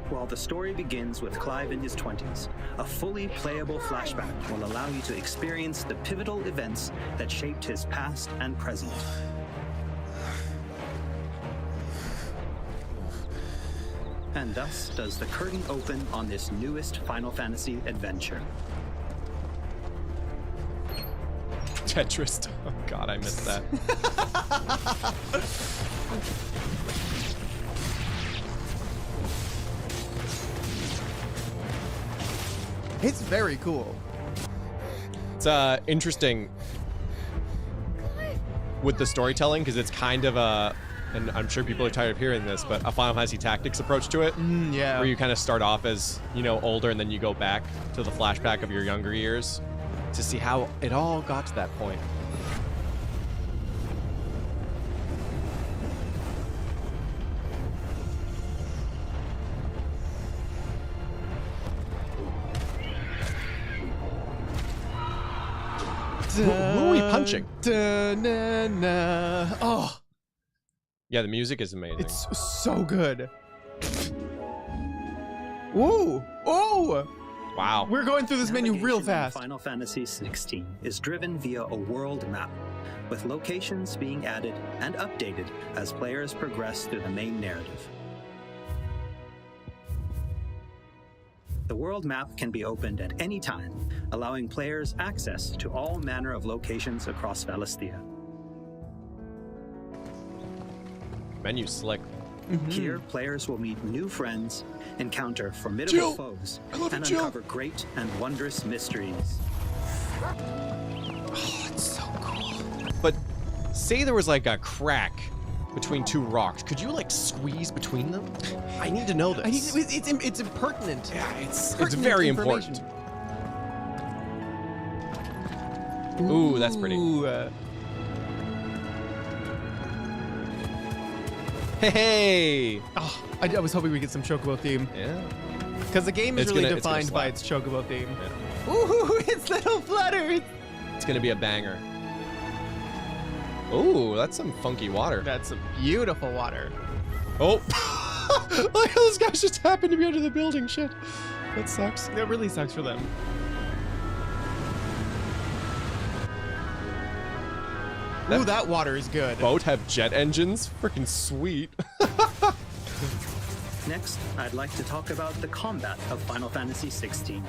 While the story begins with Clive in his 20s, a fully playable flashback will allow you to experience the pivotal events that shaped his past and present. And thus does the curtain open on this newest Final Fantasy adventure. Tetris. Oh god, I missed that. It's very cool. It's interesting. with the storytelling, because it's kind of a, and I'm sure people are tired of hearing this, but a Final Fantasy Tactics approach to it. Yeah. Where you kind of start off as, you know, older, and then you go back to the flashback of your younger years to see how it all got to that point. Who are we punching? Oh. Yeah, the music is amazing. It's so good. Ooh. Oh. Wow. We're going through this menu real fast. Final Fantasy 16 is driven via a world map, with locations being added and updated as players progress through the main narrative. The world map can be opened at any time, allowing players access to all manner of locations across Valisthea. Menu slick. Here, players will meet new friends, encounter formidable foes, and uncover great and wondrous mysteries. Oh, it's so cool. But say there was like a crack between two rocks. Could you like squeeze between them? I need to know this. It's impertinent. Yeah, it's very important. Ooh, that's pretty. Hey! Oh, I was hoping we get some Chocobo theme. Yeah. Because the game is really defined by its Chocobo theme. Yeah. Ooh, its little flutters! It's gonna be a banger. Ooh, that's some funky water. That's some beautiful water. Oh! Look, those guys just happened to be under the building. Shit. That sucks. That really sucks for them. Ooh, that water is good. Boat have jet engines? Freaking sweet. Next, I'd like to talk about the combat of Final Fantasy 16.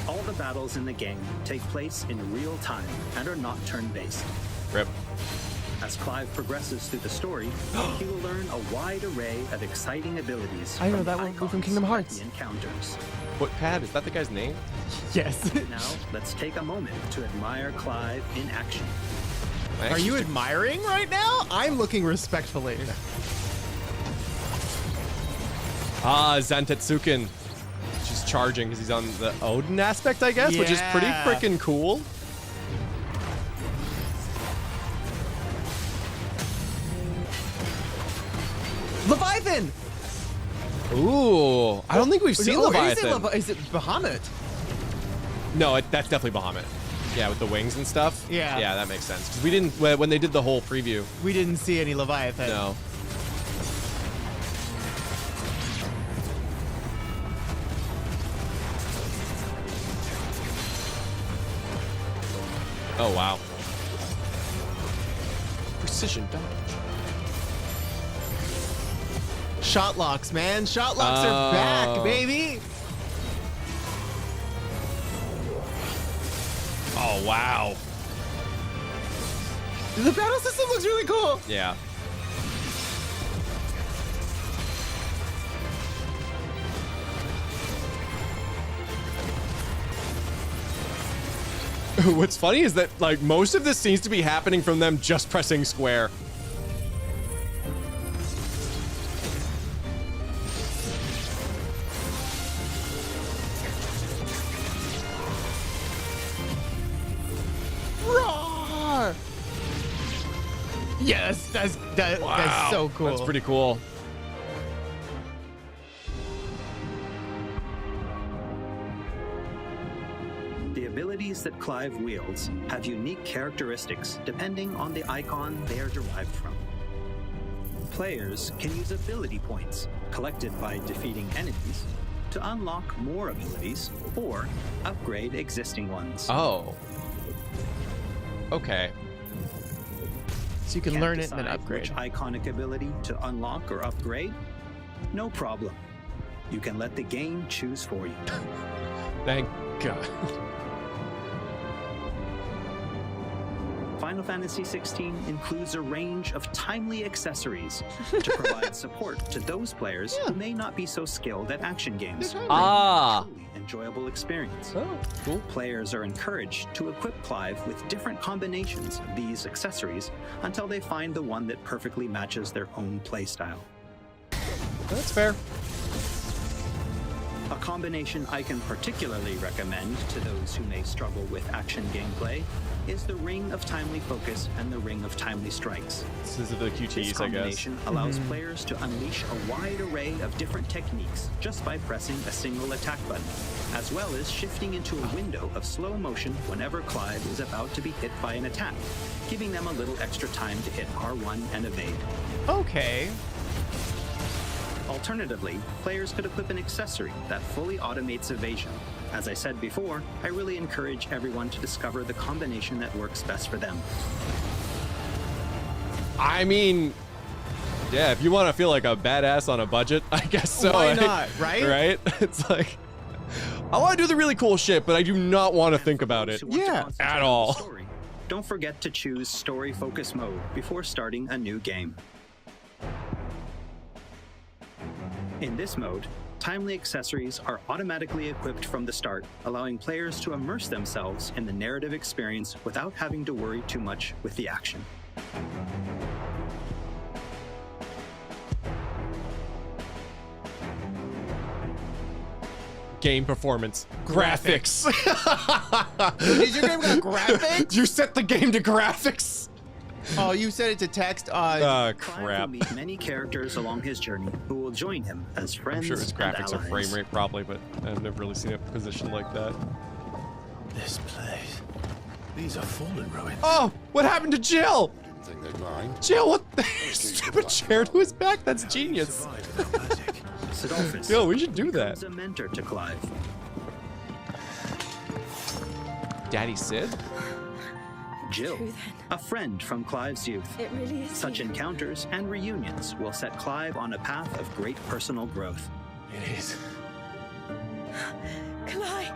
All the battles in the game take place in real time and are not turn-based. Rip. As Clive progresses through the story, he will learn a wide array of exciting abilities. I know that one from Kingdom Hearts. He encounters. Footpad? Is that the guy's name? Yes. Now, let's take a moment to admire Clive in action. Are you admiring right now? I'm looking respectfully. Ah, Zantetsuken. She's charging because he's on the Odin aspect, I guess, which is pretty freaking cool. Leviathan! Ooh, I don't think we've seen Leviathan. Is it Bahamut? No, that's definitely Bahamut. Yeah, with the wings and stuff. Yeah. Yeah, that makes sense. Because we didn't, when they did the whole preview. We didn't see any Leviathan. No. Oh, wow. Precision dodge. Shot locks, man. Shot locks are back, baby. Oh, wow. The battle system looks really cool. Yeah. What's funny is that, like, most of this seems to be happening from them just pressing square. Roar! Yes, that's so cool. That's pretty cool. The abilities that Clive wields have unique characteristics depending on the icon they are derived from. Players can use ability points collected by defeating enemies to unlock more abilities or upgrade existing ones. Oh. Okay. So you can learn it and then upgrade. Which iconic ability to unlock or upgrade? No problem. You can let the game choose for you. Final Final Fantasy XVI includes a range of timely accessories to provide support to those players who may not be so skilled at action games. Truly enjoyable experience. Cool. Players are encouraged to equip Clive with different combinations of these accessories until they find the one that perfectly matches their own playstyle. That's fair. A combination I can particularly recommend to those who may struggle with action gameplay is the Ring of Timely Focus and the Ring of Timely Strikes. This is the QTs, I guess. This combination allows players to unleash a wide array of different techniques just by pressing a single attack button, as well as shifting into a window of slow motion whenever Clive is about to be hit by an attack, giving them a little extra time to hit R1 and evade. Okay. Alternatively, players could equip an accessory that fully automates evasion. As I said before, I really encourage everyone to discover the combination that works best for them. I mean, yeah, if you want to feel like a badass on a budget, I guess so. Why not, right? Right? It's like, I want to do the really cool shit, but I do not want to think about it. Yeah. At all. Don't forget to choose Story Focus Mode before starting a new game. In this mode, timely accessories are automatically equipped from the start, allowing players to immerse themselves in the narrative experience without having to worry too much with the action. Game performance. Graphics. Is your game got graphics? You set the game to graphics. Oh, you set it to text? Clive crap. will meet many characters along his journey who will join him as friends I'm sure his and graphics are allies. frame rate probably, but I've never really seen it positioned like that. This place. These are fallen ruins. Oh, what happened to Jill? Didn't think they'd mind. Jill, what the stupid chair to his back? That's genius. Sidolphus Yo, we should do that. becomes a mentor to Clive. Daddy Sid? Jill, a friend from Clive's youth. It really is. Such encounters and reunions will set Clive on a path of great personal growth. It is. Clive!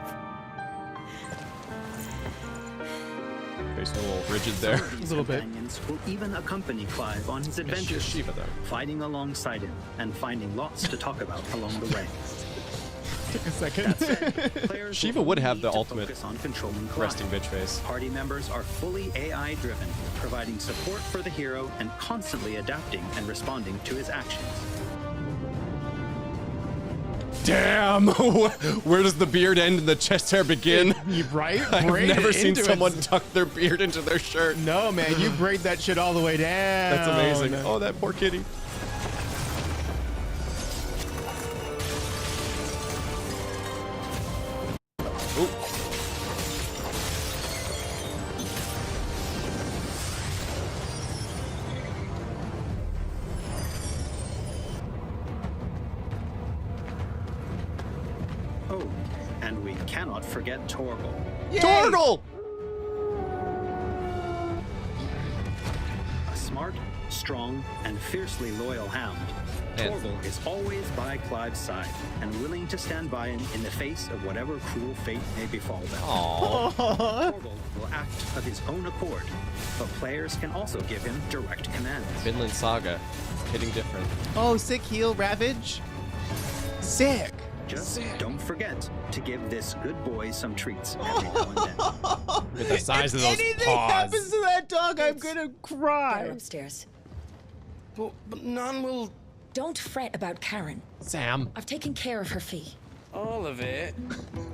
Face a little rigid there. A little bit. Companions will even accompany Clive on his adventures, Shiva, though. fighting alongside him and finding lots to talk about along the way. Took a second. That said, players Shiva will would have need the to ultimate focus on controlling Clive. resting bitch face. Party members are fully AI driven, providing support for the hero and constantly adapting and responding to his actions. Damn! Where does the beard end and the chest hair begin? You right? I've Braid never it seen into it. someone tuck their beard into their shirt. No, man, you braid that shit all the way down. That's amazing. Oh, that poor kitty. Oh, and we cannot forget Torgal. Torgal! A smart, strong, and fiercely loyal hound, Torgal is always by Clive's side and willing to stand by him in the face of whatever cruel fate may befall them. Torgal will act of his own accord, but players can also give him direct commands. Vinland Saga. Hitting different. Oh, sick heal ravage. Sick. Just don't forget to give this good boy some treats every now and then. Look at the size of If those anything paws. happens to that dog, I'm gonna cry. Downstairs. But none will... Don't fret about Karen. Sam. I've taken care of her fee. All of it.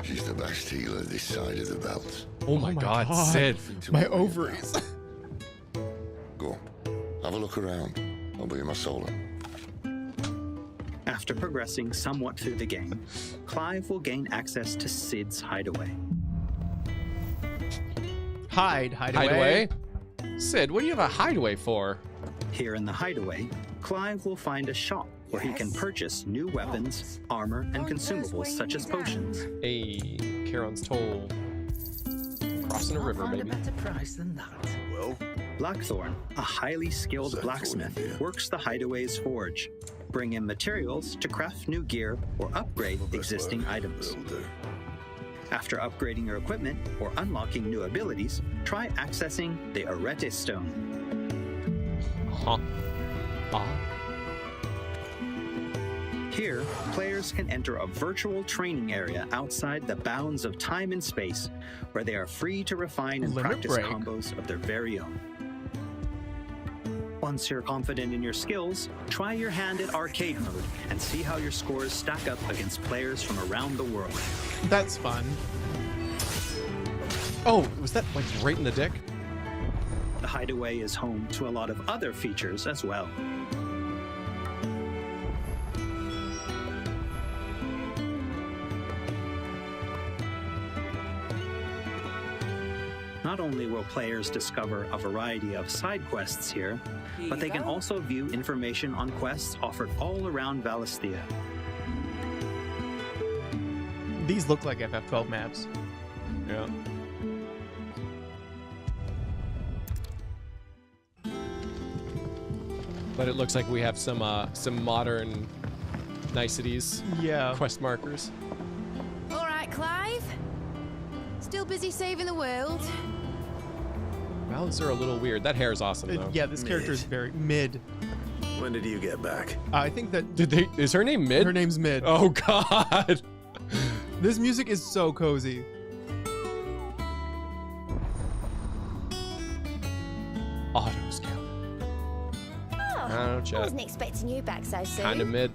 She's the best healer this side of the belt. Oh my god, Sid. My ovaries. Go on. Have a look around. I'll be in my solo. After progressing somewhat through the game, Clive will gain access to Sid's hideaway. Hideaway. Sid, what do you have a hideaway for? Here in the hideaway, Clive will find a shop where he can purchase new weapons, armor, and consumables such as potions. Hey, Charon's Toll. Crossing a river, maybe. price than that. Well, Blackthorn, a highly skilled blacksmith, works the hideaway's forge, bring in materials to craft new gear or upgrade existing items. After upgrading your equipment or unlocking new abilities, try accessing the Arete Stone. Here, players can enter a virtual training area outside the bounds of time and space, where they are free to refine and practice combos of their very own. Once you're confident in your skills, try your hand at arcade mode and see how your scores stack up against players from around the world. That's fun. Oh, was that like right in the dick? The Hideaway is home to a lot of other features as well. Not only will players discover a variety of side quests here, but they can also view information on quests offered all around Valisthea. These look like FF12 maps. Yeah. But it looks like we have some modern niceties. Yeah. Quest markers. All right, Clive. Still busy saving the world? Mouths are a little weird. That hair is awesome, though. Yeah, this character is very mid. When did you get back? I think that... Is her name Mid? Her name's Mid. Oh, God. This music is so cozy. Auto scout. Oh, I don't know, chat. I wasn't expecting you back so soon. Kind of mid.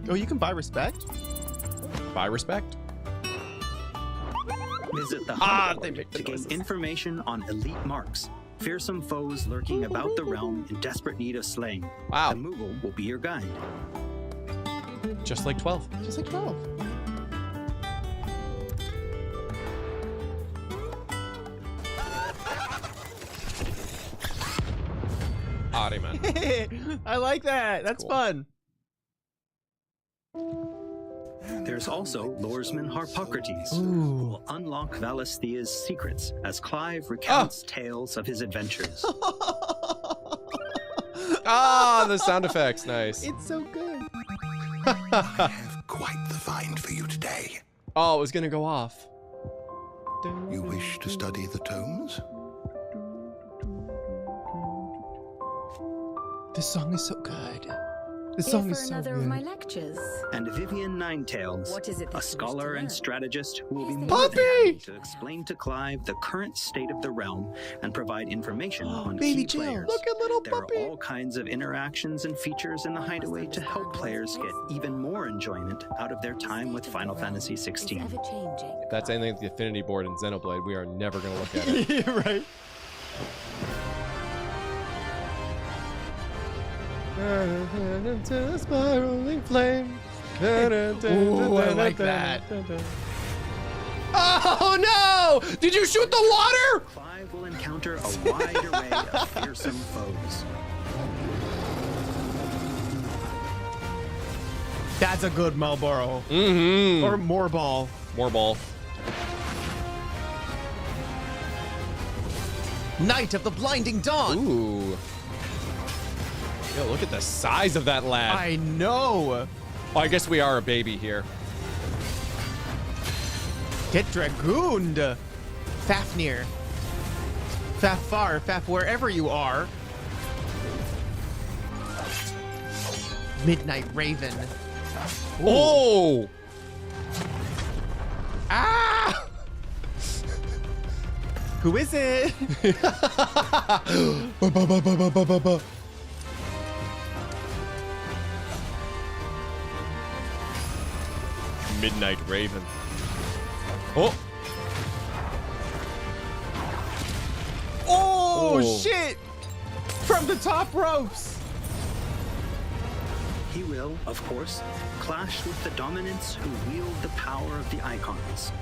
Oh, you can buy respect? Buy respect? Visit the hub to gain information on elite marks, fearsome foes lurking about the realm in desperate need of slaying. Wow. The Moogle will be your guide. Just like 12. Just like 12. Audi, man. I like that. That's Cool. fun. There's also Loresman Harpocrates, who will unlock Valisthea's secrets as Clive recounts tales of his adventures. Ah, the sound effects. Nice. It's so good. I have quite the find for you today. Oh, it was going to go off. You wish to study the tomes? This song is so good. This song is so another good. of my lectures. And Vivian Ninetails, What is it that a you wish to scholar and learn? strategist who will be more Puppy! than happy to explain to Clive the current state of the realm and provide information on Baby key Jill, players. look at little There puppy. are all kinds of interactions and features in the Hideaway to help players get even more enjoyment out of their time with Final Fantasy XVI. Ever changing. If that's anything like the Affinity board in Xenoblade, we are never going to look at it. Yeah, right. Spiraling flame. Ooh, I like that. Oh no! Did you shoot the water? Clive will encounter a wide array of fearsome foes. That's a good Marlboro. Mm-hmm. Or more ball. More ball. Night of the Blinding Dawn. Ooh. Yo, look at the size of that lad. I know. Oh, I guess we are a baby here. Get Dragooned. Fafnir. Fafar. Faf wherever you are. Midnight Raven. Ooh. Oh! Ah! Who is it? Midnight Raven. Oh! Oh, shit! From the top ropes! He will, of course, clash with the dominants who wield the power of the icons.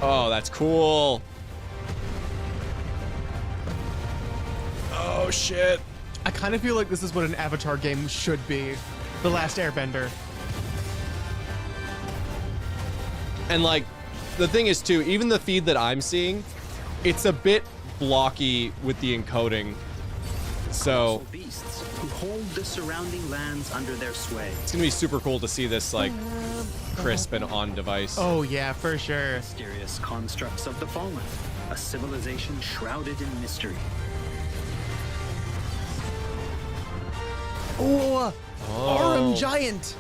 Oh, that's cool. Oh, shit. I kind of feel like this is what an Avatar game should be. The Last Airbender. And like, the thing is too, even the feed that I'm seeing, it's a bit blocky with the encoding. So beasts who hold the surrounding lands under their sway. it's gonna be super cool to see this like crisp and on device. Oh yeah, for sure. Mysterious constructs of the fallen, a civilization shrouded in mystery. Oh, Aurum Giant.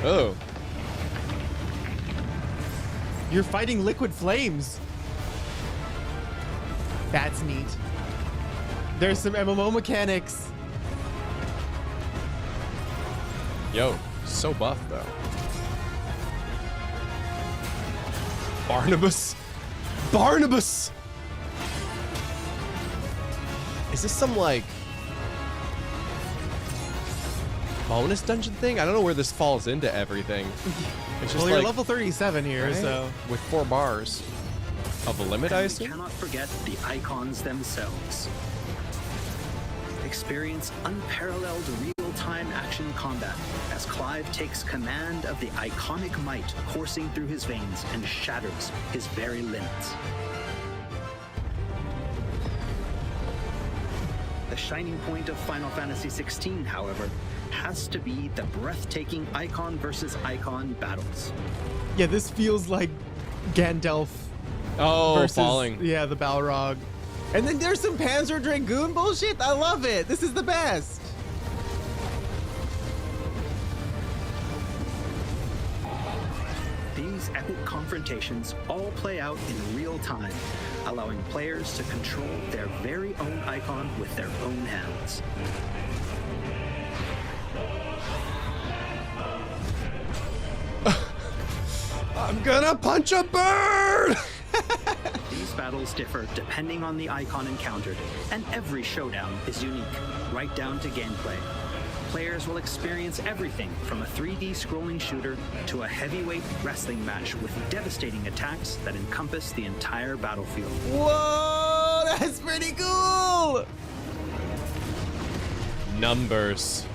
Oh. You're fighting liquid flames. That's neat. There's some MMO mechanics. Yo, so buff though. Barnabas. Barnabas. Is this some like bonus dungeon thing? I don't know where this falls into everything. It's just Well, you're like, level 37 here, right? so with 4 bars of a limit, I And we assume. cannot forget the icons themselves. Experience unparalleled real-time action combat as Clive takes command of the iconic might coursing through his veins and shatters his very limits. The shining point of Final Fantasy XVI, however, has to be the breathtaking icon versus icon battles. yeah, this feels like Gandalf. Oh, versus, falling. Yeah, the Balrog. And then there's some Panzer Dragoon bullshit. I love it. This is the best. These epic confrontations all play out in real time, allowing players to control their very own icon with their own hands. I'm gonna punch a bird! These battles differ depending on the icon encountered, and every showdown is unique, right down to gameplay. Players will experience everything from a 3D scrolling shooter to a heavyweight wrestling match with devastating attacks that encompass the entire battlefield. Whoa, that's pretty cool. Numbers.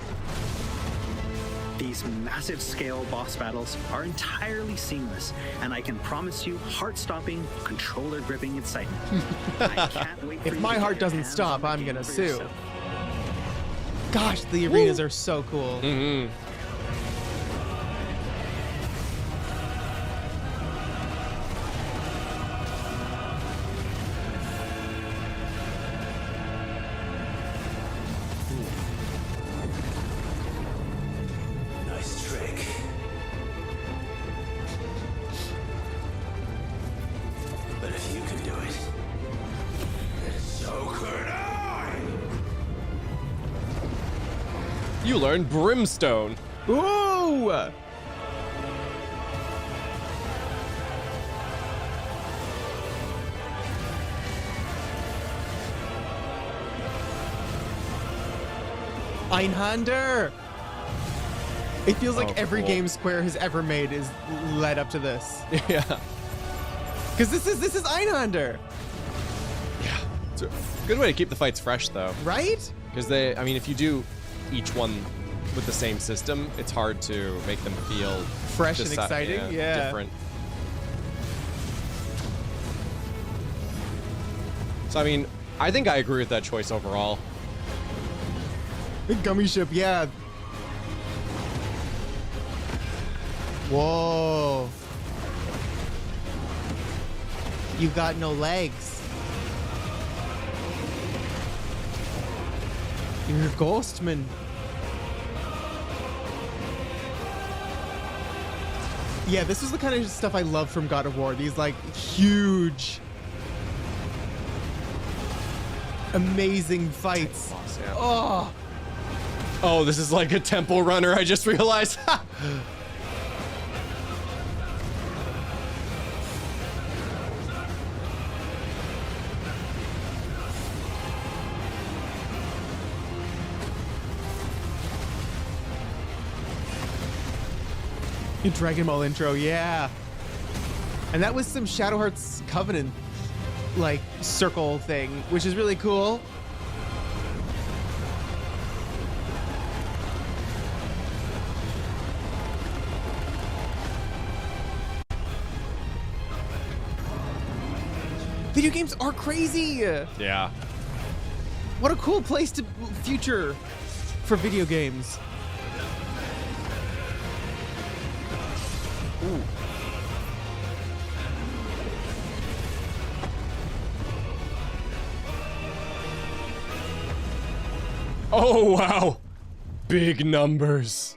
These massive scale boss battles are entirely seamless, and I can promise you heart-stopping, controller-gripping excitement. I can't wait for If you my to heart get your doesn't hands stop, on the I'm game gonna for sue. yourself. Gosh, the arenas are so cool. Mm-hmm. Nice trick. But if you can do it, then so could I! You learned Brimstone. Ooh! Einhander! It feels like every cool. game Square has ever made is led up to this. Yeah. Because this is Einhander, It's a good way to keep the fights fresh, though. right? Because I mean, if you do each one with the same system, it's hard to make them feel Fresh and exciting, yeah. different. So I mean, I think I agree with that choice overall. The gummy ship, yeah. Whoa. You got no legs. You're a ghostman. Yeah, this is the kind of stuff I love from God of War. These like huge, amazing fights. Yeah. Oh, Oh, this is like a temple runner, I just realized. Dragon Ball intro, yeah. And that was some Shadow Hearts Covenant like circle thing, which is really cool. Video games are crazy. Yeah. What a cool place to future for video games. Ooh. Oh, wow. Big numbers.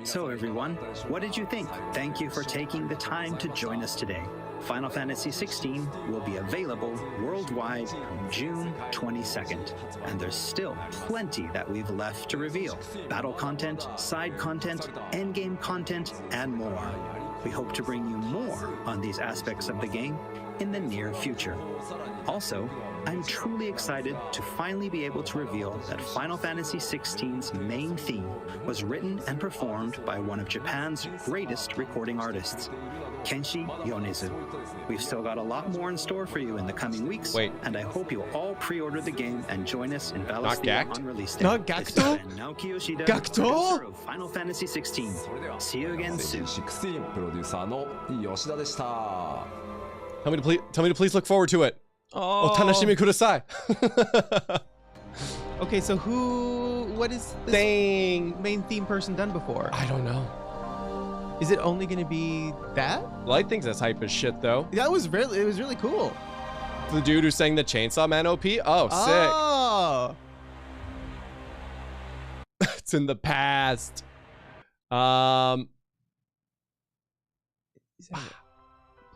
So everyone, what did you think? Thank you for taking the time to join us today. Final Fantasy XVI will be available worldwide on June 22nd, and there's still plenty that we've left to reveal. Battle content, side content, endgame content, and more. We hope to bring you more on these aspects of the game in the near future. Also, I'm truly excited to finally be able to reveal that Final Fantasy XVI's main theme was written and performed by one of Japan's greatest recording artists, Kenshi Yonezu. We've still got a lot more in store for you in the coming weeks, and I hope you'll all pre-order the game and join us in Valisthea on release day. Not Gakto? Naoki Yoshida, Gakto? producer of Final Fantasy XVI. See you again soon. Tell me to please look forward to it. Oh, Tanashimi kudasai. Okay, so what is this main theme person done before? I don't know. Is it only going to be that? Well, I think that's hype as shit, though. It was really cool. The dude who sang the Chainsaw Man OP? Oh, sick. It's in the past. Play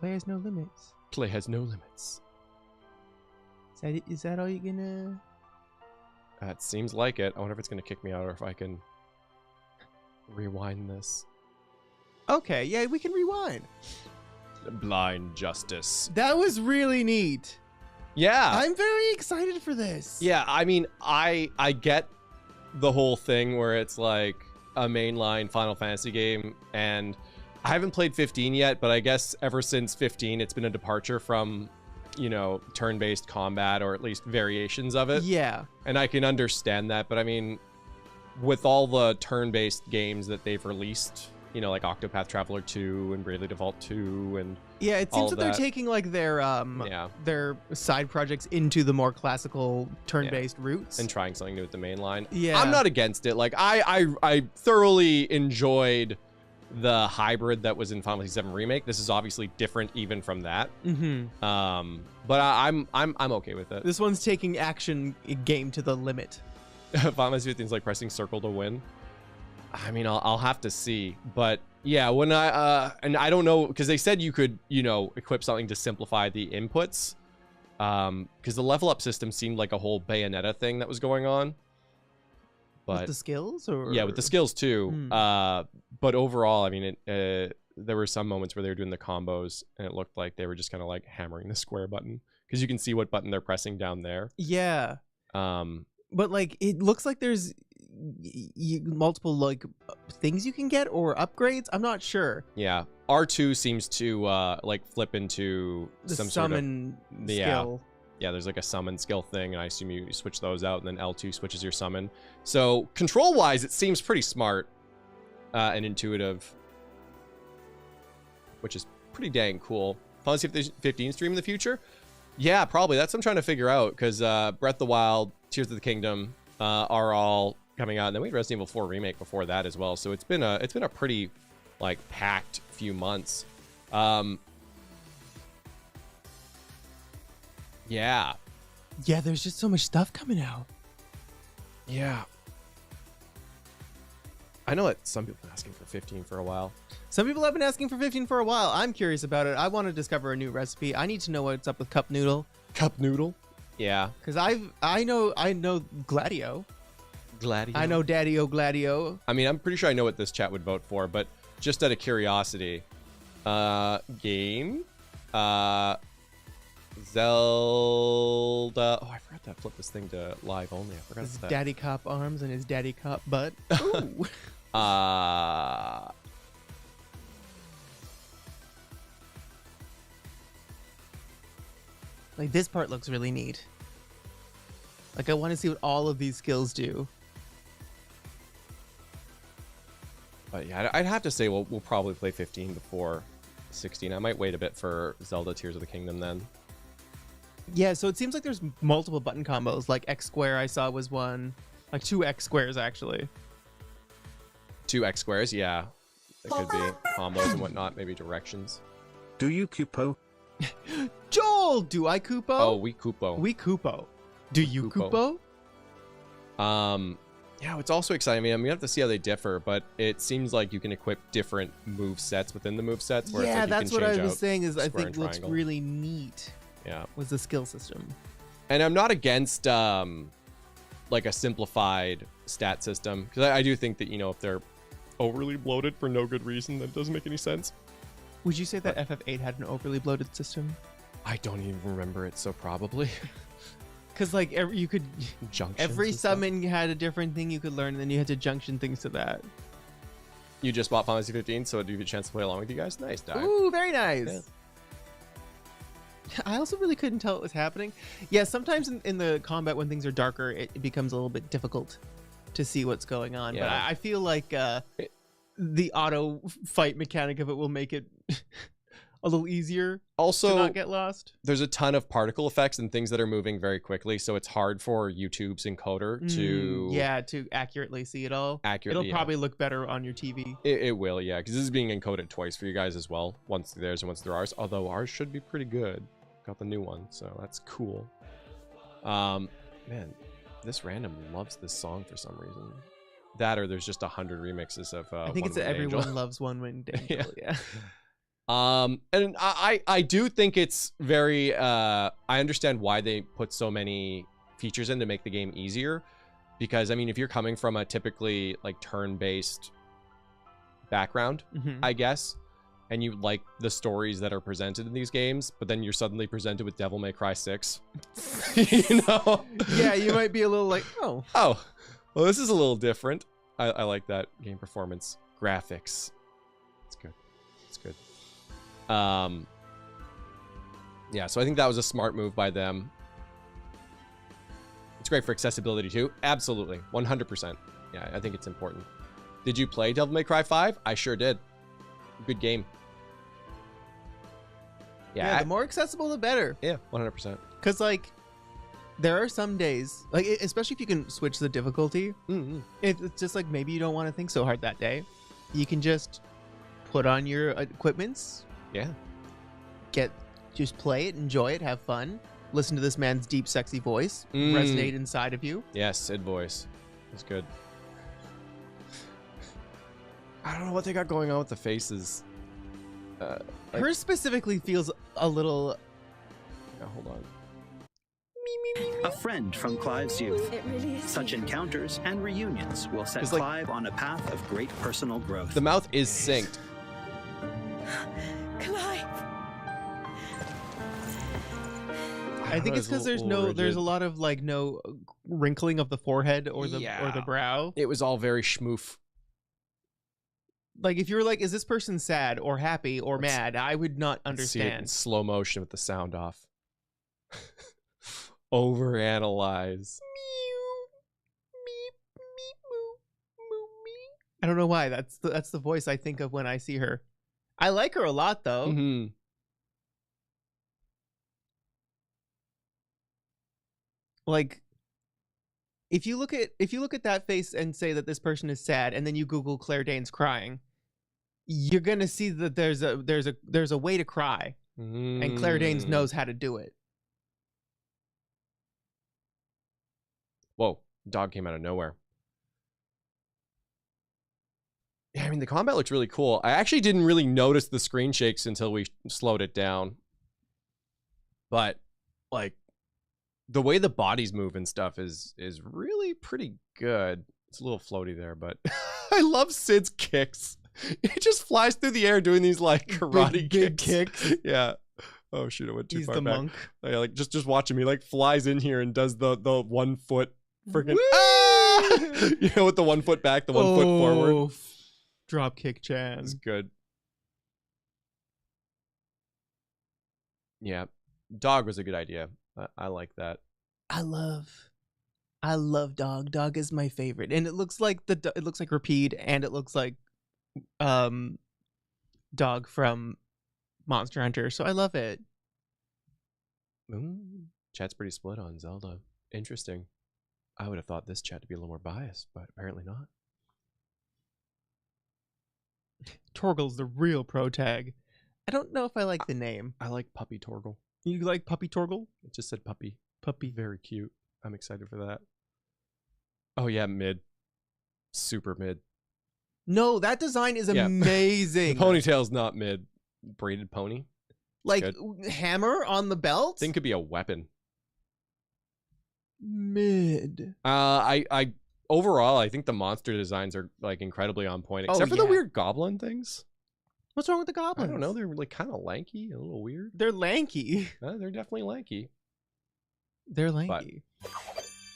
has no limits. Play has no limits. Is that all you're gonna... It seems like it. I wonder if it's gonna kick me out or if I can rewind this. Okay, yeah, we can rewind. Blind justice. That was really neat. Yeah. I'm very excited for this. Yeah, I mean, I get the whole thing where it's like a mainline Final Fantasy game, and I haven't played 15 yet, but I guess ever since 15, it's been a departure from, you know, turn-based combat, or at least variations of it. Yeah. And I can understand that, but I mean, with all the turn-based games that they've released, you know, like Octopath Traveler 2 and Bravely Default 2 and yeah, it seems that they're taking like their side projects into the more classical turn-based routes and trying something new with the main line. Yeah. I'm not against it. Like I thoroughly enjoyed the hybrid that was in Final Fantasy VII Remake. This is obviously different even from that. Mm-hmm. But I'm okay with it. This one's taking action game to the limit. Final Fantasy 15 is like pressing circle to win. I mean, I'll have to see, but yeah, when and I don't know, because they said you could, you know, equip something to simplify the inputs, because the level up system seemed like a whole Bayonetta thing that was going on. But with the skills, or yeah, with the skills too. But overall, I mean, there were some moments where they were doing the combos, and it looked like they were just kind of like hammering the square button, because you can see what button they're pressing down there. Yeah. But like, it looks like there's multiple like things you can get or upgrades. I'm not sure. Yeah, R2 seems to like flip into the some summon sort of skill. Yeah, there's like a summon skill thing, and I assume you switch those out, and then L2 switches your summon. So control wise, it seems pretty smart and intuitive, which is pretty dang cool. Final Fantasy 15 stream in the future? Yeah, probably. That's what I'm trying to figure out, because Breath of the Wild, Tears of the Kingdom are all coming out, and then we had Resident Evil 4 Remake before that as well. So it's been a pretty like packed few months. Yeah, there's just so much stuff coming out. Yeah, I know that some people have been asking for 15 for a while. Some people have been asking for 15 for a while. I'm curious about it. I want to discover a new recipe. I need to know what's up with Cup Noodle. Cup Noodle? Yeah, because I know Gladio. I know Daddy-O Gladio. I mean, I'm pretty sure I know what this chat would vote for, but just out of curiosity, game, Zelda. Oh, I forgot to flip this thing to live only. I forgot his that. Daddy Cop arms and his Daddy Cop butt. Ooh. Like, this part looks really neat. Like, I want to see what all of these skills do. But yeah, I'd have to say we'll probably play 15 before 16. I might wait a bit for Zelda Tears of the Kingdom then. Yeah, so it seems like there's multiple button combos. Like X square I saw was one. Like 2 X squares, actually. 2 X squares, yeah. It could be combos and whatnot, maybe directions. Do you Kupo? Joel, do I Kupo? Oh, we Kupo. We Kupo. Do you Kupo? Yeah, it's also exciting. I mean, we have to see how they differ, but it seems like you can equip different move sets within the move sets. Where Yeah, it's like that's what I was saying. Is I square think and looks triangle. really neat. Yeah, was the skill system. And I'm not against like a simplified stat system, because I do think that, you know, if they're overly bloated for no good reason, that doesn't make any sense. Would you say that FF8 had an overly bloated system? I don't even remember it, so probably. Because like you could every and stuff. summon had a different thing you could learn, and then you had to junction things to that. You just bought Final Fantasy 15, so do you get a chance to play along with you guys? Nice, Dog. Ooh, very nice. Yeah. I also really couldn't tell what was happening. Yeah, sometimes in the combat when things are darker, it becomes a little bit difficult to see what's going on. Yeah. But I feel like the auto fight mechanic of it will make it a little easier Also, to not get lost. There's a ton of particle effects and things that are moving very quickly, so it's hard for YouTube's encoder to to accurately see it all. Accurately, It'll probably look better on your TV. It will, yeah, because this is being encoded twice for you guys as well. Once through theirs and once through ours. Although ours should be pretty good. Got the new one, so that's cool. Man, this random loves this song for some reason. That or there's just 100 remixes of I think it's that everyone loves One Winged Angel. Yeah. And I do think it's very I understand why they put so many features in to make the game easier, because I mean, if you're coming from a typically like turn-based background, I guess, and you like the stories that are presented in these games, but then you're suddenly presented with Devil May Cry 6, you know? Yeah, you might be a little like, oh, well, this is a little different. I like that game performance. Graphics, it's good. It's good. Yeah, so I think that was a smart move by them. It's great for accessibility too. Absolutely, 100%. Yeah, I think it's important. Did you play Devil May Cry 5? I sure did. Good game. Yeah, the more accessible, the better. Yeah, 100%. Because like, there are some days, like especially if you can switch the difficulty. It's just like maybe you don't want to think so hard that day. You can just put on your equipments. Yeah. Just play it, enjoy it, have fun. Listen to this man's deep, sexy voice resonate inside of you. Yes, Sid voice. It's good. I don't know what they got going on with the faces. Hers specifically feels a little... Yeah, hold on. A friend from Clive's youth. It really is. Such encounters and reunions will set like, Clive on a path of great personal growth. The mouth is synced. Clive. I think it's because there's a lot of like no wrinkling of the forehead or the brow. It was all very schmoof. Like if you were like, is this person sad or happy or mad? I would not See it in understand. slow motion with the sound off. Overanalyze. I don't know why. That's the voice I think of when I see her. I like her a lot though. Like if you look at that face and say that this person is sad, and then you Google Claire Danes crying, you're gonna see that there's a way to cry, and Claire Danes knows how to do it. Whoa, dog came out of nowhere. Yeah, I mean, the combat looks really cool. I actually didn't really notice the screen shakes until we slowed it down. But, like, the way the bodies move and stuff is really pretty good. It's a little floaty there, but I love Sid's kicks. He just flies through the air doing these, like, karate big kicks. Yeah. Oh, shoot, I went too He's far the back. monk. Yeah, like, just watch him. He, like, flies in here and does the 1 foot freaking... Ah! You know, with the 1 foot back, the 1 foot forward. Drop kick Chan. It's good. Yeah. Dog was a good idea. I like that. I love Dog. Dog is my favorite, and it looks like Rapide, and it looks like Dog from Monster Hunter. So I love it. Chat's pretty split on Zelda. Interesting. I would have thought this chat to be a little more biased, but apparently not. Torgle's the real pro tag. I don't know if I like the name. I like Puppy Torgle. You like Puppy Torgle? It just said puppy. Puppy. Very cute. I'm excited for that. Oh yeah, mid. Super mid. No, that design is Yeah. amazing. The ponytail's not mid. Braided pony. Like good. hammer on the belt? Thing could be a weapon. Mid. I overall I think the monster designs are like incredibly on point, except for the weird goblin things. What's wrong with the goblins? I don't know. They're like kind of lanky, a little weird. They're lanky. They're definitely lanky. They're lanky. But,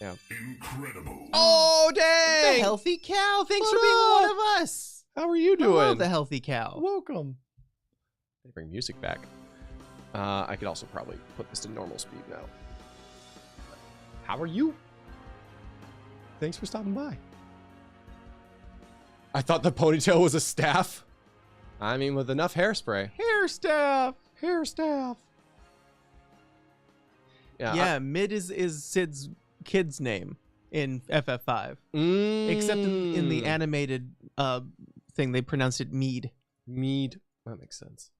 yeah. Incredible. Oh dang! The healthy cow. Thanks for being one of us. How are you doing? I love the healthy cow. Welcome. They bring music back. I could also probably put this to normal speed now. How are you? Thanks for stopping by. I thought the ponytail was a staff. I mean, with enough hairspray. Hair staff. Hair staff. Yeah, mid is Sid's kid's name in FF5. Except in the animated thing, they pronounced it Mead. Mead. That makes sense.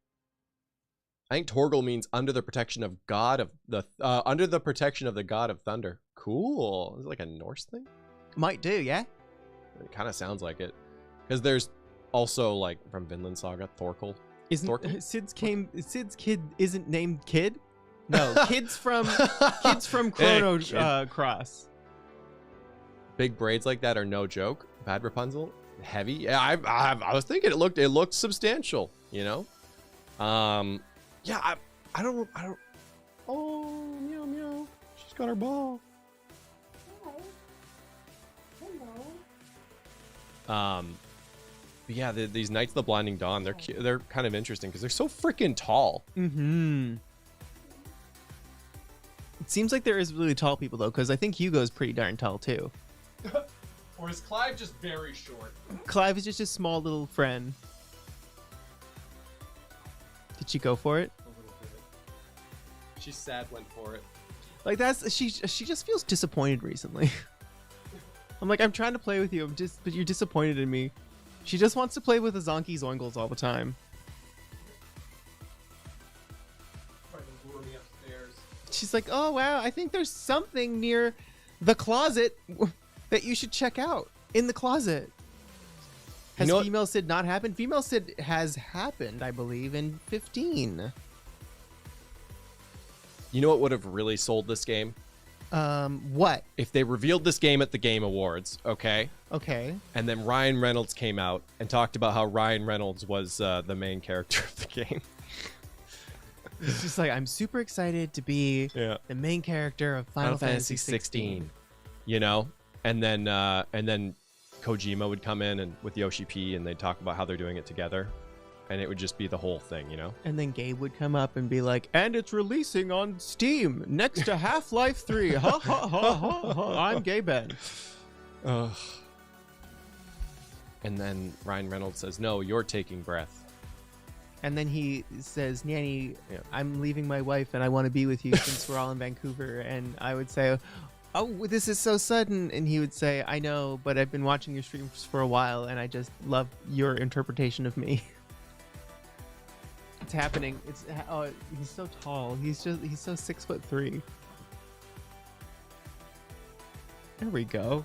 I think Torgle means under the protection of God of the under the protection of the God of Thunder. Cool. Is it like a Norse thing? Might do, yeah. It kind of sounds like it, because there's also like from Vinland Saga, Thorkel. Isn't Thorkel? Sid's kid isn't named Kid? No, kids from Chrono Cross. Big braids like that are no joke. Bad Rapunzel, heavy. Yeah, I was thinking it looked substantial. You know. Yeah, I don't. Oh, meow meow. She's got her ball. But yeah, these Knights of the Blinding Dawn, they're kind of interesting because they're so freaking tall. Mm-hmm. It seems like there is really tall people though, because I think Hugo's pretty darn tall too. Or is Clive just very short? Clive is just a small little friend. Did she go for it? A little bit. She's sad went for it. Like she just feels disappointed recently. I'm like, I'm trying to play with you, but you're disappointed in me. She just wants to play with the Zonky Zoingles all the time. She's like, oh wow, I think there's something near the closet that you should check out. In the closet. Has Female Sid not happened? Female Sid has happened, I believe, in 15. You know what would have really sold this game? What? If they revealed this game at the Game Awards, okay? Okay. And then Ryan Reynolds came out and talked about how Ryan Reynolds was the main character of the game. It's just like, I'm super excited to be the main character of Final Fantasy 16. You know? And then Kojima would come in and with Yoshi P and they'd talk about how they're doing it together. And it would just be the whole thing, you know? And then Gabe would come up and be like, and it's releasing on Steam next to Half-Life 3. Ha ha ha ha ha. I'm Gabe Ben. Ugh. And then Ryan Reynolds says, no, you're taking breath. And then he says, Nanny, I'm leaving my wife and I want to be with you since we're all in Vancouver. And I would say, oh, this is so sudden. And he would say, I know, but I've been watching your streams for a while and I just love your interpretation of me. It's happening. He's so tall. He's so 6'3". There we go.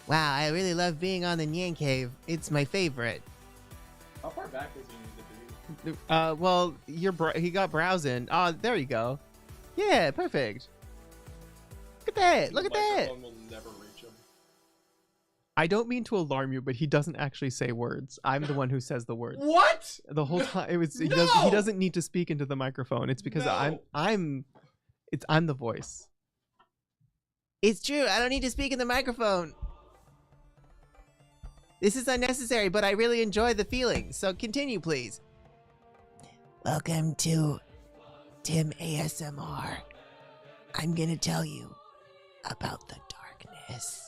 Wow, I really love being on the NyanCave. It's my favorite. How far back does he need to be? Well, he got browsing. There you go. Yeah, perfect. Look at that. Look at that. Will never reach him. I don't mean to alarm you, but he doesn't actually say words. I'm the one who says the words. What? The whole time he doesn't need to speak into the microphone. It's because I'm the voice. It's true. I don't need to speak in the microphone. This is unnecessary, but I really enjoy the feeling. So continue, please. Welcome to Tim ASMR. I'm gonna tell you about the darkness.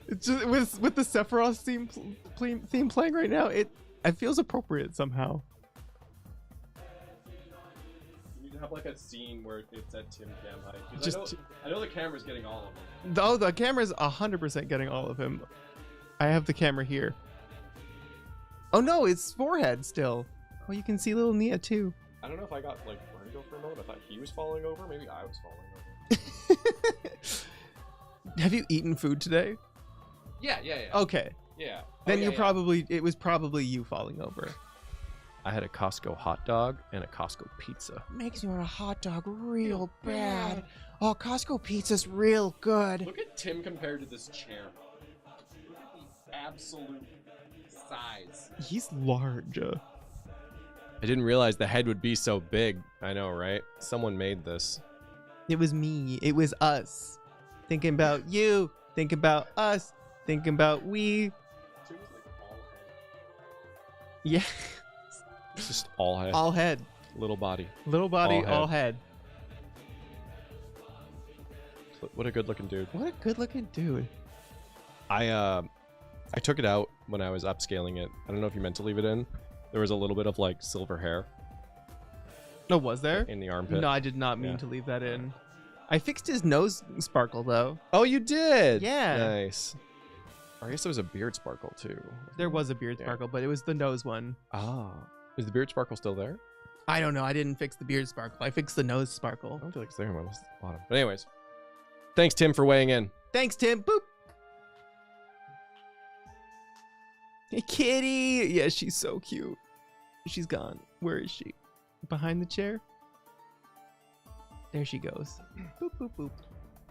It's just, with the Sephiroth theme playing right now, it feels appropriate somehow. You have like a scene where it's at Tim Cam height. I know the camera's getting all of them. Oh, the camera's 100% getting all of him. I have the camera here. Oh no, it's forehead still. Oh, you can see little Nia too. I don't know if I got like vertigo for a moment. I thought he was falling over. Maybe I was falling over. Have you eaten food today? Yeah. Okay. Yeah. Then it was probably you falling over. I had a Costco hot dog and a Costco pizza. Makes me want a hot dog real bad. Oh, Costco pizza's real good. Look at Tim compared to this chair. Look at the absolute size. He's large. I didn't realize the head would be so big. I know, right? Someone made this. It was me. It was us. Thinking about you. Thinking about us. Thinking about we. Yeah. It's just all head. All head. Little body. Little body, all head. What a good looking dude. What a good looking dude. I took it out when I was upscaling it. I don't know if you meant to leave it in. There was a little bit of like silver hair. No, was there? In the armpit. No, I did not mean to leave that in. I fixed his nose sparkle though. Oh, you did? Yeah. Nice. I guess there was a beard sparkle too. There was a beard sparkle, but it was the nose one. Ah. Is the beard sparkle still there? I don't know. I didn't fix the beard sparkle. I fixed the nose sparkle. I don't feel like it's there on the bottom. But anyways. Thanks, Tim, for weighing in. Thanks, Tim. Boop. Hey, kitty. Yeah, she's so cute. She's gone. Where is she? Behind the chair? There she goes. Boop, boop, boop.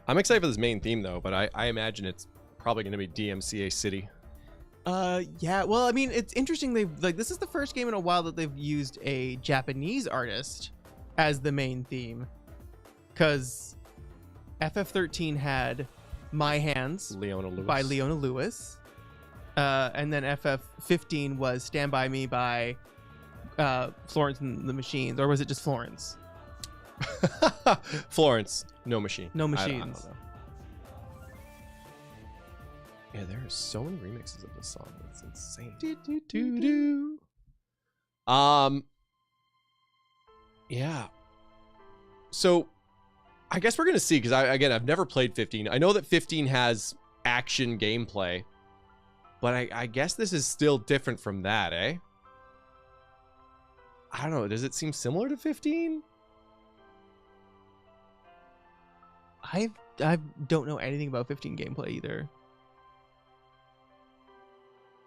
I'm excited for this main theme, though, but I imagine it's probably going to be DMCA City. Yeah. Well, I mean, it's interesting. This is the first game in a while that they've used a Japanese artist as the main theme. Because FF13 had My Hands by Leona Lewis. And then FF15 was Stand By Me by Florence and the Machines. Or was it just Florence? Florence. No machine. No Machines. I don't know. Yeah, there are so many remixes of this song. It's insane. Yeah. So, I guess we're gonna see, because I've never played 15. I know that 15 has action gameplay, but I guess this is still different from that, eh? I don't know. Does it seem similar to 15? I don't know anything about 15 gameplay either.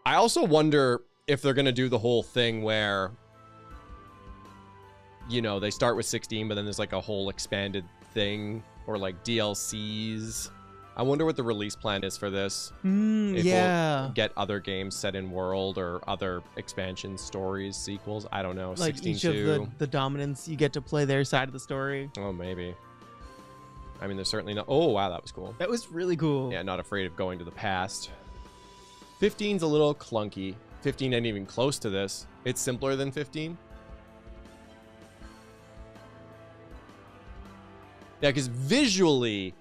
I also wonder if they're going to do the whole thing where, you know, they start with 16, but then there's like a whole expanded thing, or like DLCs. I wonder what the release plan is for this. If we'll get other games set in world, or other expansion stories, sequels. I don't know. Like 16 each of the dominants, you get to play their side of the story. Oh, maybe. I mean, there's certainly no... Oh, wow, that was cool. That was really cool. Yeah, not afraid of going to the past. 15's a little clunky. 15 ain't even close to this. It's simpler than 15. Yeah, because visually,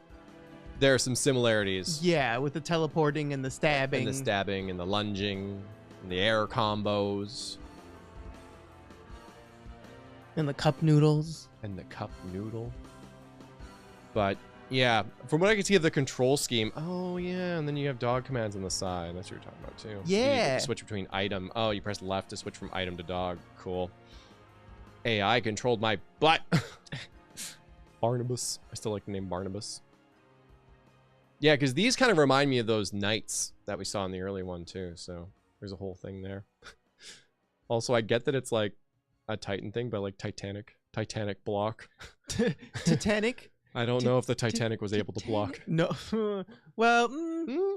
there are some similarities. Yeah, with the teleporting and the stabbing. And the stabbing and the lunging and the air combos. And the cup noodles. And the cup noodle. But, yeah, from what I can see of the control scheme... Oh, yeah, and then you have dog commands on the side. That's what you're talking about, too. Yeah. You get to switch between item. Oh, you press left to switch from item to dog. Cool. AI controlled my butt. Barnabas. I still like the name Barnabas. Yeah, because these kind of remind me of those knights that we saw in the early one, too. So there's a whole thing there. Also, I get that it's like a Titan thing, but like Titanic block. Titanic? I don't know if the Titanic was able to block. No. Well,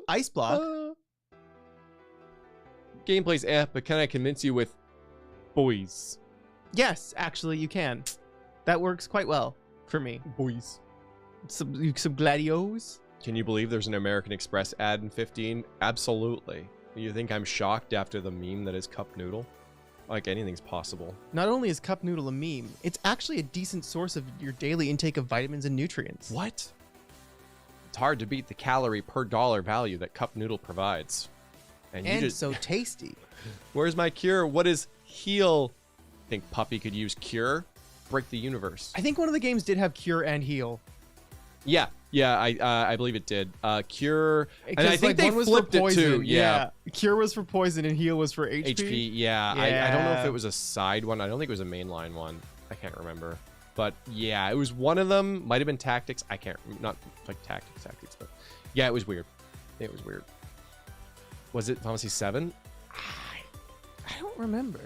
ice block. Gameplay's but can I convince you with boys? Yes, actually, you can. That works quite well for me. Boys. Some gladios. Can you believe there's an American Express ad in 15? Absolutely. You think I'm shocked after the meme that is Cup Noodle? Like, anything's possible. Not only is Cup Noodle a meme, it's actually a decent source of your daily intake of vitamins and nutrients. What? It's hard to beat the calorie per dollar value that cup noodle provides. And you just, so tasty. Where's my cure? What is heal? I think Puffy could use cure. Break the universe. I think one of the games did have cure and heal. Yeah, I believe it did. Cure, and I think like, they one was flipped for poison. it too. Yeah. Cure was for poison and heal was for HP. HP, yeah. I don't know if it was a side one. I don't think it was a mainline one. I can't remember. But yeah, it was one of them. Might have been tactics. I can't, not like tactics, but yeah, it was weird. It was weird. Was it Pharmacy 7? I don't remember.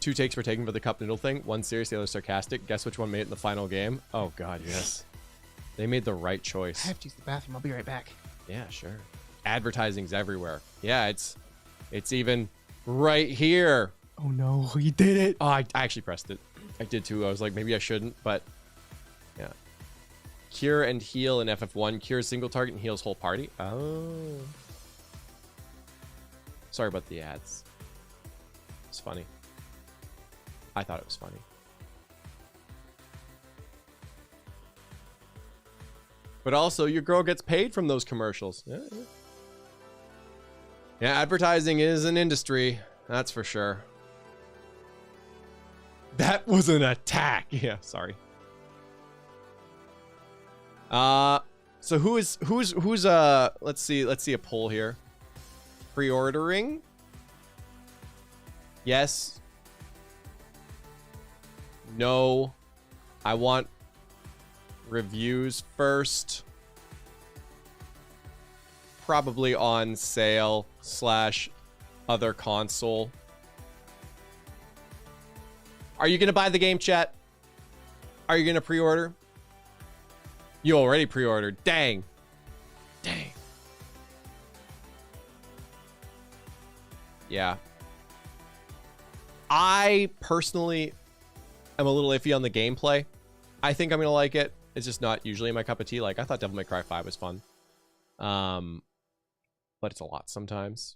2 takes were taken for the cup noodle thing. One serious, the other sarcastic. Guess which one made it in the final game? Oh god, yes. They made the right choice. I have to use the bathroom. I'll be right back. Yeah, sure. Advertising's everywhere. Yeah, it's even right here. Oh no, you did it. Oh, I actually pressed it. I did too. I was like, maybe I shouldn't, but yeah. Cure and heal in FF1. Cure single target and heals whole party. Oh. Sorry about the ads. It's funny. I thought it was funny. But also, your girl gets paid from those commercials. Yeah, advertising is an industry. That's for sure. That was an attack. Yeah, sorry. So who's let's see a poll here. Pre-ordering? Yes. No. I want reviews first. Probably on sale / other console. Are you gonna buy the game, chat? Are you gonna pre-order? You already pre-ordered. Dang. Dang. Yeah. I personally am a little iffy on the gameplay. I think I'm gonna like it. It's just not usually my cup of tea. Like, I thought Devil May Cry 5 was fun. But it's a lot sometimes.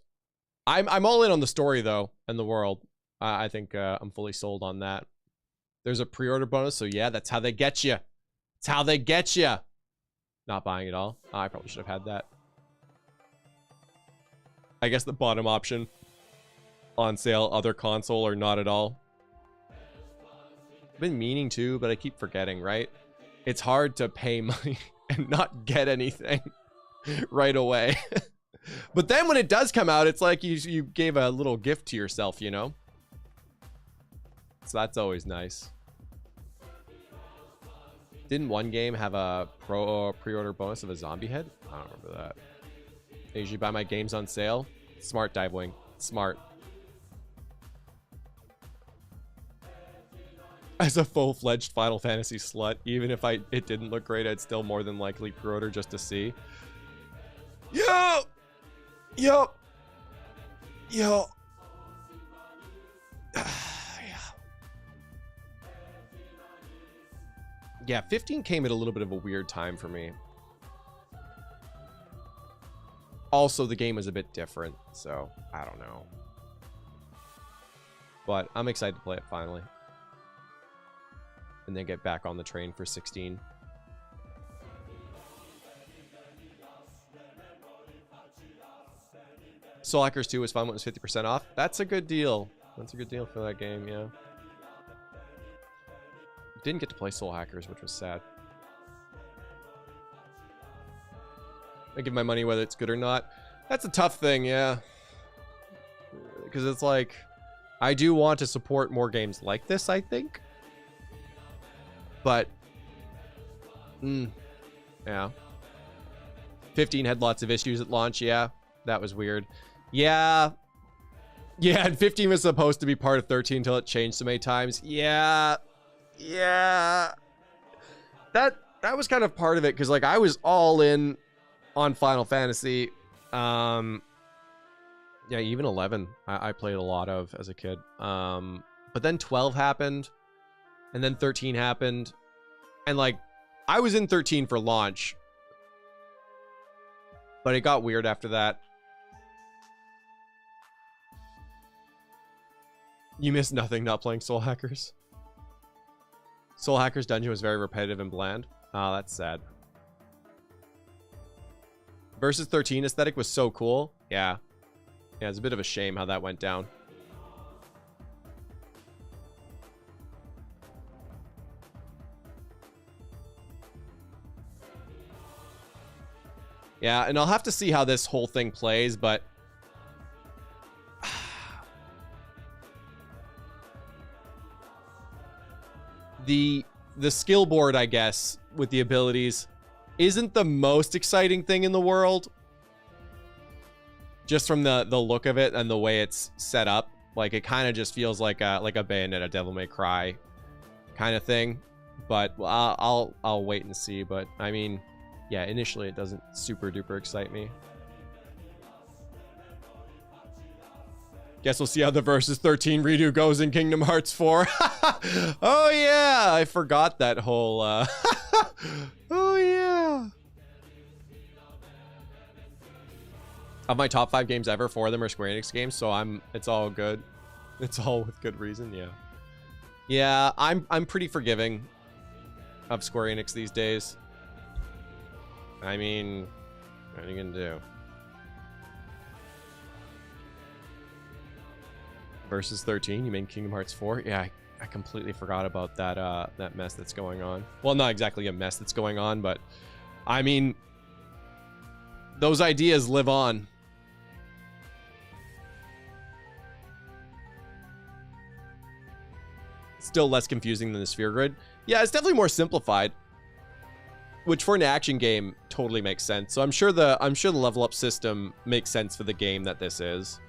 I'm all in on the story though, and the world. I think I'm fully sold on that. There's a pre-order bonus, so yeah, that's how they get you. It's how they get you. Not buying it all. I probably should have had that. I guess the bottom option. On sale, other console, or not at all. I've been meaning to, but I keep forgetting, right? It's hard to pay money and not get anything right away. But then when it does come out, it's like you gave a little gift to yourself, you know? So that's always nice. Didn't one game have a pre-order bonus of a zombie head? I don't remember that. I usually buy my games on sale. Smart, Divewing. Smart. As a full-fledged Final Fantasy slut, even if it didn't look great, I'd still more than likely pre-order just to see. Yo! Yo! Yo! Yeah, 15 came at a little bit of a weird time for me. Also, the game was a bit different, so I don't know. But I'm excited to play it finally. And then get back on the train for 16. Soul Hackers 2 was fun when it was 50% off. That's a good deal. That's a good deal for that game, yeah. Didn't get to play Soul Hackers, which was sad. I give my money whether it's good or not. That's a tough thing, yeah. Because it's like, I do want to support more games like this, I think. But, yeah. 15 had lots of issues at launch, yeah. That was weird. Yeah. Yeah, and 15 was supposed to be part of 13 until it changed so many times. Yeah. Yeah. That was kind of part of it, because like I was all in on Final Fantasy. Yeah, even 11 I played a lot of as a kid. But then 12 happened, and then 13 happened, and like I was in 13 for launch, but it got weird after that. You missed nothing not playing Soul Hackers. Soul Hacker's dungeon was very repetitive and bland. Oh, that's sad. Versus 13 aesthetic was so cool. Yeah. Yeah, it's a bit of a shame how that went down. Yeah, and I'll have to see how this whole thing plays, but the skill board, I guess, with the abilities isn't the most exciting thing in the world. Just from the look of it and the way it's set up, like it kind of just feels like a Bayonetta Devil May Cry kind of thing. But I'll wait and see. But I mean, yeah, initially it doesn't super duper excite me. Guess we'll see how the Versus 13 redo goes in Kingdom Hearts 4. Oh yeah, I forgot that whole oh yeah. Of my top 5 games ever, 4 of them are Square Enix games, so it's all good. It's all with good reason, yeah. Yeah, I'm pretty forgiving of Square Enix these days. I mean, what are you gonna do? Versus 13, you mean Kingdom Hearts 4? Yeah, I completely forgot about that that mess that's going on. Well, not exactly a mess that's going on, but I mean, those ideas live on. Still less confusing than the Sphere Grid. Yeah, it's definitely more simplified, which for an action game totally makes sense. So I'm sure the level up system makes sense for the game that this is.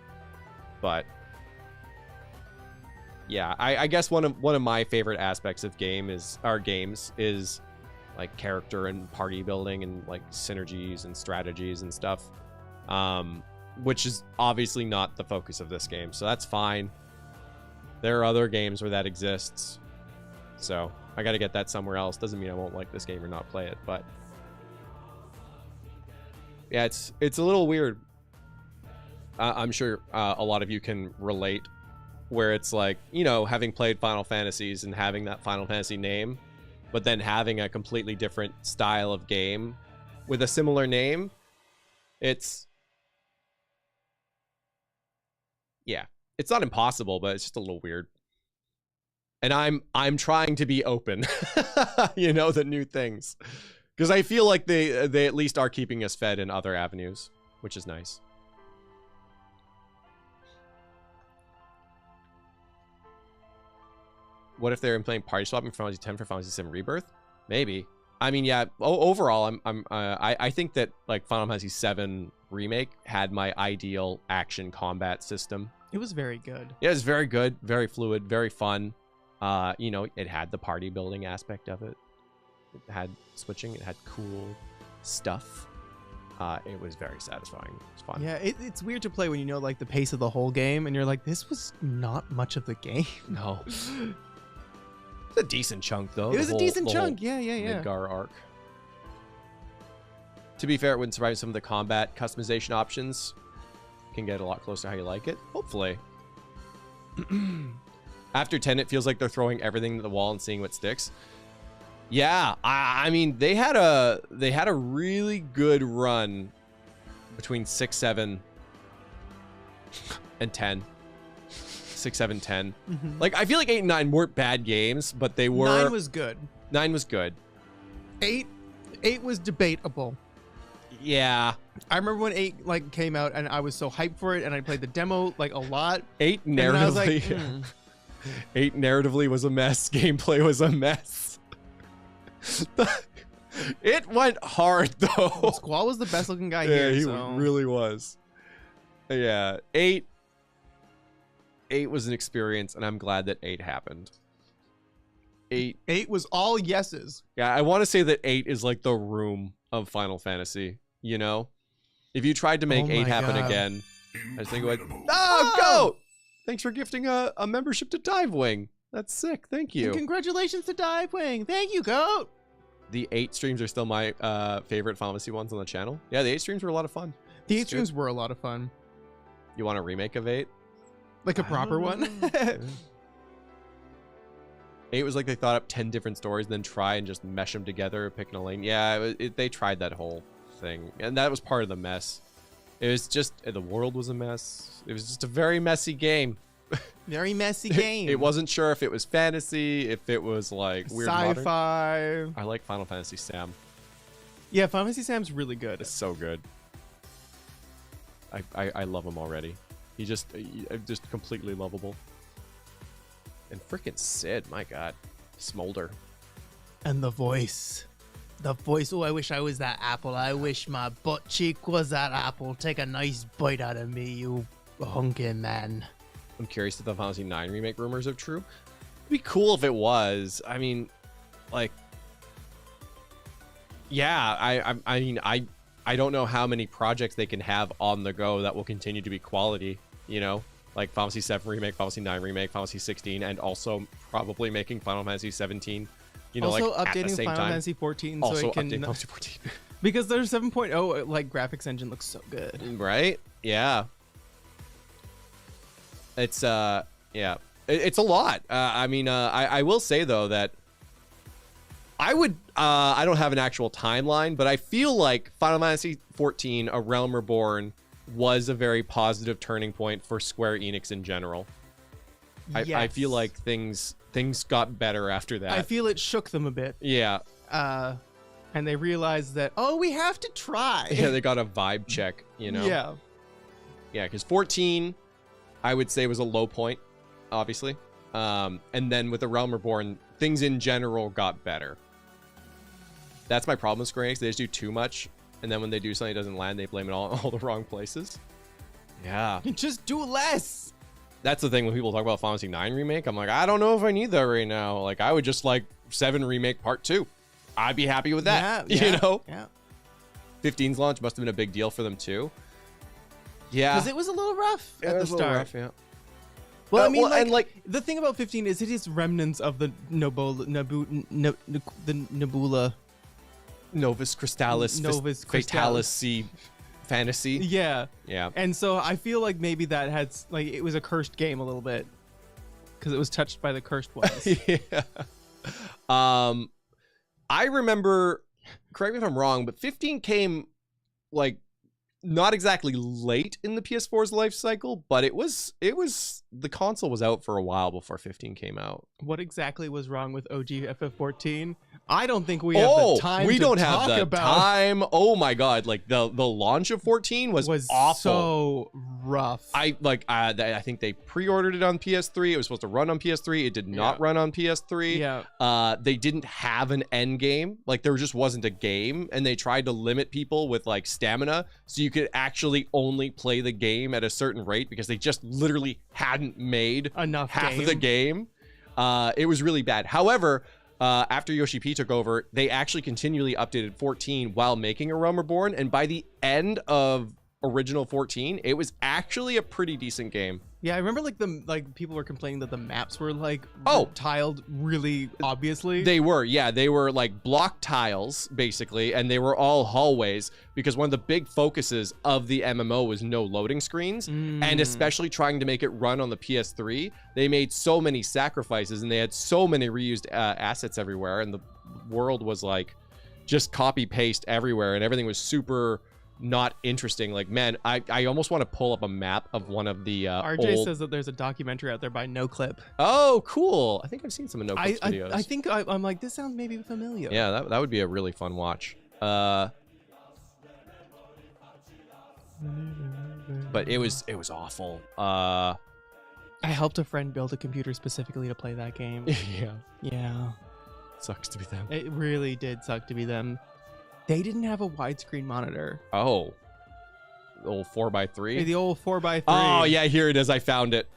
But yeah, I guess one of my favorite aspects of games is like character and party building and like synergies and strategies and stuff, which is obviously not the focus of this game, so that's fine. There are other games where that exists, so I got to get that somewhere else. Doesn't mean I won't like this game or not play it, but yeah, it's a little weird. I'm sure a lot of you can relate, where it's like, you know, having played Final Fantasies and having that Final Fantasy name, but then having a completely different style of game with a similar name. It's, yeah, it's not impossible, but it's just a little weird. And I'm trying to be open, you know, the new things, because I feel like they at least are keeping us fed in other avenues, which is nice. What if they're playing party swapping Final Fantasy 10 for Final Fantasy 7 Rebirth? Maybe. I mean, yeah. Overall, I think that like Final Fantasy 7 Remake had my ideal action combat system. It was very good. Yeah, it was very good, very fluid, very fun. You know, it had the party building aspect of it. It had switching. It had cool stuff. It was very satisfying. It's fun. Yeah, it's weird to play when you know like the pace of the whole game, and you're like, this was not much of the game. No. It's a decent chunk, though. It was a decent chunk. Yeah. Midgar arc. To be fair, it wouldn't surprise some of the combat customization options can get a lot closer to how you like it. Hopefully. After 10, it feels like they're throwing everything to the wall and seeing what sticks. Yeah, I mean, they had a really good run between 6, 7, and 10. 6, 7, 10. Mm-hmm. Like, I feel like 8 and 9 weren't bad games, but they were. 9 was good. 9 was good. 8 was debatable. Yeah. I remember when 8 like came out, and I was so hyped for it, and I played the demo like a lot. 8 narratively. 8 narratively was a mess. Gameplay was a mess. It went hard though. Well, Squall was the best looking guy here. Yeah, he so. really was. Yeah, 8 was an experience, and I'm glad that 8 happened. 8 was all yeses. Yeah, I want to say that 8 is like the room of Final Fantasy. You know, if you tried to make 8 happen again, I just think like, go! Thanks for gifting a membership to Divewing. That's sick. Thank you. And congratulations to Divewing. Thank you, Goat. The 8 streams are still my favorite Final Fantasy ones on the channel. Yeah, the 8 streams were a lot of fun. The 8 streams were a lot of fun. You want a remake of 8? Like a proper one? 8 was like they thought up 10 different stories, then try and just mesh them together, picking a lane. Yeah, they tried that whole thing, and that was part of the mess. It was just, the world was a mess. It was just a very messy game. Very messy game. It wasn't sure if it was fantasy, if it was like weird sci-fi. I like Final Fantasy Sam. Yeah, Final Fantasy Sam's really good. It's so good. I love him already. He just completely lovable. And freaking Sid, my god. Smolder. And the voice. The voice. Oh, I wish I was that apple. I wish my butt cheek was that apple. Take a nice bite out of me, you hunky man. I'm curious if the Final Fantasy 9 remake rumors are true. It'd be cool if it was. I mean, like, yeah, I mean, I don't know how many projects they can have on the go that will continue to be quality, you know? Like Final Fantasy 7 remake, Final Fantasy 9 remake, Final Fantasy 16, and also probably making Final Fantasy 17, you know, also like updating at the same Final time. Fantasy 14 Also so it can updating Final Fantasy 14. Because their 7.0 like graphics engine looks so good. Right? Yeah. It's yeah. It's a lot. I mean, I will say though that I would I don't have an actual timeline, but I feel like Final Fantasy 14: A Realm Reborn was a very positive turning point for Square Enix in general. I feel like things got better after that. I feel it shook them a bit. Yeah. And they realized that, oh, we have to try. Yeah, they got a vibe check, you know? Yeah. Yeah, because 14, I would say, was a low point, obviously. And then with The Realm Reborn, things in general got better. That's my problem with Square Enix. They just do too much. And then when they do something that doesn't land, they blame it all the wrong places. Yeah. Just do less. That's the thing when people talk about Final Fantasy 9 remake. I'm like, I don't know if I need that right now. Like, I would just like 7 remake part 2. I'd be happy with that. Yeah, you know? Yeah. 15's launch must have been a big deal for them too. Yeah. Because it was a little rough at the start. Rough, yeah. Well, I mean, the thing about 15 is it is remnants of the Nebula. Novus Crystallis Fatality fantasy. Yeah. Yeah. And so I feel like maybe that had, like, it was a cursed game a little bit. Because it was touched by the cursed ones. Yeah. I remember, correct me if I'm wrong, but 15 came, like, not exactly late in the PS4's life cycle, but it was the console was out for a while before 15 came out. What exactly was wrong with OG FF14? I don't think we have the time we to don't talk have the about. time. Oh my god, like the launch of 14 was awful. So rough. I think they pre-ordered it on PS3. It was supposed to run on PS3. It did not run on PS3. Yeah. They didn't have an end game. Like, there just wasn't a game, and they tried to limit people with like stamina so you could actually only play the game at a certain rate because they just literally hadn't made enough half of the game. It was really bad. However, after Yoshi P took over, they actually continually updated 14 while making A Realm Reborn, and by the end of original 14, it was actually a pretty decent game. Yeah, I remember like people were complaining that the maps were like tiled really obviously. They were, yeah, they were like block tiles basically, and they were all hallways because one of the big focuses of the MMO was no loading screens, and especially trying to make it run on the PS3, they made so many sacrifices and they had so many reused assets everywhere, and the world was like just copy paste everywhere, and everything was super not interesting. Like, man, I almost want to pull up a map of one of the RJ says that there's a documentary out there by NoClip. Oh, cool. I think I've seen some of NoClip's videos. I think I'm like, this sounds maybe familiar. Yeah, that would be a really fun watch. But it was awful. I helped a friend build a computer specifically to play that game. Yeah. Sucks to be them. It really did suck to be them. They didn't have a widescreen monitor. Oh. The old 4x3? Hey, the old 4x3. Oh, yeah, here it is. I found it.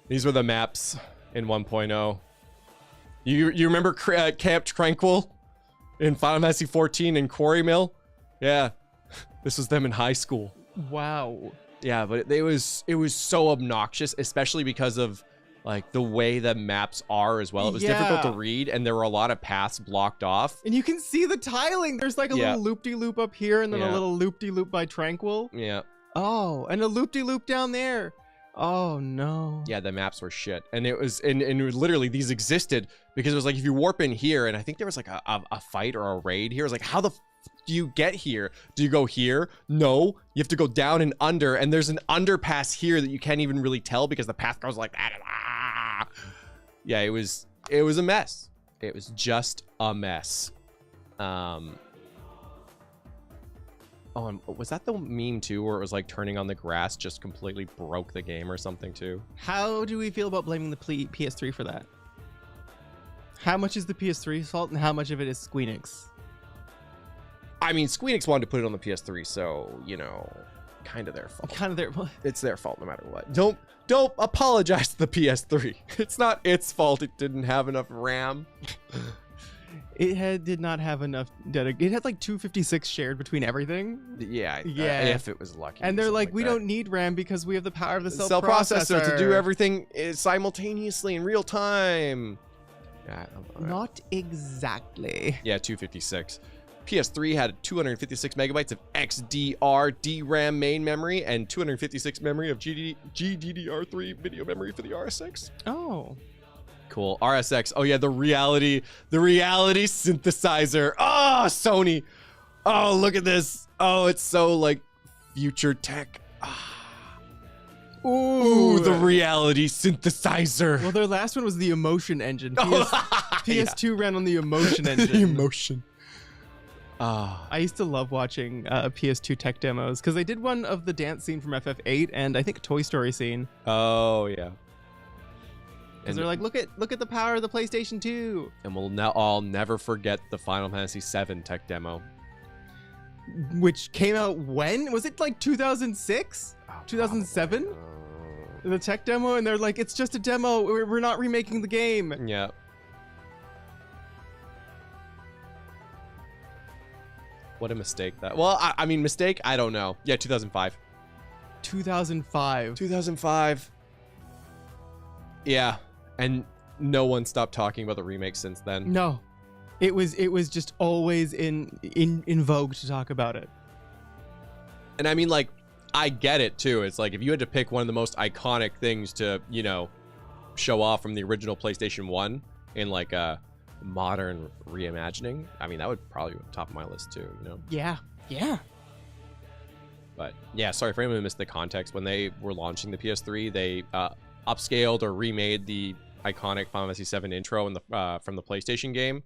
These were the maps in 1.0. You remember Camp Tranquil in Final Fantasy 14 in Quarry Mill? Yeah. This was them in high school. Wow. Yeah, but it was so obnoxious, especially because of like the way the maps are as well. It was difficult to read, and there were a lot of paths blocked off. And you can see the tiling. There's like a little loop-de-loop up here, and then a little loop-de-loop by Tranquil. Yeah. Oh, and a loop-de-loop down there. Oh no. Yeah, the maps were shit. And it was and it was literally these existed because it was like if you warp in here, and I think there was like a fight or a raid here. It was like, how the do you get here? Do you go here? No, you have to go down and under, and there's an underpass here that you can't even really tell because the path goes like that. Yeah, it was a mess. It was just a mess. Oh, and was that the meme too, where it was like turning on the grass just completely broke the game or something too? How do we feel about blaming the PS3 for that? How much is the PS3's fault and how much of it is Squeenix? I mean, Squeenix wanted to put it on the PS3, so, you know, kind of their fault. Kind of their fault. It's their fault no matter what. Don't apologize to the PS3. It's not its fault it didn't have enough RAM. It did not have enough it had like 256 shared between everything. Yeah. If it was lucky. And they're like, we don't need RAM because we have the power of the cell processor to do everything simultaneously in real time. Yeah. Not exactly. Yeah, 256. PS3 had 256 megabytes of XDR DRAM main memory and 256 memory of GDDR3 video memory for the RSX. Oh. Cool. RSX. Oh yeah, the reality synthesizer. Oh, Sony. Oh, look at this. Oh, it's so like future tech. Ooh, the reality synthesizer. Well, their last one was the Emotion engine. PS2 ran on the Emotion engine. The Emotion. I used to love watching PS2 tech demos because they did one of the dance scene from FF8 and I think a Toy Story scene. Oh yeah. Because they're like, look at the power of the PlayStation 2. And I'll never forget the Final Fantasy VII tech demo. Which came out when? Was it like 2006? 2007? The tech demo, and they're like, it's just a demo. We're not remaking the game. Yeah. What a mistake that. Well, I mean, mistake? I don't know. Yeah, 2005. 2005. Yeah. And no one stopped talking about the remake since then. No. It was just always in vogue to talk about it. And I mean, like, I get it too. It's like if you had to pick one of the most iconic things to, you know, show off from the original PlayStation 1 in like a modern reimagining, I mean, that would probably be top of my list too, you know? Yeah. But yeah, sorry for anyone who missed the context. When they were launching the PS3, they upscaled or remade the iconic Final Fantasy VII intro in the from the PlayStation game,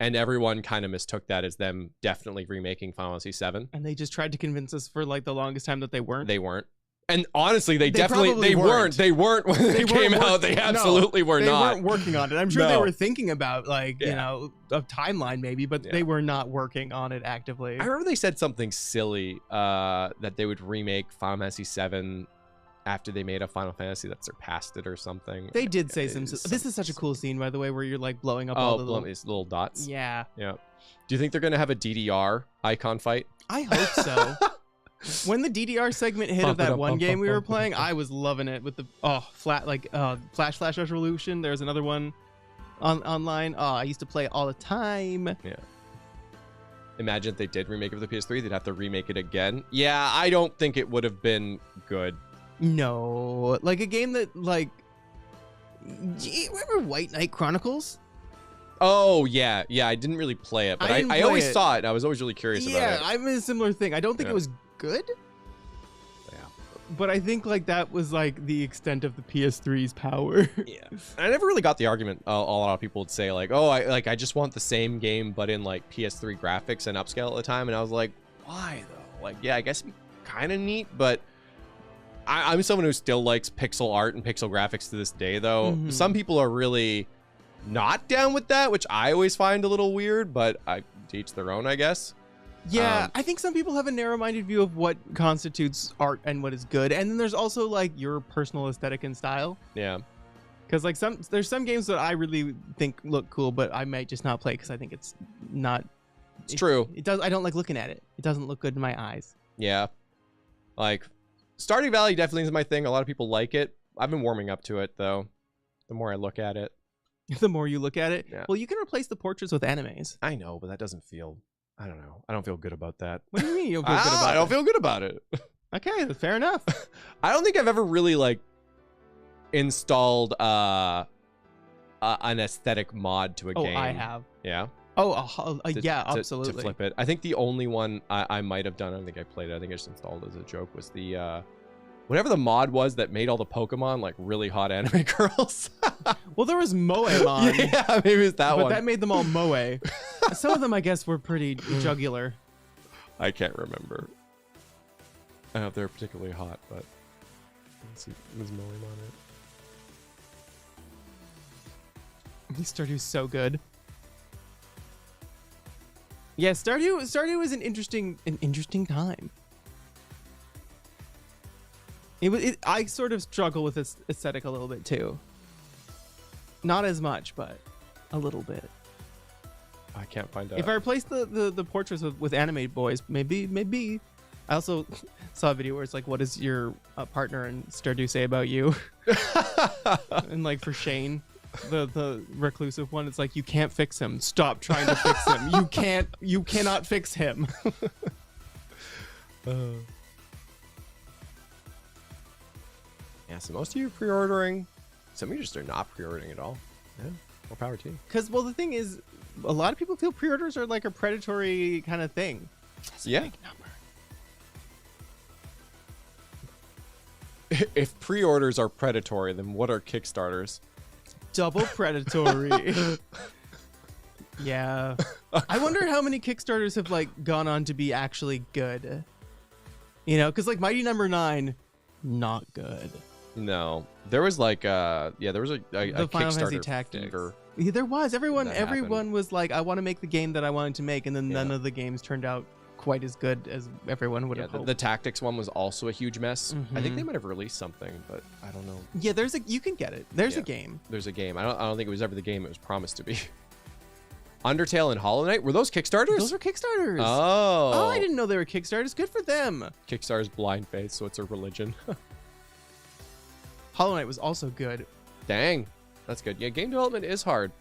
and everyone kind of mistook that as them definitely remaking Final Fantasy VII. And they just tried to convince us for like the longest time that they weren't. They weren't. And honestly, they weren't. They weren't when they came out. They absolutely were not. They weren't working on it. I'm sure they were thinking about like, you know, a timeline maybe, but they were not working on it actively. I remember they said something silly that they would remake Final Fantasy VII after they made a Final Fantasy that surpassed it or something. They did say some. This is such a cool scene, by the way, where you're like blowing up all the these little dots. Yeah. Yeah. Do you think they're gonna have a DDR icon fight? I hope so. When the DDR segment hit of that one game we were playing, I was loving it with the flash resolution. There's another one online. I used to play all the time. Yeah. Imagine if they did remake it for the PS3, they'd have to remake it again. Yeah, I don't think it would have been good. No, like a game that like, remember White Knight Chronicles? Oh yeah, I didn't really play it, but I always saw it. And I was always really curious about it. Yeah, I'm in a similar thing. I don't think it was good. Yeah, but I think like that was like the extent of the PS3's power. Yeah, I never really got the argument. A lot of people would say like, oh, I just want the same game but in like PS3 graphics and upscale at the time, and I was like, why though? Like, yeah, I guess it'd be kind of neat, but I'm someone who still likes pixel art and pixel graphics to this day, though. Mm-hmm. Some people are really not down with that, which I always find a little weird, but I teach their own, I guess. Yeah, I think some people have a narrow-minded view of what constitutes art and what is good, and then there's also like your personal aesthetic and style. Yeah, because like there's some games that I really think look cool, but I might just not play because I think it's not. It's true. I don't like looking at it. It doesn't look good in my eyes. Yeah, like Stardew Valley definitely is my thing. A lot of people like it. I've been warming up to it though. The more I look at it, the more you look at it. Yeah. Well, you can replace the portraits with animes. I know, but that doesn't feel. I don't know. I don't feel good about that. What do you mean you don't feel good about it? I don't feel good about it. Okay, fair enough. I don't think I've ever really like installed an aesthetic mod to a game. Oh, I have. Yeah. Oh, yeah, To absolutely. flip it. I think the only one I might have done, I don't think I played it, I think I just installed it as a joke, was the whatever the mod was that made all the Pokemon like really hot anime girls. Well, there was Moe mod. Yeah, maybe it's that but one. that made them all Moe. Some of them, I guess, were pretty jugular. I can't remember. I don't know if they're particularly hot, but let's see. Was Moe on it? Stardew's so good. Yeah, Stardew was an interesting time. I sort of struggle with this aesthetic a little bit too. Not as much, but a little bit. I can't find out. If I replace the portraits with anime boys, maybe. I also saw a video where it's like, what does your partner in Stardew say about you? And like for Shane, the reclusive one, it's like, you can't fix him. Stop trying to fix him. You cannot fix him. Yeah, so most of you are pre-ordering. Some of you just are not pre-ordering at all. Yeah, more power to you. Because, well, the thing is, a lot of people feel pre-orders are like a predatory kind of thing. That's a big number. If pre-orders are predatory, then what are Kickstarters? Double predatory. Yeah. I wonder how many Kickstarters have like gone on to be actually good. You know, because like Mighty Number 9, not good. No, there was like there was a the Final Fantasy Kickstarter Tactics. fever. Yeah, there was. Everyone happened. was like, I want to make the game that I wanted to make, and then none of the games turned out quite as good as everyone would have hoped. The Tactics one was also a huge mess. I think Mhm. they might have released something, but I don't know. Yeah, you can get it. There's a game. There's a game. I don't think it was ever the game it was promised to be. Undertale and Hollow Knight, were those Kickstarters? Those were Kickstarters. Oh, I didn't know they were Kickstarters. Good for them. Kickstarter's blind faith, so it's a religion. Hollow Knight was also good. Dang, that's good. Yeah, game development is hard.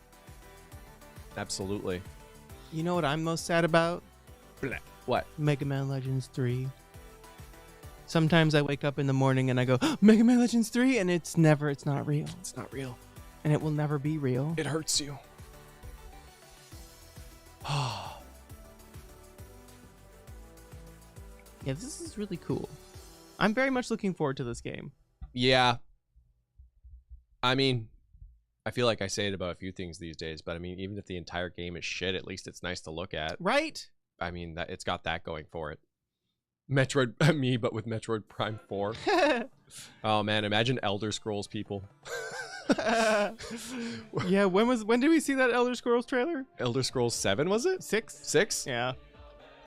Absolutely. You know what I'm most sad about? What? Mega Man Legends 3. Sometimes I wake up in the morning and I go, Mega Man Legends 3, and it's not real. It's not real. And it will never be real. It hurts you. Yeah, this is really cool. I'm very much looking forward to this game. Yeah. I mean, I feel like I say it about a few things these days, but I mean, even if the entire game is shit, at least it's nice to look at. Right? I mean, that it's got that going for it. Metroid, me, but with Metroid Prime 4. Oh man, imagine Elder Scrolls people. Yeah, when did we see that Elder Scrolls trailer? Elder Scrolls 7, was it? 6? 6? Yeah.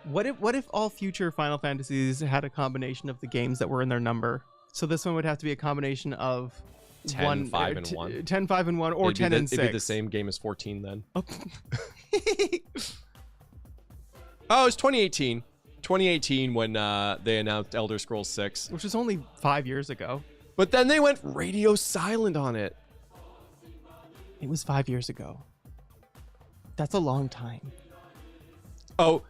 What if all future Final Fantasies had a combination of the games that were in their number? So this one would have to be a combination of 10, 5, and 1. 10, 5, and 1, or 10 and 6. It'd be the same game as 14 then. Oh, it's 2018. 2018 when they announced Elder Scrolls 6. Which was only 5 years ago. But then they went radio silent on it. It was 5 years ago. That's a long time. Oh,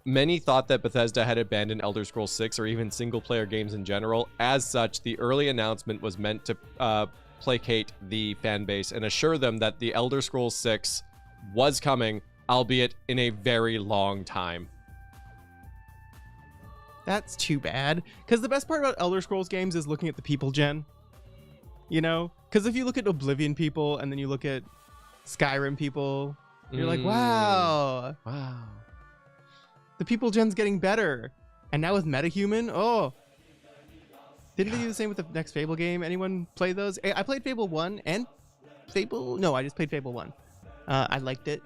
many thought that Bethesda had abandoned Elder Scrolls 6 or even single-player games in general. As such, the early announcement was meant to placate the fan base and assure them that the Elder Scrolls 6 was coming, albeit in a very long time. That's too bad. Because the best part about Elder Scrolls games is looking at the people gen. You know? Because if you look at Oblivion people and then you look at Skyrim people, you're like, wow. Wow. The people gen's getting better. And now with MetaHuman, oh. Didn't they do the same with the next Fable game? Anyone play those? I played Fable 1 and Fable... No, I just played Fable 1. I liked it.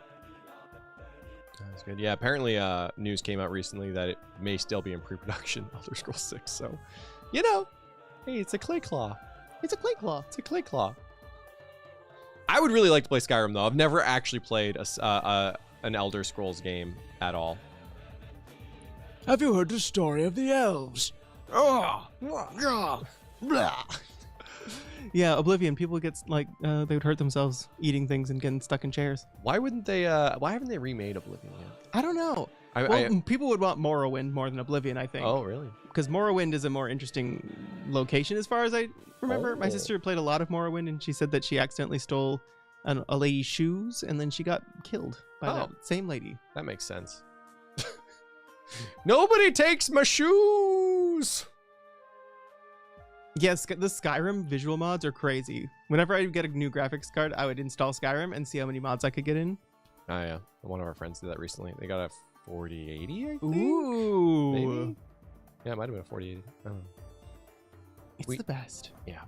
That's good. Yeah, apparently news came out recently that it may still be in pre-production, Elder Scrolls 6. So, you know, hey, it's a clay claw. It's a clay claw. It's a clay claw. I would really like to play Skyrim, though. I've never actually played an Elder Scrolls game at all. Have you heard the story of the elves? Oh, blah. Yeah, Oblivion. People get like they would hurt themselves eating things and getting stuck in chairs. Why wouldn't they? Why haven't they remade Oblivion yet? I don't know. People would want Morrowind more than Oblivion, I think. Oh, really? Because Morrowind is a more interesting location as far as I remember. My sister played a lot of Morrowind, and she said that she accidentally stole a lady's shoes, and then she got killed by that same lady. That makes sense. Nobody takes my shoes! Yes, the Skyrim visual mods are crazy. Whenever I get a new graphics card, I would install Skyrim and see how many mods I could get in. Oh, yeah. One of our friends did that recently. They got a 4080, I think? Ooh. Maybe? Yeah, it might have been a 4080. I don't know. It's the best. Yeah.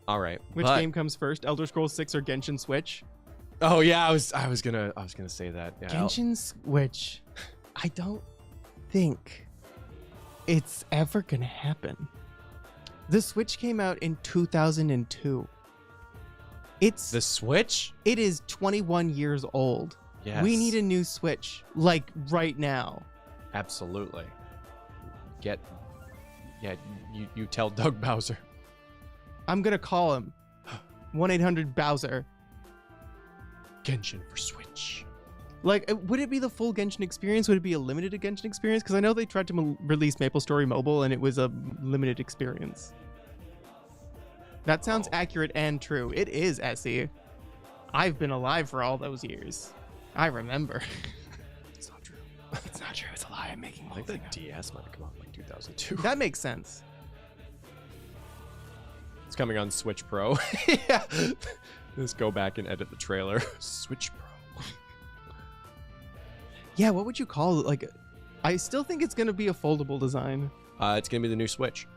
All right. Which game comes first, Elder Scrolls 6 or Genshin Switch? Oh yeah, I was gonna say that. Yeah, Genshin Switch. I don't think it's ever gonna happen. The Switch came out in 2002. It's the Switch? It is 21 years old. Yes. We need a new Switch, like right now. Absolutely. You tell Doug Bowser. I'm gonna call him. 1-800-Bowser. Genshin for Switch. Like, would it be the full Genshin experience? Would it be a limited Genshin experience? Because I know they tried to release MapleStory Mobile, and it was a limited experience. That sounds accurate and true. It is, Essie. I've been alive for all those years. I remember. It's not true. It's not true. It's a lie. I'm making. I think the DS might have come out in like 2002. That makes sense. It's coming on Switch Pro. Yeah. Let's go back and edit the trailer. Switch Pro. Yeah, what would you call it? Like, I still think it's gonna be a foldable design. It's gonna be the new Switch.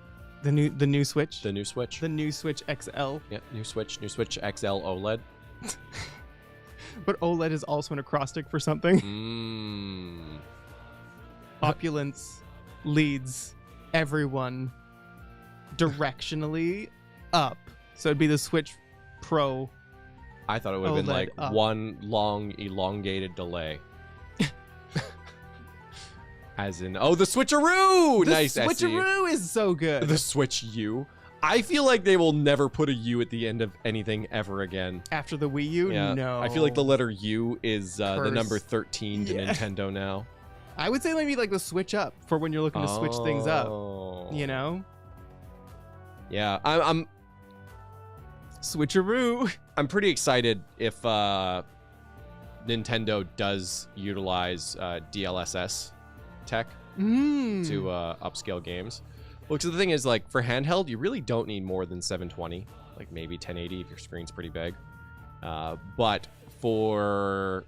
The new Switch. The new Switch. The new Switch XL. Yeah, new Switch XL OLED. But OLED is also an acrostic for something. Opulence leads everyone directionally up. So it'd be the Switch Pro. I thought it would have been like up. one long elongated delay. As in, oh, the switcheroo! The Nice, switcheroo is so good. The Switch U. I feel like they will never put a U at the end of anything ever again. After the Wii U? Yeah. No. I feel like the letter U is the number Curse. 13 to Nintendo now. I would say maybe like the Switch Up for when you're looking to switch things up. You know? Yeah, I'm switcheroo. I'm pretty excited if Nintendo does utilize DLSS tech to upscale games. Well, because the thing is, like, for handheld, you really don't need more than 720, like maybe 1080 if your screen's pretty big. But for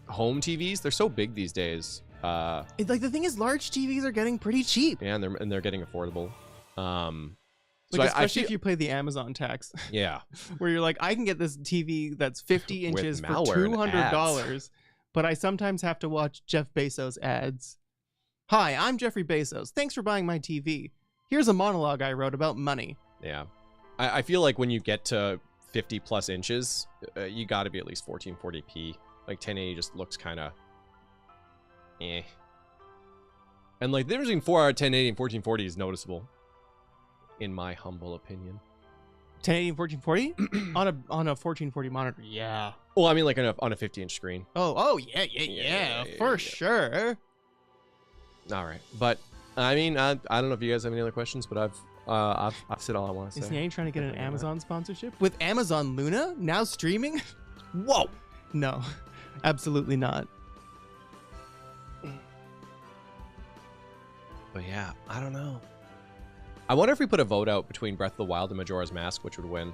home TVs, they're so big these days. Like, the thing is, large TVs are getting pretty cheap. Yeah, and they're getting affordable. Like, especially if you pay the Amazon tax. Yeah. Where you're like, I can get this TV that's 50 inches for $200, but I sometimes have to watch Jeff Bezos ads. Hi, I'm Jeffrey Bezos. Thanks for buying my TV. Here's a monologue I wrote about money. Yeah. I feel like when you get to 50 plus inches, you got to be at least 1440p. Like 1080 just looks kind of eh. And like the difference between 4 out of 1080 and 1440 is noticeable, in my humble opinion. 1080 and 1440 on a 1440 monitor. Yeah. Well, I mean like on a 50-inch screen. Oh yeah, for sure. All right, but I mean, I don't know if you guys have any other questions, but I've said all I want to say. Is Nyan trying to get an Amazon sponsorship with Amazon Luna now streaming? Whoa! No, absolutely not. But yeah, I don't know. I wonder if we put a vote out between Breath of the Wild and Majora's Mask, which would win.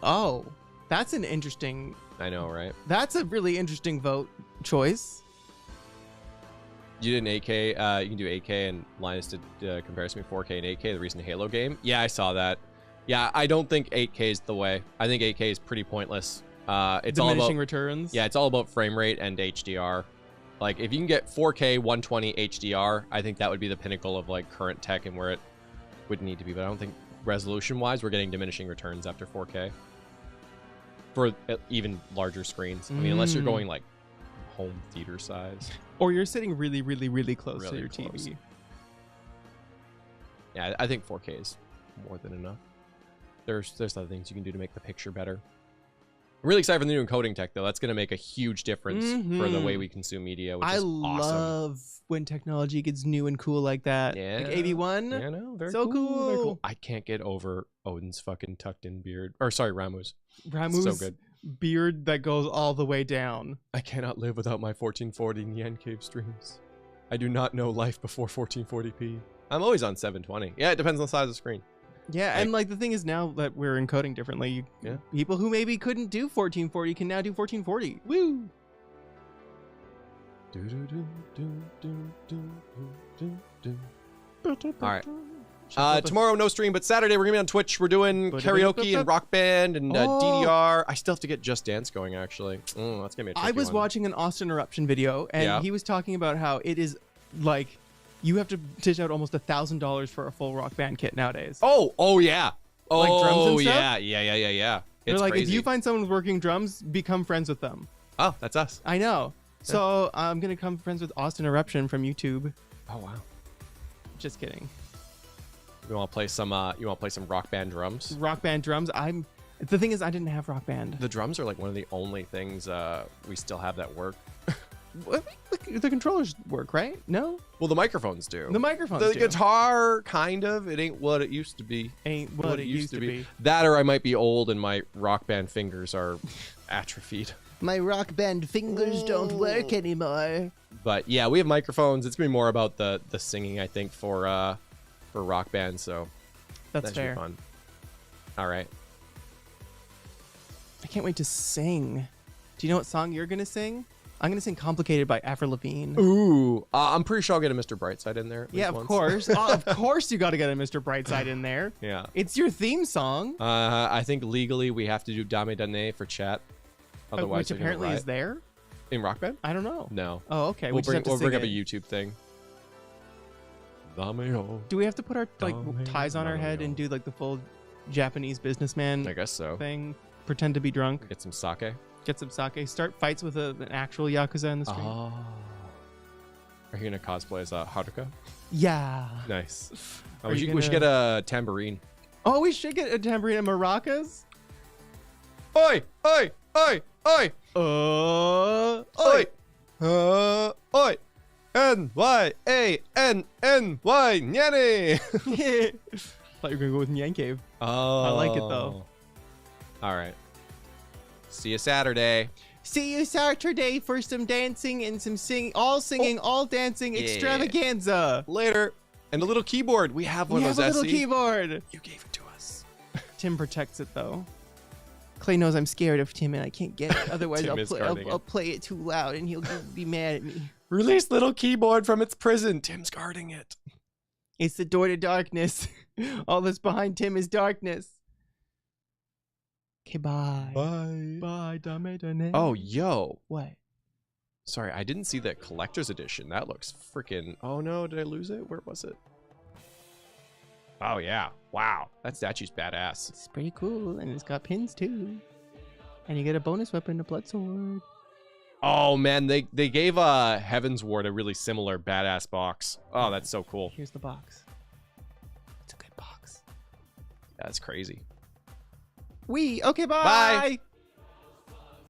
Oh, that's an interesting. I know, right? That's a really interesting vote choice. You did an 8K. You can do 8K, and Linus did comparison between 4K and 8K, the recent Halo game. Yeah, I saw that. Yeah, I don't think 8K is the way. I think 8K is pretty pointless. It's diminishing all about returns. Yeah, it's all about frame rate and HDR. Like, if you can get 4K 120 HDR, I think that would be the pinnacle of like current tech and where it would need to be. But I don't think resolution-wise, we're getting diminishing returns after 4K for even larger screens. I mean, unless you're going like home theater size. Or you're sitting really, really, really close to your TV. Yeah, I think 4K is more than enough. There's other things you can do to make the picture better. I'm really excited for the new encoding tech, though. That's going to make a huge difference for the way we consume media, which is awesome. I love when technology gets new and cool like that. Yeah. Like AV1. Yeah, no, very so cool. Very cool. I can't get over Odin's fucking tucked in beard. Or sorry, Ramu's. Ramu's so good. Beard that goes all the way down. I cannot live without my 1440 NyanCave streams. I do not know life before 1440p. I'm always on 720. Yeah, it depends on the size of the screen. Yeah, and like the thing is now that we're encoding differently, people who maybe couldn't do 1440 can now do 1440. Woo! All right. Tomorrow no stream, but Saturday we're gonna be on Twitch. We're doing karaoke and rock band and DDR. I still have to get Just Dance going actually. That's gonna be a tricky I was one. watching an Austin Eruption video, and he was talking about how it is like you have to dish out almost $1,000 for a full rock band kit nowadays. Oh yeah. Like drums and stuff? Yeah. They're It's like, crazy. if you find someone working drums, become friends with them. Oh, that's us. I know. So I'm gonna become friends with Austin Eruption from YouTube. Oh wow. Just kidding. You want to play some? You want to play some rock band drums? Rock band drums. The thing is, I didn't have rock band. The drums are like one of the only things we still have that work. The controllers work, right? No. Well, the microphones do. The microphones The do. guitar, kind of. It ain't what it used to be. Ain't what it used to be. That, or I might be old and my rock band fingers are atrophied. My rock band fingers don't work anymore. But yeah, we have microphones. It's gonna be more about the singing, I think, for rock band. So That's that should fair. be fun. All right. I can't wait to sing. Do you know what song you're gonna sing? I'm gonna sing "Complicated" by Avril Lavigne. Ooh, I'm pretty sure I'll get a Mr. Brightside in there. At Yeah, least of once. course. Of course, you got to get a Mr. Brightside in there. Yeah. It's your theme song. I think legally we have to do Dame Dane for chat. Otherwise, which apparently is there in Rock Band. I don't know. No. Oh, okay. We'll We just have to bring up a sing it. YouTube thing. Do we have to put our ties on our head and do like the full Japanese businessman? I guess so. Thing. Pretend to be drunk. Get some sake. Get some sake. Start fights with an actual yakuza in the street. Oh. Are you gonna cosplay as Haruka? Yeah. Nice. Are we you should get a tambourine. Oh, we should get a tambourine and maracas. Oi! Oi! Oi! Oi! Oi! Oi! NYANNY! Nyanny! Thought you were gonna go with NyanCave. Oh. I like it though. All right. See you Saturday. See you Saturday for some dancing and some singing, all dancing extravaganza. Later. And a little keyboard. We have one We of have those. a little SE. keyboard. You gave it to us. Tim protects it though. Clay knows I'm scared of Tim and I can't get it. Otherwise, Tim is guarding it. I'll play it too loud and he'll be mad at me. Release little keyboard from its prison. Tim's guarding it. It's the door to darkness. All that's behind Tim is darkness. Okay, bye. Bye. Bye, Dame. Oh, yo. What? Sorry, I didn't see that collector's edition. That looks freaking... Oh, no. Did I lose it? Where was it? Oh, yeah. Wow. That statue's badass. It's pretty cool, and it's got pins, too. And you get a bonus weapon, a blood sword. Oh, man. They gave Heaven's Ward a really similar badass box. Oh, that's so cool. Here's the box. It's a good box. That's crazy. Okay, bye. Bye.